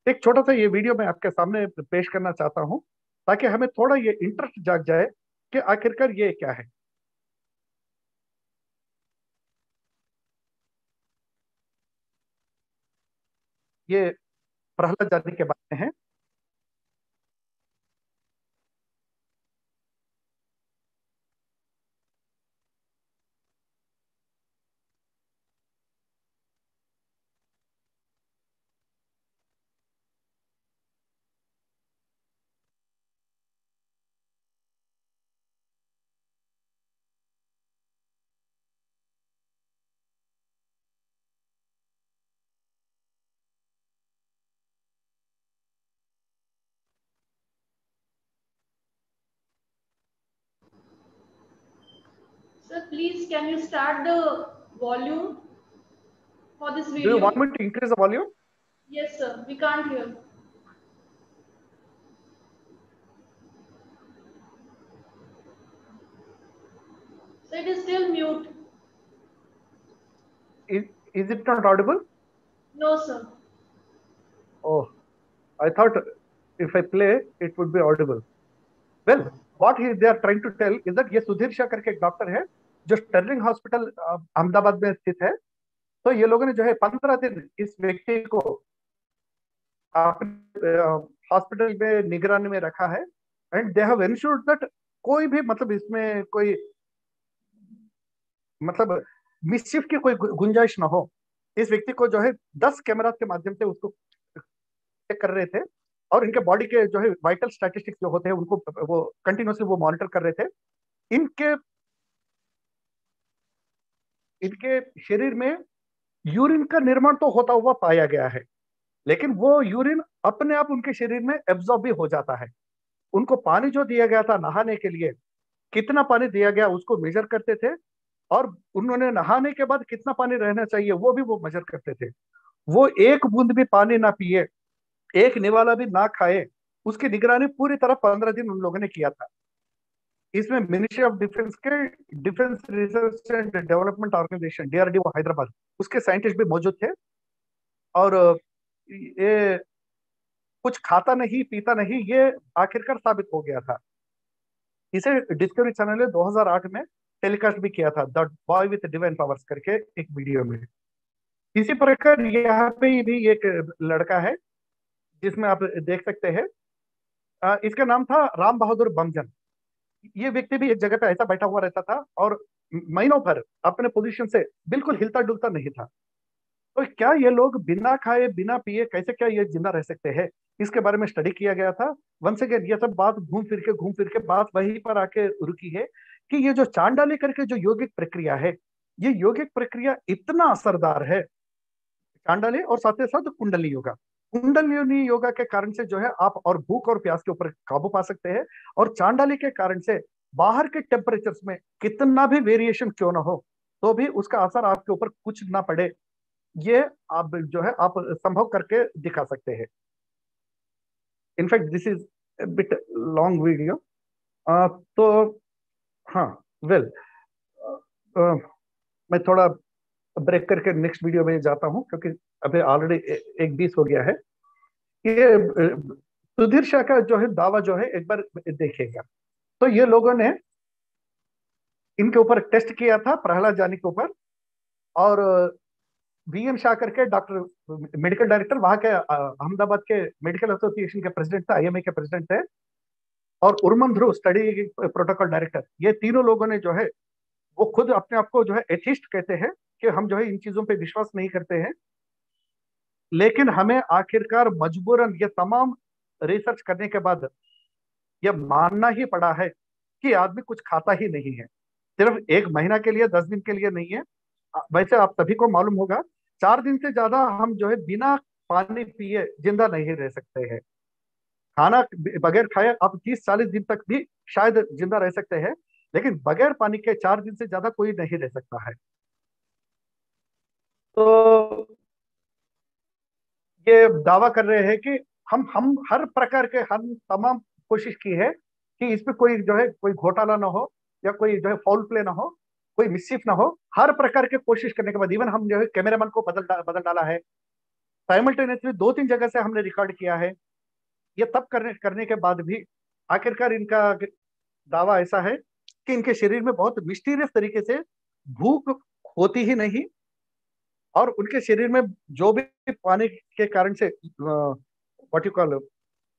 एक छोटा सा ये वीडियो मैं आपके सामने पेश करना चाहता हूँ ताकि हमें थोड़ा ये इंटरेस्ट जाग जाए कि आखिरकार ये क्या है। ये प्रहलाद जानी के बारे में है। Sir, please can you start the volume for this video? Do you want me to increase the volume? Yes, sir. We can't hear. So it is still mute. Is it not audible? No, sir. Oh, I thought if I play, it would be audible. Well, what they are trying to tell is that ये सुधीर शाह करके एक doctor है जो Sterling hospital Ahmedabad में स्थित है। तो ये लोगों ने जो है 15 दिन इस व्यक्ति को हॉस्पिटल में निगरानी में रखा है, and they have ensured that कोई भी मतलब इसमें कोई मतलब मिसचिफ की कोई गुंजाइश ना हो। इस व्यक्ति को जो है 10 कैमरा के माध्यम से उसको चेक कर रहे थे, और इनके बॉडी के जो है वाइटल स्टैटिस्टिक्स जो होते हैं उनको वो कंटिन्यूसली वो मॉनिटर कर रहे थे। इनके इनके शरीर में यूरिन का निर्माण तो होता हुआ पाया गया है, लेकिन वो यूरिन अपने आप उनके शरीर में एब्जॉर्ब भी हो जाता है। उनको पानी जो दिया गया था नहाने के लिए, कितना पानी दिया गया उसको मेजर करते थे, और उन्होंने नहाने के बाद कितना पानी रहना चाहिए वो भी वो मेजर करते थे। वो एक बूंद भी पानी ना पिए, एक निवाला भी ना खाए, उसकी निगरानी पूरी तरह 15 दिन उन लोगों ने किया था। इसमें मिनिस्ट्री ऑफ डिफेंस के defence research and development organisation DRDO Hyderabad, उसके साइंटिस्ट भी मौजूद थे। और ये कुछ खाता नहीं पीता नहीं, ये आखिरकार साबित हो गया था। इसे डिस्कवरी चैनल ने 2008 में टेलीकास्ट भी किया था, the boy with divine powers करके एक वीडियो में। इसी प्रकार यहाँ पे भी एक लड़का है जिसमें आप देख सकते हैं, इसका नाम था राम बहादुर बमजन। ये व्यक्ति भी एक जगह पे ऐसा बैठा हुआ रहता था और महीनों भर अपने पोजीशन से बिल्कुल हिलता डुलता नहीं था। तो क्या ये लोग बिना खाए बिना पिए कैसे क्या ये जिंदा रह सकते हैं, इसके बारे में स्टडी किया गया था। वंस अगेन ये सब बात घूम फिर के बात वहीं पर आके रुकी है कि ये जो चांडाली करके जो यौगिक प्रक्रिया है, ये यौगिक प्रक्रिया इतना असरदार है, चांडाली और साथ ही साथ कुंडली योगा। कुंडलिनी योगा के कारण से जो है आप और भूख और प्यास के ऊपर काबू पा सकते हैं, और चांडाली के कारण से बाहर के टेम्परेचर्स में कितना भी वेरिएशन क्यों ना हो तो भी उसका असर आपके ऊपर कुछ ना पड़े, ये आप जो है आप संभव करके दिखा सकते हैं। In fact this is bit long video, तो हाँ वेल मैं थोड़ा ब्रेक करके नेक्स्ट वीडियो में जाता हूँ, क्योंकि अभी ऑलरेडी 1:20 हो गया है। ये सुधीर शाह का जो है दावा जो है एक बार देखिएगा। तो ये लोगों ने इनके ऊपर टेस्ट किया था प्रहलाद जानी के ऊपर, और VM शाह करके डॉक्टर मेडिकल डायरेक्टर वहां के अहमदाबाद के मेडिकल एसोसिएशन के प्रेसिडेंट थे, IMA के प्रेसिडेंट थे, और उर्मन ध्रुव स्टडी प्रोटोकॉल डायरेक्टर, ये तीनों लोगों ने जो है वो खुद अपने आप को जो है एथिस्ट कहते हैं कि हम जो है इन चीजों पे विश्वास नहीं करते हैं, लेकिन हमें आखिरकार मजबूरन ये तमाम रिसर्च करने के बाद ये मानना ही पड़ा है कि आदमी कुछ खाता ही नहीं है, सिर्फ 1 महीना के लिए 10 दिन के लिए नहीं है। वैसे आप सभी को मालूम होगा 4 दिन से ज्यादा हम जो है बिना पानी पिए जिंदा नहीं रह सकते हैं। खाना बगैर खाए आप 30-40 दिन तक भी शायद जिंदा रह सकते हैं, लेकिन बगैर पानी के 4 दिन से ज्यादा कोई नहीं रह सकता है। तो ये दावा कर रहे हैं कि हम हर प्रकार के हम तमाम कोशिश की है कि इसमें कोई जो है कोई घोटाला ना हो, या कोई जो है फाउल प्ले ना हो, कोई मिसचिफ ना हो। हर प्रकार के कोशिश करने के बाद इवन हम जो है कैमरामैन को बदल डाला है, साइमल्टेनियसली 2-3 जगह से हमने रिकॉर्ड किया है। ये तब करने के बाद भी आखिरकार इनका दावा ऐसा है कि इनके शरीर में बहुत मिस्टीरियस तरीके से भूख होती ही नहीं, और उनके शरीर में जो भी पानी के कारण से व्हाट यू कॉल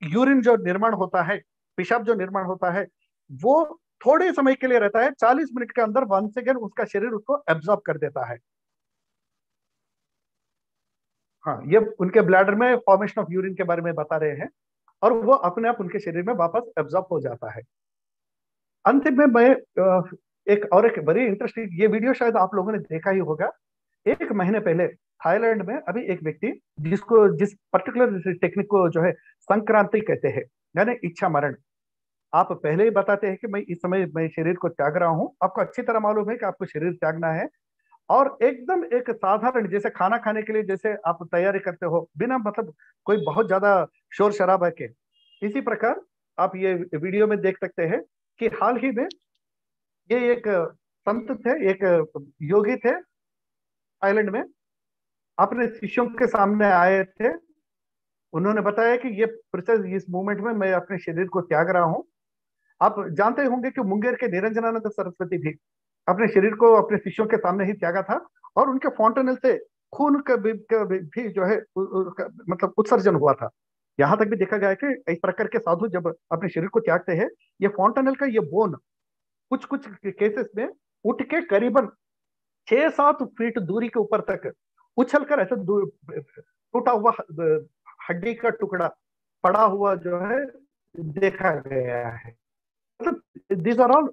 यूरिन जो निर्माण होता है, पेशाब जो निर्माण होता है, वो थोड़े समय के लिए रहता है, 40 मिनट के अंदर वंस अगेन उसका शरीर उसको एब्जॉर्ब कर देता है। हाँ, ये उनके ब्लैडर में फॉर्मेशन ऑफ यूरिन के बारे में बता रहे हैं, और वो अपने आप उनके शरीर में वापस एब्जॉर्ब हो जाता है। अंतिम में मैं एक बड़ी इंटरेस्टिंग, ये वीडियो शायद आप लोगों ने देखा ही होगा। 1 महीने पहले थाईलैंड में अभी एक व्यक्ति जिस पर्टिकुलर टेक्निक को जो है संक्रांति कहते हैं, यानी इच्छा मरण। आप पहले ही बताते हैं कि मैं इस समय मैं शरीर को त्याग रहा हूं, आपको अच्छी तरह मालूम है कि आपको शरीर त्यागना है, और एकदम एक साधारण जैसे खाना खाने के लिए जैसे आप तैयारी करते हो, बिना मतलब कोई बहुत ज्यादा शोर शराबा के, इसी प्रकार आप ये वीडियो में देख सकते हैं कि हाल ही में ये एक संत थे, एक योगी थे थाईलैंड में, अपने शिष्यों के सामने आए थे। उन्होंने बताया कि ये प्रोसेस, इस मूवमेंट में मैं अपने शरीर को त्याग रहा हूं। आप जानते होंगे कि मुंगेर के निरंजनानंद सरस्वती भी अपने शरीर को अपने शिष्यों के सामने ही त्यागा था, और उनके फॉन्टेनल से खून का भी जो है मतलब उत्सर्जन हुआ था। यहाँ तक भी देखा गया है कि इस प्रकार के साधु जब अपने शरीर को त्यागते हैं, ये फॉन्टेनेल का ये बोन कुछ कुछ केसेस में उठ के करीबन 6-7 फीट दूरी के ऊपर तक उछल कर ऐसे टूटा हुआ हड्डी का टुकड़ा पड़ा हुआ जो है देखा गया है। मतलब दिस आर ऑल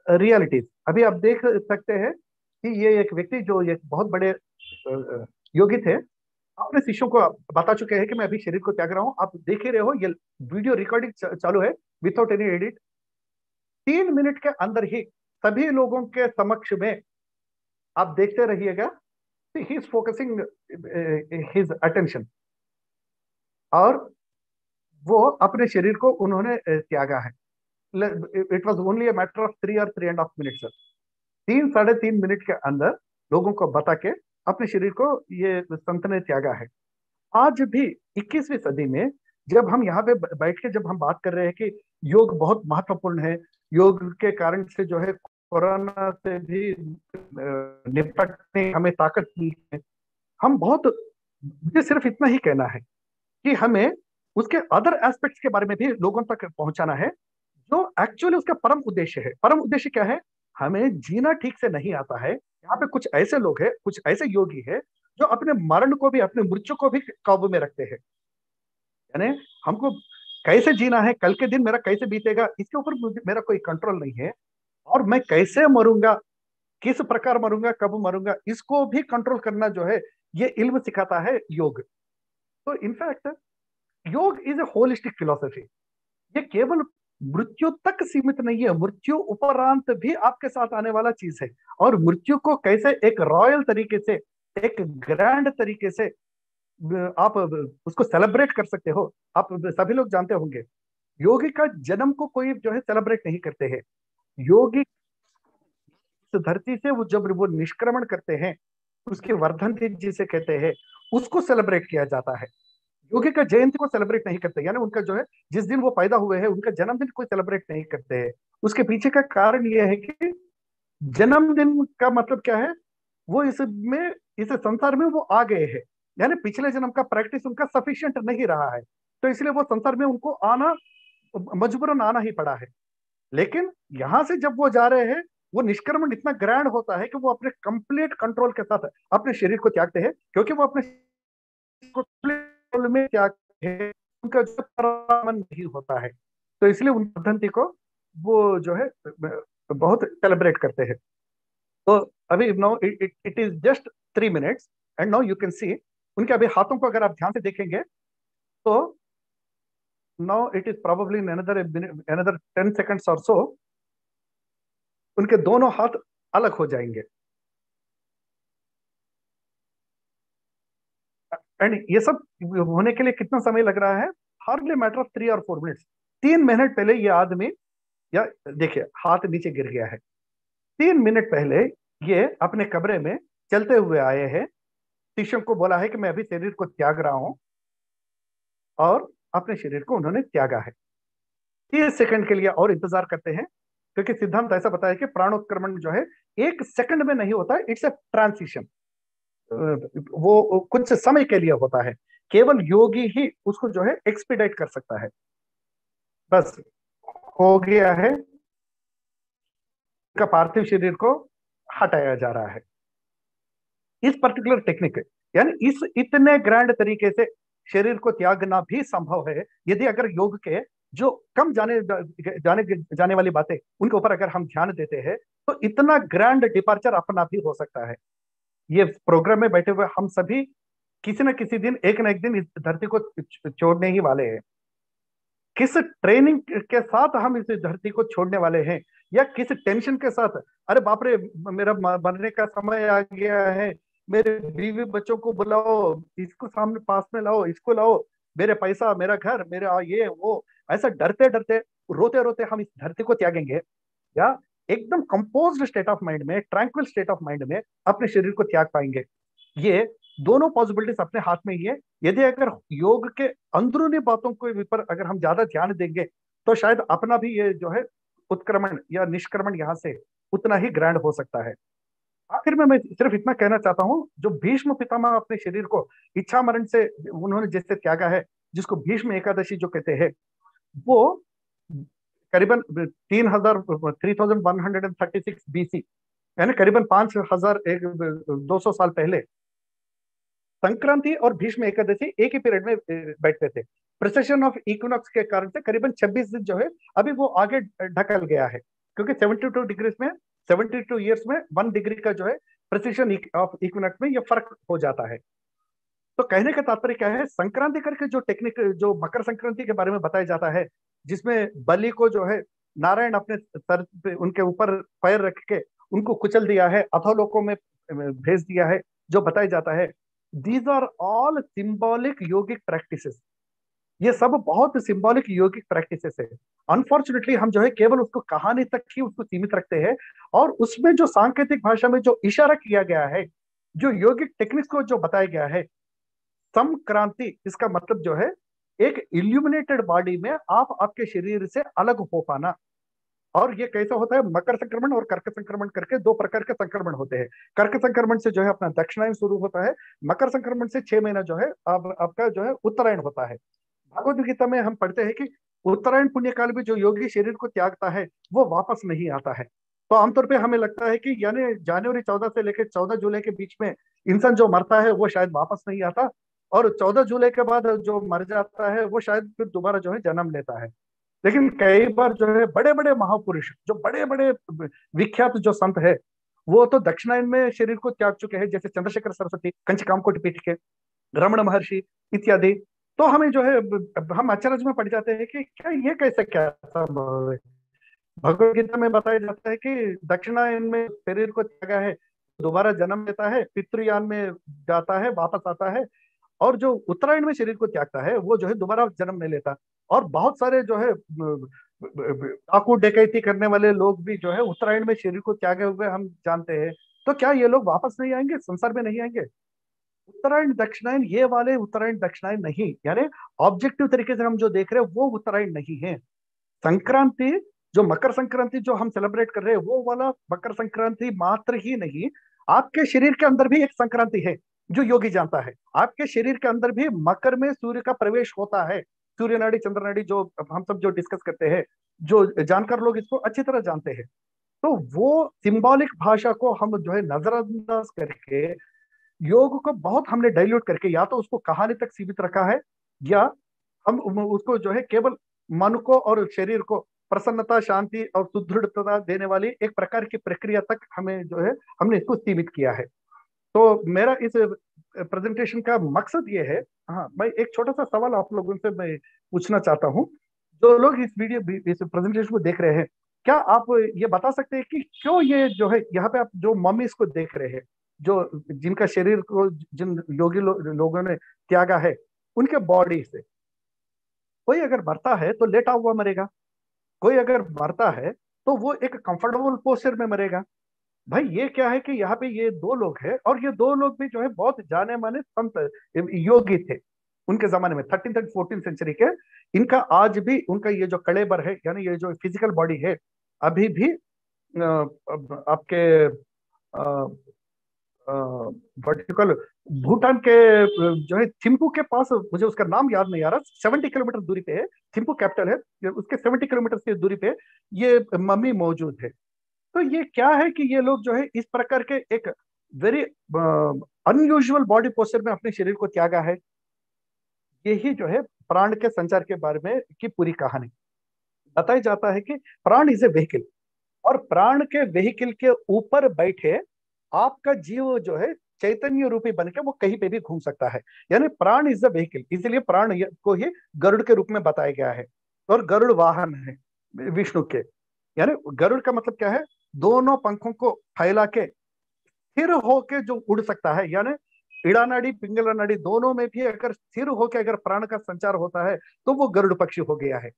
रियलिटीज। अभी आप देख सकते हैं कि ये एक व्यक्ति जो एक बहुत बड़े योगी थे, अपने शिष्यों को बता चुके हैं कि मैं अभी शरीर को त्याग रहा हूं। आप देख ही रहे हो, ये वीडियो रिकॉर्डिंग चालू है विदाउट एनी एडिट। 3 मिनट के अंदर ही सभी लोगों के समक्ष में आप देखते रहिएगा, he is focusing his attention, और वो अपने शरीर को उन्होंने त्यागा है। It was only a matter of 3 और 3.5 मिनट। 3-3.5 मिनट के अंदर लोगों को बता के अपने शरीर को ये संत ने त्यागा है। आज भी 21वीं सदी में जब हम यहाँ पे बैठ के जब हम बात कर रहे हैं कि योग बहुत महत्वपूर्ण है, योग के कारण से जो है कोरोना से भी निपटने हमें ताकत दी है, हम बहुत, मुझे सिर्फ इतना ही कहना है कि हमें उसके अदर एस्पेक्ट्स के बारे में भी लोगों तक पहुंचाना है, जो एक्चुअली उसका परम उद्देश्य है। परम उद्देश्य क्या है? हमें जीना ठीक से नहीं आता है। यहाँ पे कुछ ऐसे लोग हैं, कुछ ऐसे योगी हैं जो अपने मरण को भी, अपने मृत्यु को भी काबू में रखते हैं। यानी हमको कैसे जीना है, कल के दिन मेरा कैसे बीतेगा, इसके ऊपर मेरा कोई कंट्रोल नहीं है, और मैं कैसे मरूंगा, किस प्रकार मरूंगा, कब मरूंगा, इसको भी कंट्रोल करना जो है ये इल्म सिखाता है योग। तो इनफैक्ट योग इज ए होलिस्टिक फिलॉसफी। ये केवल मृत्यु तक सीमित नहीं है, मृत्यु उपरांत भी आपके साथ आने वाला चीज है, और मृत्यु को कैसे एक रॉयल तरीके से, एक ग्रैंड तरीके से आप उसको सेलिब्रेट कर सकते हो। आप सभी लोग जानते होंगे, योगी का जन्म को कोई जो है सेलिब्रेट नहीं करते हैं। योगी इस धरती से वो जब वो निष्क्रमण करते हैं, उसकी वर्धंती जिसे कहते हैं, उसको सेलिब्रेट किया जाता है। योगी का जयंती को सेलिब्रेट नहीं करते, यानी उनका जो है जिस दिन वो पैदा हुए हैं उनका जन्मदिन कोई सेलिब्रेट नहीं करते हैं। उसके पीछे का कारण यह है कि जन्मदिन का मतलब क्या है, वो इसमें, इस संसार में वो आ गए हैं, यानी पिछले जन्म का प्रैक्टिस उनका सफिशिएंट नहीं रहा है, तो इसलिए वो संसार में उनको आना, मजबूरन आना ही पड़ा है। लेकिन यहां से जब वो जा रहे हैं, वो निष्क्रमण इतना ग्रैंड होता है कि वो अपने कंप्लीट कंट्रोल के साथ अपने शरीर को त्यागते हैं, क्योंकि वो अपने कंट्रोल में त्याग है, उनका जो परामन नहीं होता है, तो इसलिए उन पद्धति को वो जो है बहुत सेलिब्रेट करते हैं। तो अभी no it is just 3 minutes and now you can see, उनके अभी हाथों को अगर आप ध्यान से देखेंगे तो now it is probably another 10 seconds और सो, उनके दोनों हाथ अलग हो जाएंगे। एंड ये सब होने के लिए कितना समय लग रहा है? हार्डली मैटर ऑफ 3 और 4 मिनट्स। 3 मिनट पहले ये आदमी, या देखिए हाथ नीचे गिर गया है, 3 मिनट पहले ये अपने कमरे में चलते हुए आए हैं, शिष्यों को बोला है कि मैं अभी शरीर को त्याग रहा हूं, और अपने शरीर को उन्होंने त्यागा है। 30 सेकंड के लिए और इंतजार करते हैं, क्योंकि सिद्धांत ऐसा बताया कि प्राणोत्क्रमण जो है 1 सेकंड में नहीं होता, इट्स ए ट्रांसिशन, वो कुछ समय के लिए होता है, केवल योगी ही उसको जो है एक्सपीडाइट कर सकता है। बस हो गया है, का पार्थिव शरीर को हटाया जा रहा है। इस पर्टिकुलर टेक्निक, यानी इस इतने ग्रैंड तरीके से शरीर को त्यागना भी संभव है, यदि अगर योग के जो कम जाने वाली बातें उनके ऊपर अगर हम ध्यान देते हैं, तो इतना ग्रैंड डिपार्चर अपना भी हो सकता है। ये प्रोग्राम में बैठे हुए हम सभी किसी न किसी दिन, एक न एक दिन इस धरती को छोड़ने ही वाले हैं। किस ट्रेनिंग के साथ हम इस धरती को छोड़ने वाले हैं, या किस टेंशन के साथ, अरे बाप रे मेरा मरने का समय आ गया है, मेरे बीवी बच्चों को बुलाओ, इसको सामने पास में लाओ, इसको लाओ, मेरे पैसा, मेरा घर, मेरा ये वो, ऐसा डरते डरते, रोते रोते हम इस धरती को त्यागेंगे, या एकदम कंपोज्ड स्टेट ऑफ माइंड में, ट्रैंक्विल स्टेट ऑफ माइंड में अपने शरीर को त्याग पाएंगे? ये दोनों पॉसिबिलिटीज अपने हाथ में ही है। यदि अगर योग के अंदरूनी बातों के ऊपर अगर हम ज्यादा ध्यान देंगे, तो शायद अपना भी ये जो है उत्क्रमण या निष्क्रमण यहाँ से उतना ही ग्रैंड हो सकता है। आखिर में मैं सिर्फ इतना कहना चाहता हूँ, जो भीष्म पितामह अपने शरीर को इच्छा मरण से उन्होंने जैसे त्यागा है, जिसको भीष्म एकादशी जो कहते हैं, वो करीबन 3136 BC, यानी करीबन 5200 साल पहले संक्रांति और भीष्म एकादशी एक ही पीरियड में बैठते थे। प्रिसेशन ऑफ इक्विनॉक्स के कारण से करीबन 26 दिन जो है अभी वो आगे ढकल गया है, क्योंकि 72 डिग्रीज में 72 ईयर्स में 1 डिग्री का जो है प्रिसेशन ऑफ इक्विनॉक्स में ये फर्क हो जाता है। तो कहने का तात्पर्य क्या है, संक्रांति करके जो टेक्निक, जो मकर संक्रांति के बारे में बताया जाता है, जिसमें बलि को जो है नारायण अपने सर पे उनके ऊपर पैर रख के उनको कुचल दिया है, अधोलोकों में भेज दिया है, जो बताया जाता है, these are all symbolic yogic practices. ये सब बहुत सिंबॉलिक योगिक प्रैक्टिसेस है। अनफॉर्चुनेटली हम जो है केवल उसको कहानी तक ही उसको सीमित रखते हैं, और उसमें जो सांकेतिक भाषा में जो इशारा किया गया है, जो योगिक टेक्निक्स को जो बताया गया है, संक्रांति इसका मतलब जो है एक इल्यूमिनेटेड बॉडी में आप आपके शरीर से अलग हो पाना। और ये कैसा होता है, मकर संक्रमण और कर्क संक्रमण करके 2 प्रकार के संक्रमण होते हैं। कर्क संक्रमण से जो है अपना दक्षिणायन शुरू होता है, मकर संक्रमण से 6 महीना जो है आपका जो है उत्तरायण होता है। भगवद गीता में हम पढ़ते हैं कि उत्तरायण पुण्य काल में जो योगी शरीर को त्यागता है वो वापस नहीं आता है। तो आमतौर पे हमें लगता है कि यानी जनवरी 14 से लेकर 14 जुलाई के बीच में इंसान जो मरता है वो शायद वापस नहीं आता, और 14 जुलाई के बाद जो मर जाता है वो शायद फिर दोबारा जो है जन्म लेता है। लेकिन कई बार जो है बड़े बड़े महापुरुष, जो बड़े बड़े विख्यात जो संत है, वो तो दक्षिणायन में शरीर को त्याग चुके हैं, जैसे चंद्रशेखर सरस्वती, कंचकामकोटि पीठ के रमण महर्षि इत्यादि। तो हमें जो है हम अचरज में पड़ जाते हैं कि क्या ये कैसे क्या संभव है। भगवद गीता में बताया जाता है कि दक्षिणायन में शरीर को त्यागा है, दोबारा जन्म लेता है, पितृयान में जाता है, वापस आता है, और जो उत्तरायण में शरीर को त्यागता है वो जो है दोबारा जन्म नहीं लेता। और बहुत सारे जो है डाकू डकैती करने वाले लोग भी जो है उत्तरायण में शरीर को त्यागे हुए हम जानते हैं। तो क्या ये लोग वापस नहीं आएंगे, संसार में नहीं आएंगे? उत्तरायण दक्षिणायन, ये वाले उत्तरायण दक्षिणायन नहीं, यानी ऑब्जेक्टिव तरीके से हम जो देख रहे हैं वो उत्तरायण नहीं है। संक्रांति, जो मकर संक्रांति जो हम सेलिब्रेट कर रहे हैं, वो वाला मकर संक्रांति मात्र ही नहीं, आपके शरीर के अंदर भी एक संक्रांति है जो योगी जानता है। आपके शरीर के अंदर भी मकर में सूर्य का प्रवेश होता है, सूर्य नाड़ी चंद्र नाड़ी जो हम सब जो डिस्कस करते हैं, जो जानकार लोग इसको अच्छी तरह जानते हैं। तो वो सिंबॉलिक भाषा को हम जो है नजरअंदाज करके, योग को बहुत हमने डाइल्यूट करके, या तो उसको कहानी तक सीमित रखा है, या हम उसको जो है केवल मन को और शरीर को प्रसन्नता, शांति और सुदृढ़ता देने वाली एक प्रकार की प्रक्रिया तक हमें जो है हमने इसको सीमित किया है। तो मेरा इस प्रेजेंटेशन का मकसद ये है, हाँ, मैं एक छोटा सा सवाल आप लोगों से मैं पूछना चाहता हूँ। जो लोग इस प्रेजेंटेशन को देख रहे हैं, क्या आप ये बता सकते हैं कि क्यों ये जो है यहाँ पे आप जो मम्मीज को देख रहे हैं, जो जिनका शरीर को जिन योगी लोगों ने त्यागा है, उनके बॉडी से कोई अगर मरता है तो लेटा हुआ मरेगा, कोई अगर मरता है तो वो एक कंफर्टेबल पोस्चर में मरेगा। भाई ये क्या है कि यहाँ पे ये 2 लोग हैं, और ये 2 लोग भी जो है बहुत जाने माने संत योगी थे उनके जमाने में, 13th and 14th सेंचुरी के। इनका आज भी उनका ये जो कलेबर है, यानी ये जो फिजिकल बॉडी है, अभी भी आपके वर्टिकल भूटान के जो है थिम्पू के पास, मुझे उसका नाम याद नहीं आ रहा, 70 किलोमीटर दूरी पे है, थिम्पू कैपिटल है, उसके 70 किलोमीटर की दूरी पे ये मम्मी मौजूद है। तो ये क्या है कि ये लोग जो है इस प्रकार के एक वेरी अनयूजुअल बॉडी पोस्चर में अपने शरीर को त्यागा है। यही जो है प्राण के संचार के बारे में की पूरी कहानी बताया जाता है कि प्राण इज ए व्हीकल, और प्राण के व्हीकल के ऊपर बैठे आपका जीव जो है चैतन्य रूपी बन के वो कहीं पे भी घूम सकता है। यानी प्राण इज द व्हीकल, इसलिए प्राण को ही गरुड़ के रूप में बताया गया है, और गरुड़ वाहन है विष्णु के। यानी गरुड़ का मतलब क्या है, दोनों पंखों को फैला के स्थिर होके जो उड़ सकता है, यानी इड़ा नाड़ी पिंगला नाड़ी दोनों में भी अगर स्थिर होके अगर प्राण का संचार होता है तो वो गरुड़ पक्षी हो गया है।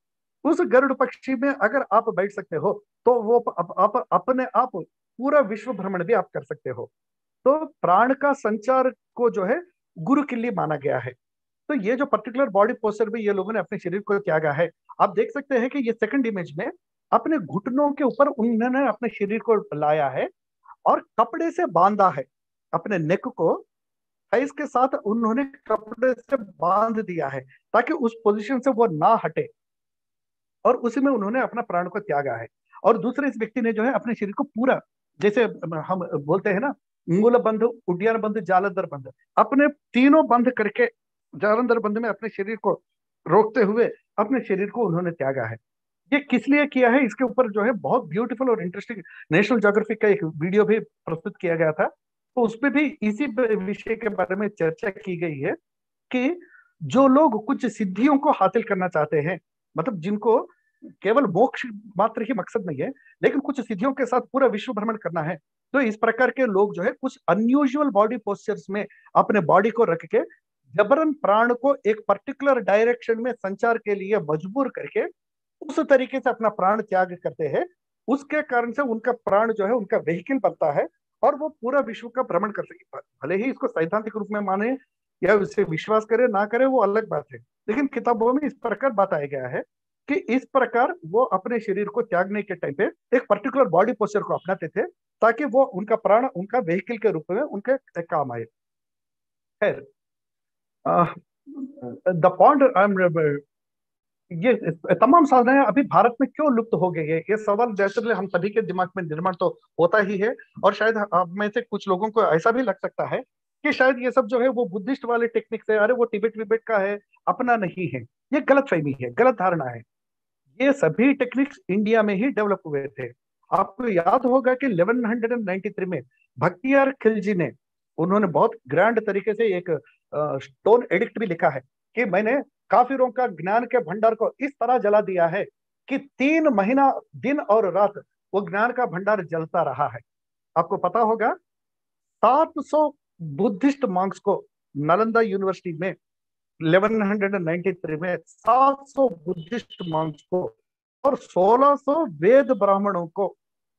उस गरुड़ पक्षी में अगर आप बैठ सकते हो तो वो आप अपने आप पूरा विश्व भ्रमण भी आप कर सकते हो। तो प्राण का संचार को जो है गुरु किल्ली माना गया है। तो ये जो पर्टिकुलर बॉडी पोस्चर में ये लोगों ने अपने शरीर को त्यागा है, आप देख सकते हैं कि ये सेकंड इमेज में अपने घुटनों के ऊपर उन्होंने अपने शरीर को लाया है, और कपड़े से बांधा है, अपने नेक को थाइस के साथ उन्होंने कपड़े से बांध दिया है ताकि उस पोजीशन से वो ना हटे, और उसी में उन्होंने अपना प्राण को त्यागा है। और दूसरे इस व्यक्ति ने जो है अपने शरीर को पूरा, जैसे हम बोलते हैं ना, मूल बंध, उड्डयन बंध, जालंधर बंध, अपने तीनों बंध करके जालंधर बंध में अपने शरीर को रोकते हुए अपने शरीर को उन्होंने त्यागा है। ये किस लिए किया है, इसके ऊपर जो है बहुत ब्यूटीफुल और इंटरेस्टिंग नेशनल ज्योग्राफिक का एक वीडियो भी प्रस्तुत किया गया था, तो उसपे भी इसी विषय के बारे में चर्चा की गई है कि जो लोग कुछ सिद्धियों को हासिल करना चाहते हैं, मतलब जिनको केवल मोक्ष मात्र ही मकसद नहीं है, लेकिन कुछ सिद्धियों के साथ पूरा विश्व भ्रमण करना है, तो इस प्रकार के लोग जो है कुछ अनयूजुअल बॉडी पोस्चर्स में अपने बॉडी को रख के जबरन प्राण को एक पर्टिकुलर डायरेक्शन में संचार के लिए मजबूर करके उस तरीके से अपना प्राण त्याग करते हैं। उसके कारण से उनका प्राण जो है उनका व्हीकल बनता है और वो पूरा विश्व का भ्रमण कर सके। भले ही इसको सैद्धांतिक रूप में माने या उसे विश्वास करे ना करे वो अलग बात है, लेकिन किताबों में इस प्रकार बताया गया है कि इस प्रकार वो अपने शरीर को त्यागने के टाइम पे एक पर्टिकुलर बॉडी पोस्चर को अपनाते थे ताकि वो उनका प्राण उनका व्हीकल के रूप में उनके काम आए। खैर, द पॉइंट, ये तमाम साधनाएं अभी भारत में क्यों लुप्त हो गई है, ये सवाल नेचुरली हम सभी के दिमाग में निर्माण तो होता ही है, और शायद आप में से कुछ लोगों को ऐसा भी लग सकता है कि शायद ये सब जो है वो बुद्धिस्ट वाले टेक्निक्स है, अरे वो टिबेट विबेट का है, अपना नहीं है। ये गलत फहमी है, गलत धारणा है। ये सभी टेक्निक्स इंडिया में ही डेवलप हुए थे। आपको याद होगा कि 1193 में भक्तियार खिलजी ने, उन्होंने बहुत ग्रैंड तरीके से एक स्टोन एडिक्ट भी लिखा है कि मैंने काफिरों का ज्ञान के भंडार को इस तरह जला दिया है कि 3 महीना दिन और रात वो ज्ञान का भंडार जलता रहा है। आपको पता होगा 700 बुद्धिस्ट मॉन्क्स को नालंदा यूनिवर्सिटी में 1193 में 700 बुद्धिस्ट मॉन्क्स को और 1600 वेद ब्राह्मणों को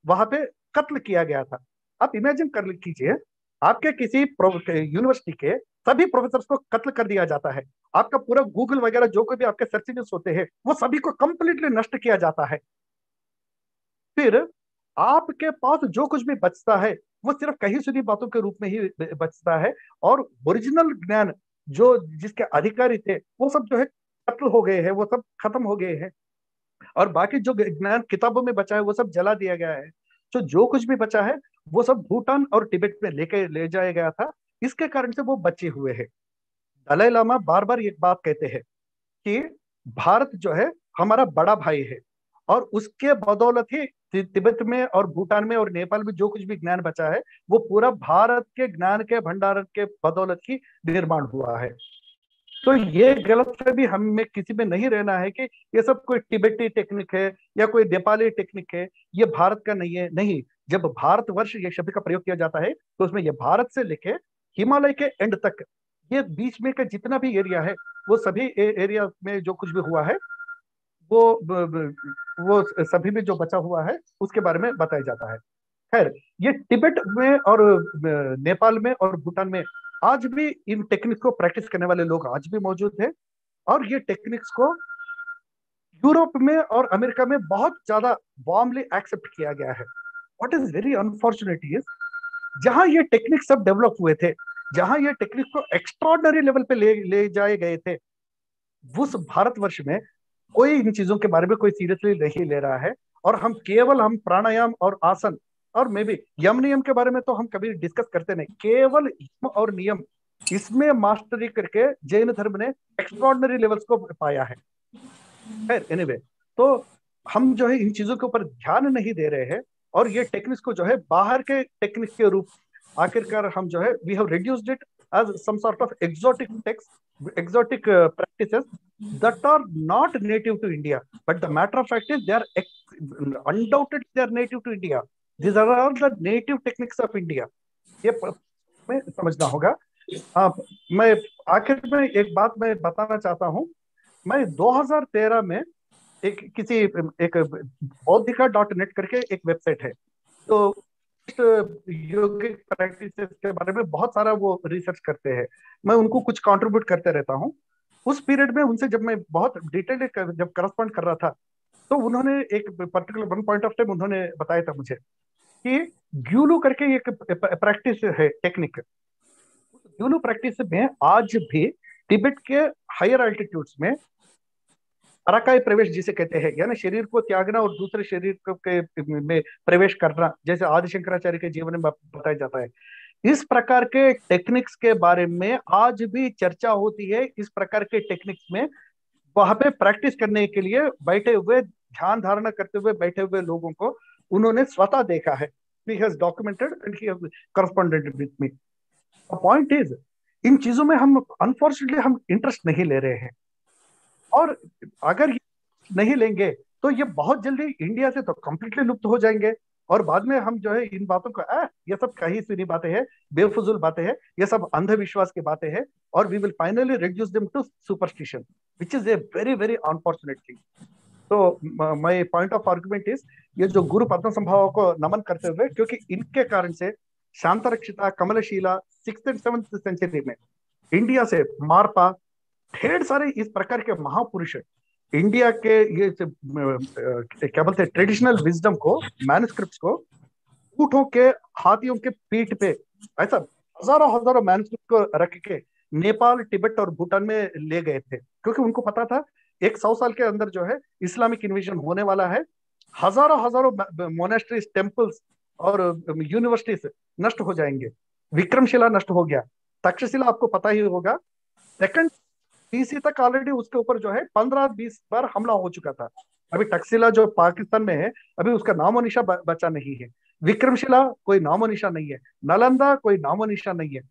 वहां पे कत्ल किया गया था। आप इमेजिन कर लीजिए, आपके किसी यूनिवर्सिटी के सभी प्रोफेसर्स को कत्ल कर दिया जाता है, आपका पूरा गूगल वगैरह जो कोई भी आपके सर्च इंजन होते हैं वो सभी को कंप्लीटली नष्ट किया जाता है। फिर आपके पास जो कुछ भी बचता है वो सिर्फ कही सुनी बातों के रूप में ही बचता है, और ओरिजिनल ज्ञान जो जिसके अधिकारी थे वो सब जो है कत्ल हो गए हैं, वो सब खत्म हो गए हैं, और बाकी जो ज्ञान किताबों में बचा है वो सब जला दिया गया है। तो जो कुछ भी बचा है वो सब भूटान और तिब्बत में ले जाया गया था, इसके कारण से वो बचे हुए हैं। दलाई लामा बार बार एक बात कहते हैं कि भारत जो है हमारा बड़ा भाई है, और उसके बदौलत ही तिब्बत में और भूटान में और नेपाल में जो कुछ भी ज्ञान बचा है वो पूरा भारत के ज्ञान के भंडारण के बदौलत ही निर्माण हुआ है। तो ये गलतफहमी हमें किसी में नहीं रहना है कि ये सब कोई तिब्बती टेक्निक है या कोई नेपाली टेक्निक है, ये भारत का नहीं है। नहीं, जब भारतवर्ष ये शब्द का प्रयोग किया जाता है तो उसमें ये भारत से लेके हिमालय के एंड तक, ये बीच में का जितना भी एरिया है वो सभी एरिया में जो कुछ भी हुआ है वो सभी में जो बचा हुआ है उसके बारे में बताया जाता है। खैर, ये तिब्बत में और नेपाल में और भूटान में आज भी इन टेक्निक्स को प्रैक्टिस करने वाले लोग आज भी मौजूद हैं, और ये टेक्निक्स को यूरोप में और अमेरिका में बहुत ज्यादा वार्मली एक्सेप्ट किया गया है। What is very unfortunate is, जहां ये टेक्निक सब डेवलप हुए थे, जहां ये टेक्निक को एक्स्ट्रॉर्डनरी लेवल पे ले जाए गए थे, उस भारतवर्ष में कोई इन चीजों के बारे में कोई सीरियसली नहीं ले रहा है, और हम प्राणायाम और आसन और मे भी यम नियम के बारे में तो हम कभी डिस्कस करते नहीं, केवल यम और नियम इसमें मास्टरी करके जैन धर्म ने एक्स्ट्रॉर्डनरी लेवल्स को पाया है। खैर, एनीवे, तो हम जो है इन चीजों के ऊपर ध्यान नहीं दे रहे हैं, और ये टेक्निक्स को जो है बाहर के टेक्निक के रूप आखिरकार हम जो है we have reduced it as some sort of exotic texts, exotic practices that are not native to India, but the matter of fact is they are undoubtedly they are native to India. These are all the native techniques of India. ये में समझना होगा। मैं आखिर में एक बात मैं बताना चाहता हूँ। मैं 2013 में एक बौद्धिका.net करके एक वेबसाइट है, तो योगिक प्रैक्टिसेस के बारे में बहुत सारा वो रिसर्च करते हैं, मैं उनको कुछ कंट्रीब्यूट करते रहता हूँ। उस पीरियड में उनसे जब मैं बहुत डिटेल जब करस्पॉन्ड कर रहा था, तो उन्होंने एक particular one point of time उन्होंने बताया था मुझे कि ग्यूलू करके एक प्रैक्टिस है, टेक्निक। ग्यूलू प्रैक्टिस में आज भी तिब्बत के हायर एल्टीट्यूड्स में पराकाय प्रवेश जिसे कहते हैं, यानी शरीर को त्यागना और दूसरे शरीर के में प्रवेश करना, जैसे आदि शंकराचार्य के जीवन में बताया जाता है। इस प्रकार के टेक्निक्स के बारे में आज भी चर्चा होती है। इस प्रकार के टेक्निक्स में वहां पे प्रैक्टिस करने के लिए बैठे हुए, ध्यान धारणा करते हुए बैठे हुए लोगों को उन्होंने स्वतः देखा है। He has documented and he has corresponded with me. The point is, इन चीजों में हम अनफॉर्चुनेटली हम इंटरेस्ट नहीं ले रहे हैं, और अगर ये नहीं लेंगे तो ये बहुत जल्दी इंडिया से तो कंप्लीटली लुप्त हो जाएंगे, और बाद में हम जो है इन बातों को ये सब कहीं सुनी बातें हैं, बेफजूल बातें हैं, ये सब अंधविश्वास की बातें हैं, और we will finally reduce them to superstition, which is a very very unfortunate thing. तो my point of argument is, ये जो गुरु पद्म संभाव को नमन करते हुए, क्योंकि इनके कारण से शांतरक्षिता, कमलशीला 6th and 7th सेंचुरी में इंडिया से मारपा, ढेर सारे इस प्रकार के महापुरुष इंडिया के ये क्या बोलते हैं, ट्रेडिशनल विजडम को, मैन्युस्क्रिप्ट्स को ऊँटों के, हाथियों के पीठ पे ऐसा हजारों हजारों मैन्युस्क्रिप्ट को रख के नेपाल, तिब्बत और भूटान में ले गए थे, क्योंकि उनको पता था 100 साल के अंदर जो है इस्लामिक इन्वेजन होने वाला है। हजारों हजारों मोनेस्ट्रीज, टेम्पल्स और यूनिवर्सिटीज नष्ट हो जाएंगे। विक्रमशिला नष्ट हो गया, तक्षशिला आपको पता ही होगा, सेकंड BC तक ऑलरेडी उसके ऊपर जो है 15-20 बार हमला हो चुका था। अभी तक्षशिला जो पाकिस्तान में है, अभी उसका नामो निशा बचा नहीं है। विक्रमशिला कोई नामो निशा नहीं है, नालंदा कोई नामो निशा नहीं है।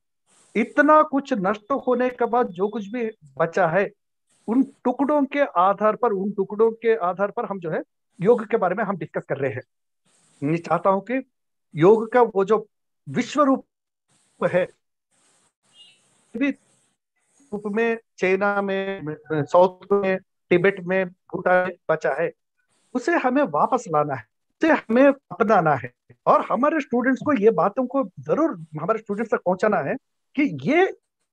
इतना कुछ नष्ट होने के बाद जो कुछ भी बचा है, उन टुकड़ों के आधार पर हम जो है योग के बारे में हम डिस्कस कर रहे हैं। मैं चाहता हूं कि योग का वो जो विश्व रूप है, रूप में चाइना में, साउथ में, तिब्बत में, भूटान में बचा है, उसे हमें वापस लाना है, उसे हमें अपनाना है, और हमारे स्टूडेंट्स को ये बातों को जरूर हमारे स्टूडेंट्स तक पहुंचाना है कि ये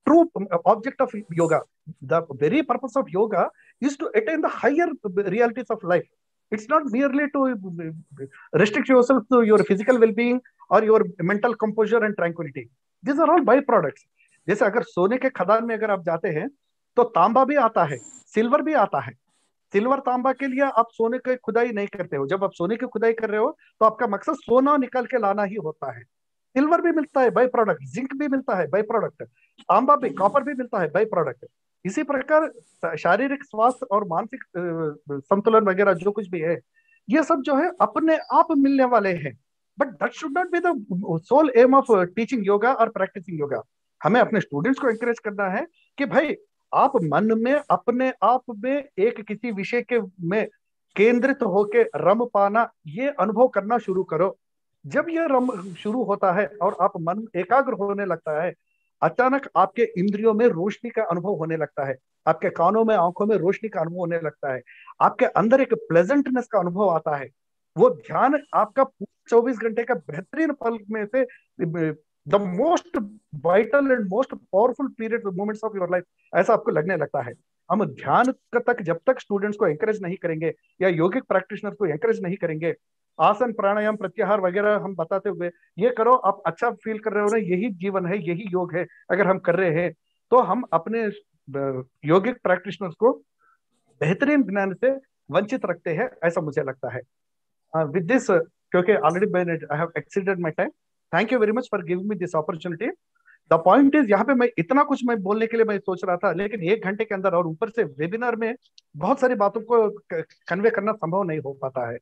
true object of yoga, the very purpose of yoga is to attain the higher realities of life. It's not merely to restrict yourself to your physical well-being or your mental composure and tranquility. These are all byproducts. जैसे अगर सोने के खदान में अगर आप जाते हैं तो तांबा भी आता है, सिल्वर भी आता है. सिल्वर तांबा के लिए आप सोने की खुदाई नहीं करते हो. जब आप सोने की खुदाई कर रहे हो तो आपका मकसद सोना निकाल के लाना ही होता है. सिल्वर भी मिलता है बाई प्रोडक्ट, जिंक भी मिलता है बाई प्रोडक्ट, तांबा भी, कॉपर भी मिलता है बाई प्रोडक्ट. इसी प्रकार शारीरिक स्वास्थ्य और मानसिक संतुलन वगैरह जो कुछ भी है, ये सब जो है अपने आप मिलने वाले हैं. But that should not be the sole aim of teaching yoga और प्रैक्टिसिंग योगा. हमें अपने स्टूडेंट्स को एनकरेज करना है कि भाई आप मन में अपने आप में एक किसी विषय के में केंद्रित होके रम पाना, ये अनुभव करना शुरू करो. जब ये रम शुरू होता है और आप मन एकाग्र होने लगता है, अचानक आपके इंद्रियों में रोशनी का अनुभव होने लगता है, आपके कानों में, आंखों में रोशनी का अनुभव होने लगता है, आपके अंदर एक प्लेजेंटनेस का अनुभव आता है. वो ध्यान आपका 24 घंटे का बेहतरीन पल में से the most vital and most powerful period moments of your life ऐसा आपको लगने लगता है. हम ध्यान तक जब तक स्टूडेंट्स को एनकरेज नहीं करेंगे या यौगिक प्रैक्टिशनर्स को एनकरेज नहीं करेंगे, आसन, प्राणायाम, प्रत्याहार वगैरह हम बताते हुए ये करो, आप अच्छा फील कर रहे हो ना, यही जीवन है, यही योग है, अगर हम कर रहे हैं तो हम अपने यौगिक प्रैक्टिशनर्स को बेहतरीन ज्ञान से वंचित रखते हैं, ऐसा मुझे लगता है. विद दिस, क्योंकि already I have exceeded my time, thank you very much for giving me this opportunity. The point is, यहाँ पे मैं इतना कुछ मैं बोलने के लिए मैं सोच रहा था, लेकिन 1 घंटे के अंदर और ऊपर से वेबिनार में बहुत सारी बातों को कन्वे करना संभव नहीं हो पाता है.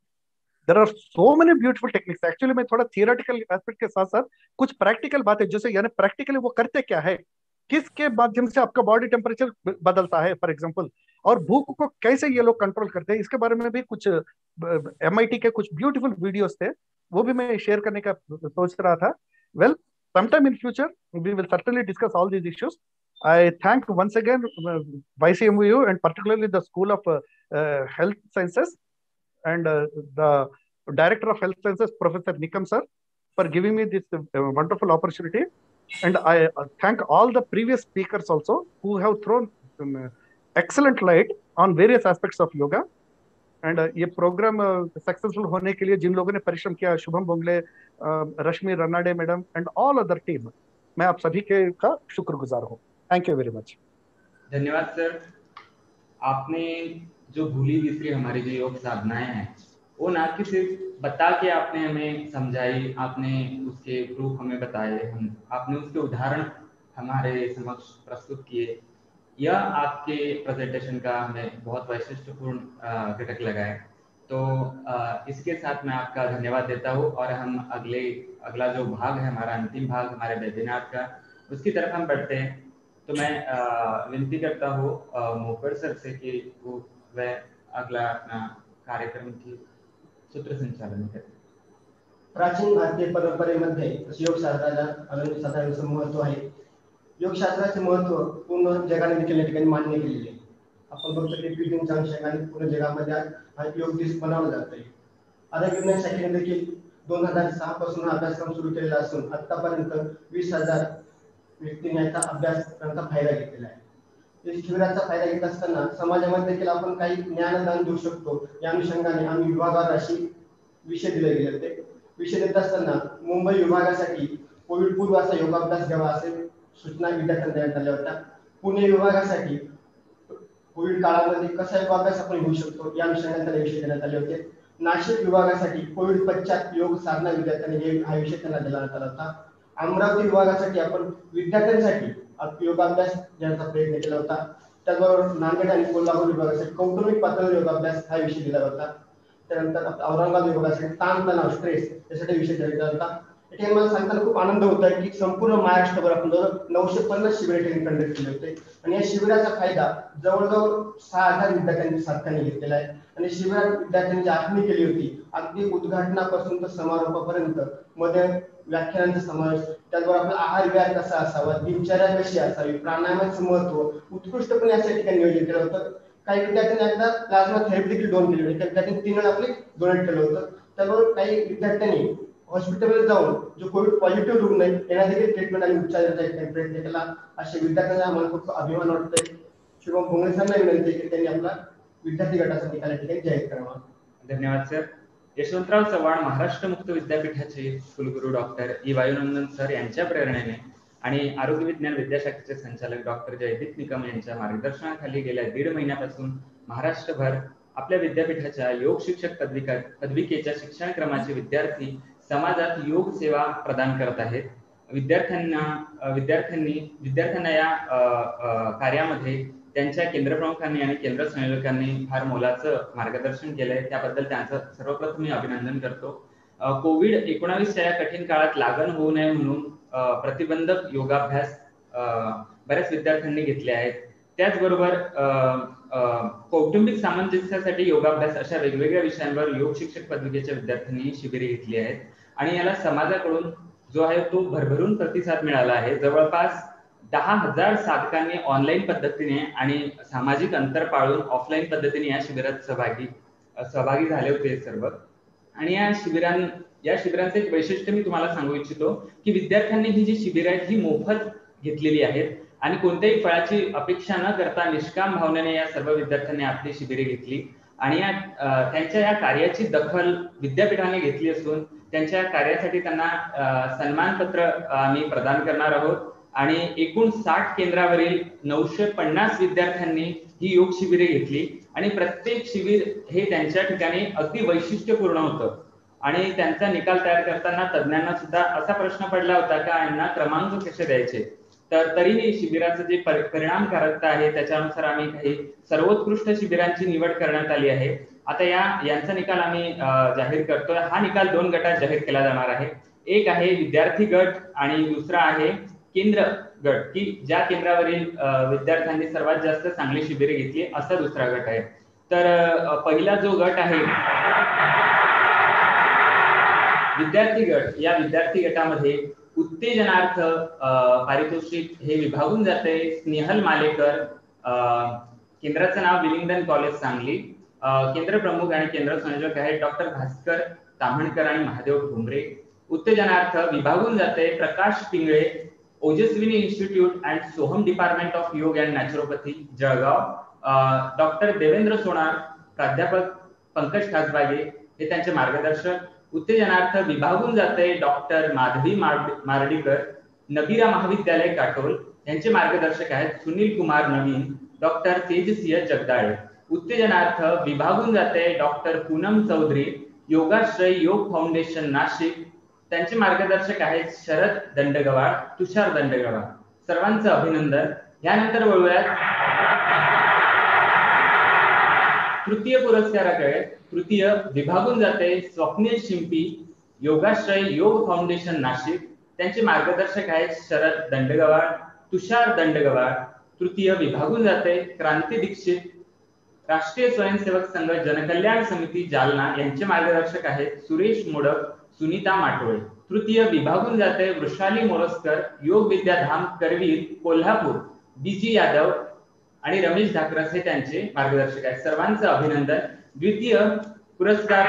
There are so many beautiful techniques. Actually, मैं थोड़ा थियोरेटिकल एस्पेक्ट के साथ साथ कुछ प्रैक्टिकल बातें, जैसे यानी प्रैक्टिकली वो करते क्या है, किसके माध्यम से आपका बॉडी टेम्परेचर बदलता है फॉर एग्जांपल, और भूख को कैसे ये लोग कंट्रोल करते हैं, इसके बारे में भी कुछ MIT के कुछ ब्यूटीफुल वीडियोस थे, वो भी मैं शेयर करने का सोच रहा था. Well, sometime in future we will certainly discuss all these issues. I thank once again YCMOU and particularly the School of Health Sciences and the Director of Health Sciences, Professor Nikam sir, for giving me this wonderful opportunity. And I thank all the previous speakers also who have thrown excellent light on various aspects of yoga. And ये program successful होने के लिए जिन लोगों ने परिश्रम किया, Shubham Bongale, Rashmi Ranade madam and all other team, मैं आप सभी के का शुक्रगुजार हूँ। Thank you very much. धन्यवाद सर। आपने जो भूली बिसरी हमारी जो योग साधनाएं हैं वो ना कि सिर्फ बता के आपने हमें समझाई, आपने उसके प्रूफ हमें बताए, आपने उसके उदाहरण हमारे समक्ष प्रस्तुत किए, यह आपके प्रेजेंटेशन का हमें बहुत वैशिष्ट्यपूर्ण घटक लगा है। तो इसके साथ मैं आपका धन्यवाद देता हूँ और हम अगला जो भाग है हमारा अंतिम भाग हमारे वेबिनार का, उसकी तरफ हम बढ़ते हैं। तो मैं विनती करता हूँ मोकर सर से कि वह अगला अपना कार्यक्रम की सूत्र संचालन करें। प्राचीन भारतीय परंपरेमध्ये योग शास्त्राला अनन्यसाधारण महत्व आहे। योग शास्त्राचे महत्व पूर्ण जगाने देखील या ठिकाणी मान्य केलेले आहे। आपण बघतो की पीटीच्या अनुषंगाने पूर्ण जगामध्ये हा योग दिवस बनवला जात आहे। आरोग्य विज्ञान शाखेने देखील 2006 पासून अभ्यासक्रम सुरू केलेला असून आतापर्यंत 20,000 व्यक्तींनी याचा अभ्यास करण्याचा फायदा घेतलेला आहे। या शिबिराचा फायदा घेत असताना समाजामध्ये देखील आपण काही ज्ञानदान देऊ शकतो या अनुषंगाने आम्ही विभागावर अशी विषय दिले गेले होते। विषय देत असताना मुंबई विभागासाठी कोविड पूर्व असा योगाभ्यास घ्यावा असे सूचना विद्यार्थ्यांना देण्यात आल्या होत्या। पुणे विभागासाठी कोविड काळामध्ये कसा योगाभ्यास आपण घेऊ शकतो या अनुषंगाने विषय देण्यात आले होते। नाशिक विभागासाठी कोविड पश्चात योग साधना विद्यार्थ्यांनी हा विषय त्यांना देण्यात आला होता। अमरावती विभागासाठी आपण विद्यार्थ्यांसाठी योगाभ्यास देण्याचा प्रयत्न केला होता। त्याचबरोबर नांदेड आणि कोल्हापूर विभागासाठी कौटुंबिक पातळीवर योगाभ्यास हा विषय दिला होता। त्यानंतर औरंगाबाद विभागासाठी ताणतणाव स्ट्रेस यासाठी विषय दिला होता। इथे मला सांगताना खूप आनंद होत आहे की संपूर्ण महाराष्ट्रभर आपण 950 शिबिर कंडक्ट केले होते आणि या शिबिराचा फायदा जवळजवळ 6,000 विद्यार्थ्यांनी सातत्याने घेतलेला आहे। आणि शिबिरात विद्यार्थ्यांची आखणी केली होती, अगदी उद्घाटनापासून तर समारोपापर्यंत मध्ये व्याख्यानांचा समावेश, त्याचबरोबर आपला आहार विहार कसा असावा, दिनचर्या कशी असावी, प्राणायामाचं महत्व उत्कृष्टपणे अशा ठिकाणी नियोजन केलं होतं। काही विद्यार्थ्यांनी एकदा प्लाझ्मा थेरपी देखील डोन केली होती, काही विद्यार्थ्यांनी 3 वेळा आपले डोनेट केलं होतं। त्याचबरोबर काही विद्यार्थ्यांनी हॉस्पिटलमध्ये जाऊन जो कोविड पॉझिटिव्ह रुग्ण आहे त्यांना देखील ट्रीटमेंट आणि उपचाराचा प्रयत्न केला। अशा विद्यार्थ्यांना आम्हाला खूप अभिमान वाटतोय। शिवम भोंगळे सरांना विनंती की त्यांनी आपला विद्यार्थी गटाचा निकाल ठिकाणी जाहीर करावा। धन्यवाद सर। यशवंतराव चव्हाण महाराष्ट्र मुक्त विद्यापीठाचे कुलगुरू डॉक्टर वायुनंदन सर यांच्या प्रेरणेने आणि आरोग्य विज्ञान विद्याशाखेचे संचालक डॉक्टर जयदीप निकम यांच्या मार्गदर्शनाखाली गेल्या 1.5 महिन्यापासून महाराष्ट्रभर आपल्या विद्यापीठाच्या योग शिक्षक पदविकेच्या शिक्षण क्रमाचे विद्यार्थी समाजात योग सेवा प्रदान करत आहेत। विद्यार्थ्यांना या कार्यामध्ये त्यांच्या केंद्रप्रमुखांनी आणि केंद्र संयोजकांनी फार मोलाचं मार्गदर्शन केलंय, त्याबद्दल त्यांचं सर्वप्रथम मी अभिनंदन करतो। कोविड-19च्या या कठीण काळात लागण होऊ नये म्हणून प्रतिबंधक योगाभ्यास बऱ्याच विद्यार्थ्यांनी घेतले आहेत। त्याचबरोबर कौटुंबिक सामंजस्यासाठी योगाभ्यास अशा वेगवेगळ्या विषयांवर योग शिक्षक पदविकेच्या विद्यार्थ्यांनी शिबिरे घेतली आहेत आणि याला समाजाकडून जो आहे तो भरभरून प्रतिसाद मिळाला आहे। जवळपास 10,000 साधकांनी ऑनलाईन पद्धतीने आणि सामाजिक अंतर पाळून ऑफलाईन पद्धतीने या शिबिरात सहभागी झाले होते सर्व। आणि या शिबिरांचे एक वैशिष्ट्य मी तुम्हाला सांगू इच्छितो की विद्यार्थ्यांनी ही जी शिबिरं आहेत ही मोफत घेतलेली आहेत आणि कोणत्याही फळाची अपेक्षा न करता निष्काम भावनेने या सर्व विद्यार्थ्यांनी आपली शिबिरे घेतली आणि त्यांच्या या कार्याची दखल विद्यापीठाने घेतली असून त्यांच्या कार्यासाठी त्यांना सन्मानपत्र आम्ही प्रदान करणार आहोत। आणि एकूण 60 केंद्रावरील 950 विद्यार्थ्यांनी ही योग शिबिरे घेतली आणि प्रत्येक शिबिर हे त्यांच्या ठिकाणी अगदी वैशिष्ट्यपूर्ण होतं आणि त्यांचा निकाल तयार करताना तज्ञांना सुद्धा असा प्रश्न पडला होता का यांना क्रमांक कसे द्यायचे, तर तरीही शिबिराचं जे परिणामकारकता आहे त्याच्यानुसार आम्ही काही सर्वोत्कृष्ट शिबिरांची निवड करण्यात आली आहे। आता यांचा निकाल आम्ही जाहीर करतोय। हा निकाल 2 गटात जाहीर केला जाणार आहे। एक आहे विद्यार्थी गट आणि दुसरा आहे केंद्र गट, की ज्या केंद्रावरील विद्यार्थ्यांनी सर्वात जास्त चांगली शिबिरे घेतली असा दुसरा गट आहे। तर पहिला जो गट आहे विद्यार्थी गट, या विद्यार्थी गटामध्ये उत्तेजनार्थ पारितोषिक हे विभागून जाते। स्नेहल मालेकर, केंद्राचं नाव विलिंग्डन कॉलेज सांगली, केंद्र प्रमुख आणि केंद्र संयोजक आहेत डॉक्टर भास्कर ताम्हणकर आणि महादेव ठोंबरे। उत्तेजनार्थ विभागून जाते Prakash Pingale, Ojaswini institute and Soham department of yoga and naturopathy Jalgaon, doctor Devendra Sonar, प्राध्यापक पंकज खासबागे हे त्यांचे मार्गदर्शक, उत्तेजनार्थ विभागून जाते डॉक्टर माधवी मार्डीकर, नबीरा महाविद्यालय काटोल यांचे मार्गदर्शक आहेत सुनील कुमार नवीन, डॉक्टर तेजसिंह जगदाळे. उत्तेजनार्थ विभागून जाते डॉक्टर पूनम चौधरी, योगाश्रय योग फाउंडेशन नाशिक, त्यांचे मार्गदर्शक आहेत शरद दंडगवाळ, तुषार दंडगवाळ. सर्वांचं अभिनंदन. यानंतर वळूयात तृतीय पुरस्काराकडे. तृतीय विभागून जाते स्वप्नील शिंपी, योगाश्रय योग फाउंडेशन नाशिक, त्यांचे मार्गदर्शक आहेत शरद दंडगवाळ, तुषार दंडगवाळ. तृतीय विभागून जाते क्रांती दीक्षित, राष्ट्रीय स्वयंसेवक संघ जनकल्याण समिती जालना, यांचे मार्गदर्शक आहेत सुरेश मोडक, सुनीता माटोळे. तृतीय विभागून जाते वृषाली मोरस्कर, योग विद्याधाम करवीर कोल्हापूर, बीजी यादव आणि रमेश धाकरस हे त्यांचे मार्गदर्शक आहेत. सर्वांचं अभिनंदन. द्वितीय पुरस्कार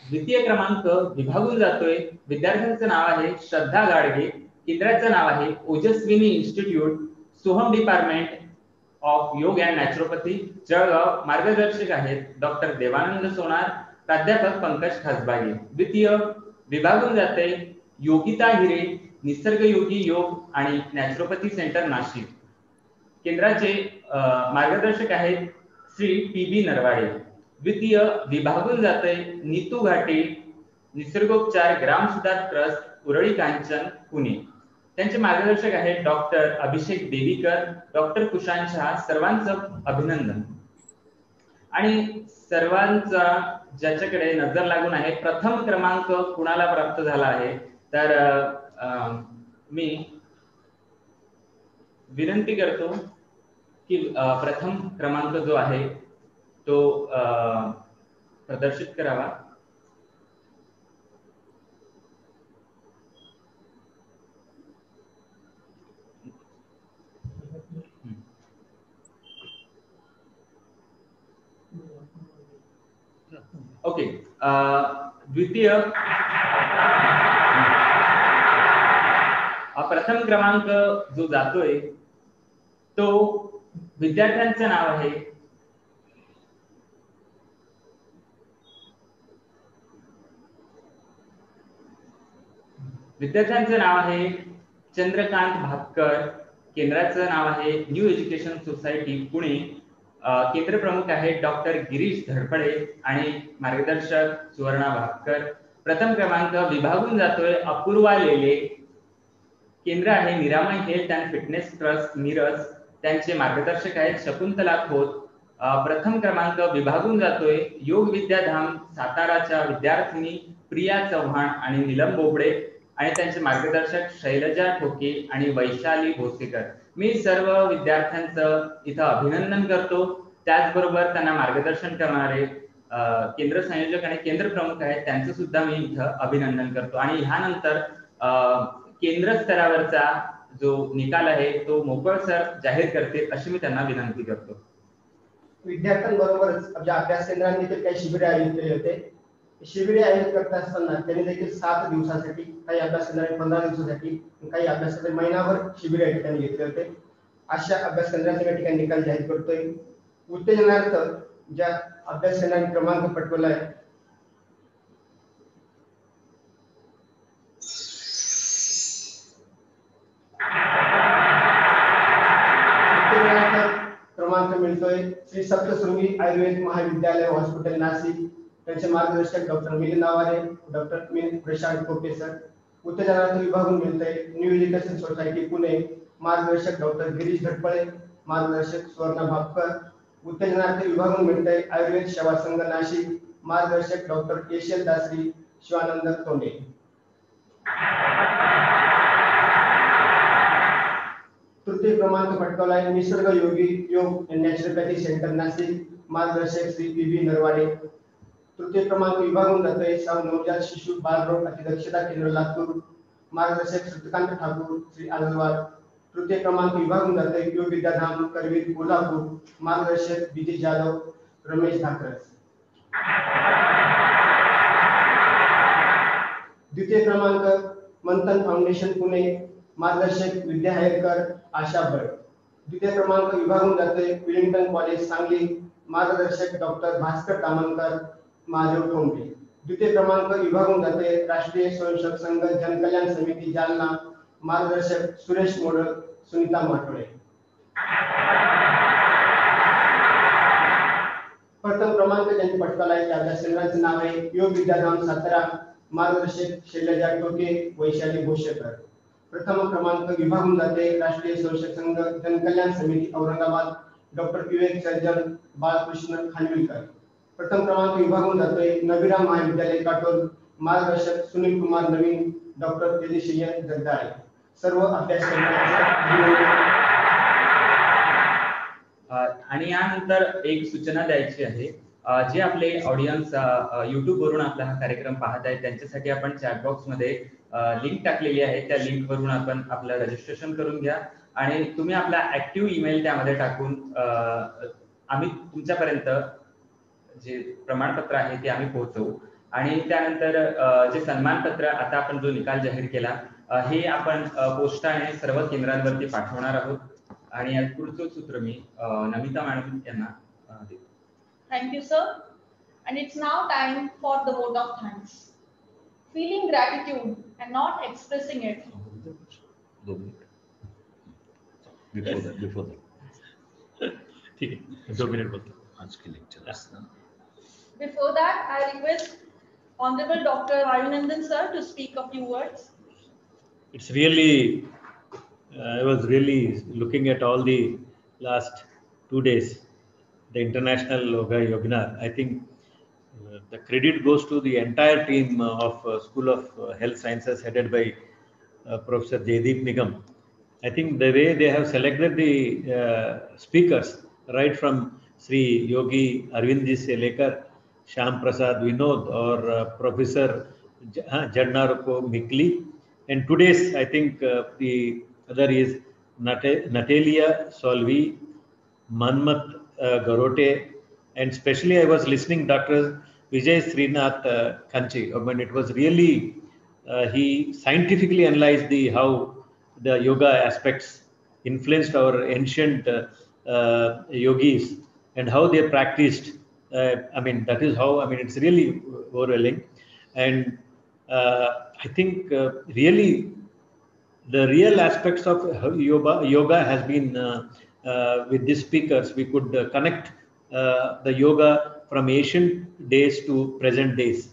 द्वितीय क्रमांक विभागून जातोय. विद्यार्थ्यांचं नाव आहे श्रद्धा गाडगे, केंद्राचं नाव आहे Ojaswini institute, Soham department of yoga and naturopathy Jalgaon. मार्गदर्शक आहेत डॉक्टर देवानंद सोनार, प्राध्यापक पंकज खासबागे. द्वितीय विभागून जाते योगिता हिरे, निसर्ग योगी योग आणि नॅचरोपॅथी सेंटर नाशिक, केंद्राचे मार्गदर्शक आहेत श्री पी बी नरवाडे. द्वितीय विभागून जाते नीतू घाटे, निसर्गोपचार ग्राम सुधार ट्रस्ट उरळी कांचन पुणे, त्यांचे मार्गदर्शक आहेत डॉक्टर अभिषेक देवीकर, डॉक्टर कुशांत शहा. सर्वांचं अभिनंदन. आणि सर्वांचा ज्याच्याकडे नजर लागून आहे प्रथम क्रमांक कुणाला प्राप्त झाला आहे, तर मी विनंती करतो की प्रथम क्रमांक जो आहे तो प्रदर्शित करावा. ओके. द्वितीय प्रथम क्रमांक जो जातोय तो विद्यार्थ्यांचं नाव आहे चंद्रकांत भातकर, केंद्राचं नाव आहे न्यू एज्युकेशन सोसायटी पुणे, केंद्र प्रमुख आहेत डॉक्टर गिरीश धडपडे आणि मार्गदर्शक सुवर्णा भातकर. प्रथम क्रमांक विभागून जातोय अपूर्वा लेले, केंद्र आहे निरामय health and fitness trust Miraj, त्यांचे मार्गदर्शक आहेत शकुंतला खोत. प्रथम क्रमांक विभागून जातोय योग विद्याधाम साताराच्या विद्यार्थिनी प्रिया चव्हाण आणि नीलम बोबडे आणि त्यांचे मार्गदर्शक शैलजा ठोके आणि वैशाली भोसेकर. मी सर्व विद्यार्थ्यांचं इथं अभिनंदन करतो. त्याचबरोबर त्यांना मार्गदर्शन करणारे केंद्र संयोजक आणि केंद्र प्रमुख आहेत त्यांचं सुद्धा मी इथं अभिनंदन करतो. आणि ह्यानंतर केंद्र स्तरावरचा जो निकाल आहे तो मोकळ सर जाहीर करतील अशी मी त्यांना विनंती करतो. विद्यार्थ्यांबरोबरच आपल्या अभ्यास केंद्रांनी देखील काही शिबिरे आयोजित केले होते. शिबिरे आयोजित करत असताना त्यांनी देखील 7 दिवसासाठी, काही अभ्यास केंद्रांनी 15 दिवसासाठी, काही अभ्यास केंद्र महिनाभर शिबिरे या ठिकाणी घेतले होते. अशा अभ्यास केंद्रांचे या ठिकाणी निकाल जाहीर करतोय. उत्तेजनार्थ ज्या अभ्यास केंद्रांनी क्रमांक पटवला आहे क्रमांक मिळतोय श्री सप्तशृंगी आयुर्वेद महाविद्यालय हॉस्पिटल नाशिक, त्यांचे मार्गदर्शक डॉक्टर मिलिंद आवारे, डॉक्टर प्रशांत प्रोफेसर. उत्तेजनार्थ विभागून मिळतोय न्यू एज्युकेशन सोसायटी पुणे, मार्गदर्शक डॉक्टर गिरीश धडपळे, मार्गदर्शक सुवर्णा भापकर. उत्तेजनार्थ विभागून मिळतोय आयुर्वेद सेवा संघ नाशिक, मार्गदर्शक डॉक्टर एशियल दासरी, शिवानंद तोंडे. तृतीय क्रमांक पटकावला आहे निसर्ग योगी योग नॅचरोपॅथी सेंटर नाशिक, मार्गदर्शक श्री पी बी नरवाडे. तृतीय क्रमांक विभागून जातोय नवजात शिशु बालरोग अतिदक्षता केंद्र लातूर, मार्गदर्शक श्रीकांत ठाकूर श्री आलवार. तृतीय क्रमांक विभागून जातोय योग विद्याधाम करवीर कोल्हापूर, मार्गदर्शक बीजी जाधव रमेश धाकरस. द्वितीय क्रमांक मंथन फाउंडेशन पुणे, मार्गदर्शक विद्या हायरकर आशा भट. द्वितीय क्रमांक विभागून जातोय विलिंग्टन कॉलेज सांगली, मार्गदर्शक डॉक्टर भास्कर तामणकर महादेव ठोंबे. द्वितीय क्रमांक विभागून जाते राष्ट्रीय स्वयंसेवक संघ जनकल्याण समिती जालना, मार्गदर्शक सुरेश मोडक, सुनीता माटोळे. प्रथम क्रमांक ज्यांची पटकावला आहे त्या अभ्यासकेंद्राचे नाव आहे योग विद्याधाम सातारा, मार्गदर्शक शैलजा टोके, वैशाली भोशेकर. प्रथम क्रमांक विभागून जाते राष्ट्रीय स्वयंसेवक संघ जनकल्याण समिती औरंगाबाद, डॉक्टर विवेक सर्जन, बाळकृष्ण खानविलकर. प्रथम क्रमांक विभागून जाते नवीराम महाविद्यालय काटोल, मार्गदर्शक सुनील कुमार नवीन, डॉक्टर तेजश्री जगदाळे. सर्व अभ्यासक्रमाचे आणि यानंतर एक सूचना द्यायची आहे. जे आपले ऑडियन्स YouTube वरून आपला हा कार्यक्रम पाहत आहेत त्यांच्यासाठी आपण चॅट बॉक्स मध्ये लिंक टाकलेली आहे. त्या लिंक वरून आपण आपलं रजिस्ट्रेशन करून घ्या आणि तुम्ही आपला ऍक्टिव्ह ईमेल त्यामध्ये टाकून आम्ही तुमच्यापर्यंत जे प्रमाणपत्र आहे ते आम्ही पोहोचवू. आणि त्यानंतर जे सन्मानपत्र आता आपण जो निकाल जाहीर केला हे आपण पोस्टाने सर्व केंद्रांवरती पाठवणार आहोत. आणि आज पुढचं सूत्र मी नमिता मॅडम यांना देतो. Thank you, sir. And it's now time for the vote of thanks. Feeling gratitude and not expressing it. Before that. ठीक है, 2 मिनट बोलते आज के lecture. Before that, I request Honorable Dr. Vayunandan sir to speak a few words. It's really, I was really looking at all the last 2 days, the International Yoga Webinar. I think the credit goes to the entire team of School of Health Sciences headed by Professor Jaideep Nigam. I think the way they have selected the speakers, right from Sri Yogi Arvindji se lekar Shyam Prasad Vinod or Professor Jadnaroko Mikli. And today's, I think the other is Natalia Solvi, Manmat Garote, and especially I was listening Dr. Vijay Srinath Kanchi. I mean, it was really, he scientifically analyzed how the yoga aspects influenced our ancient yogis and how they practiced. I mean, that is how, I mean, it's really overwhelming. And I think really the real aspects of yoga has been with these speakers. We could connect the yoga from ancient days to present days.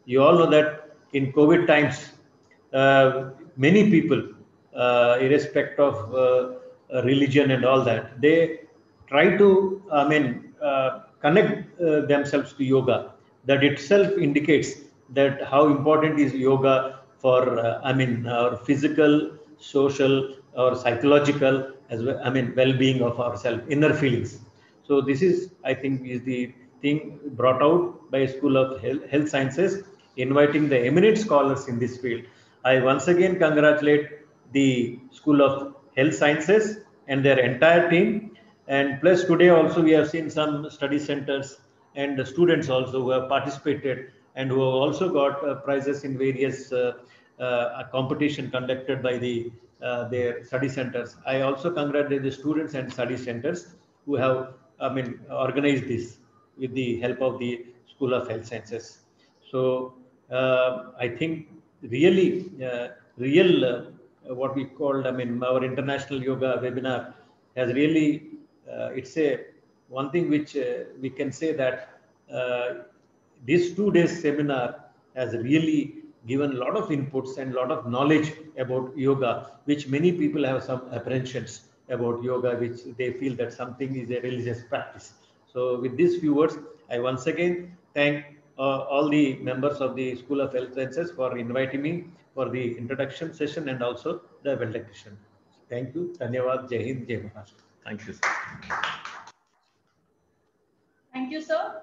You all know that in COVID times, many people, irrespective of religion and all that, they try to, I mean, connect themselves to yoga. That itself indicates that how important is yoga for, I mean, our physical, social, or psychological, as well, I mean, well-being of ourselves, inner feelings. So this is, I think, is the thing brought out by School of Health Sciences, inviting the eminent scholars in this field. I once again congratulate the School of Health Sciences and their entire team. And plus today also we have seen some study centers and the students also who have participated and who have also got prizes in various competition conducted by their study centers. I also congratulate the students and study centers who have, I mean, organized this with the help of the School of Health Sciences. So I think really what we called, I mean, our International Yoga Webinar has really, it's a one thing which we can say that this 2 days seminar has really given a lot of inputs and a lot of knowledge about yoga, which many people have some apprehensions about yoga, which they feel that something is a religious practice. So with these few words, I once again thank all the members of the School of Health Sciences for inviting me for the introduction session and also the evaluation. Thank you. Dhanyawad. Jai Hind, Jai Maharashtra. Thank you, sir. Thank you, sir.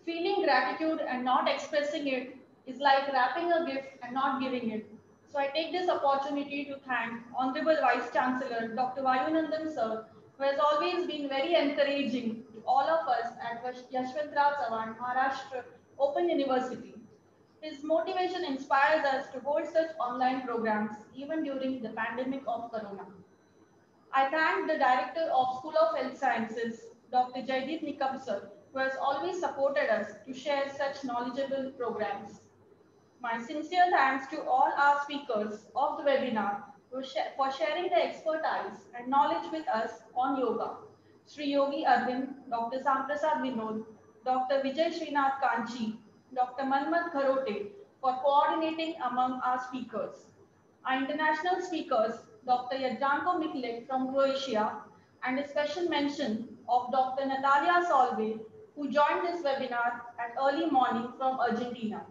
Feeling gratitude and not expressing it is like wrapping a gift and not giving it. So I take this opportunity to thank Honorable Vice Chancellor Dr. Vayunandan sir, who has always been very encouraging to all of us at Yashwantrao Chavan, Maharashtra Open University. His motivation inspires us to hold such online programs even during the pandemic of Corona. I thank the Director of School of Health Sciences Dr. Jaideep Nikam sir, who has always supported us to share such knowledgeable programs. My sincere thanks to all our speakers of the webinar for sharing their expertise and knowledge with us on yoga. Sri Yogi Arvind, Dr. Samprasad Vinod, Dr. Vijay Srinath Kanchi, Dr. Manmat Gharote for coordinating among our speakers. Our international speakers, Dr. Yadranko Miklik from Croatia, and a special mention of Dr. Natalia Solve, who joined this webinar at early morning from Argentina.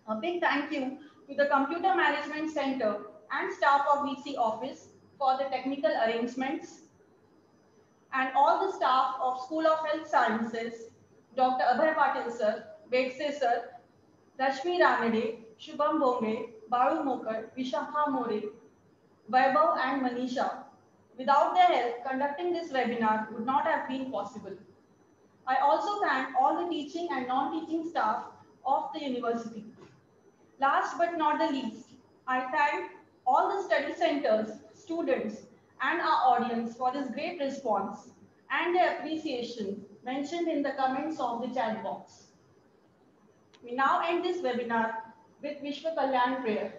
A big thank you to the Computer Management Center and staff of VC office for the technical arrangements, and all the staff of School of Health Sciences, Dr. Abhay Patil sir, Bedse sir, Rashmi Ranade, Shubham Bonge, Baru Mokar, Vishakha More, Vaibhav and Manisha. Without their help, conducting this webinar would not have been possible. I also thank all the teaching and non-teaching staff of the university. Last but not the least, I thank all the study centers, students, and our audience for this great response and their appreciation mentioned in the comments of the chat box. We now end this webinar with Vishwa Kalyan prayer.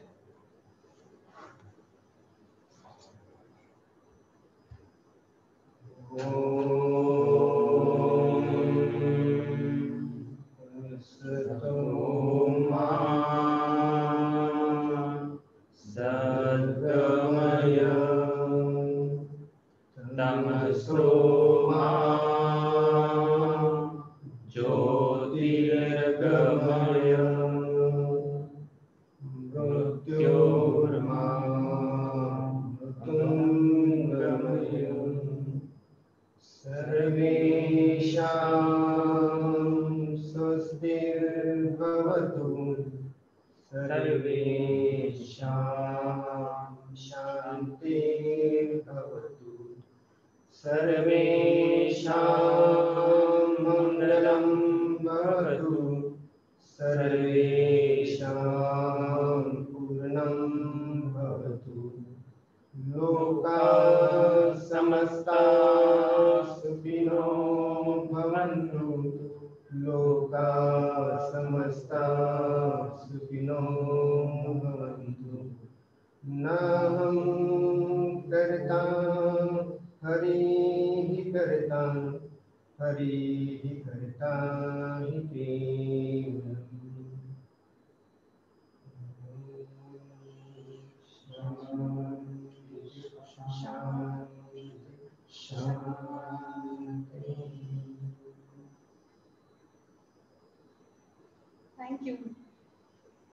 Thank you.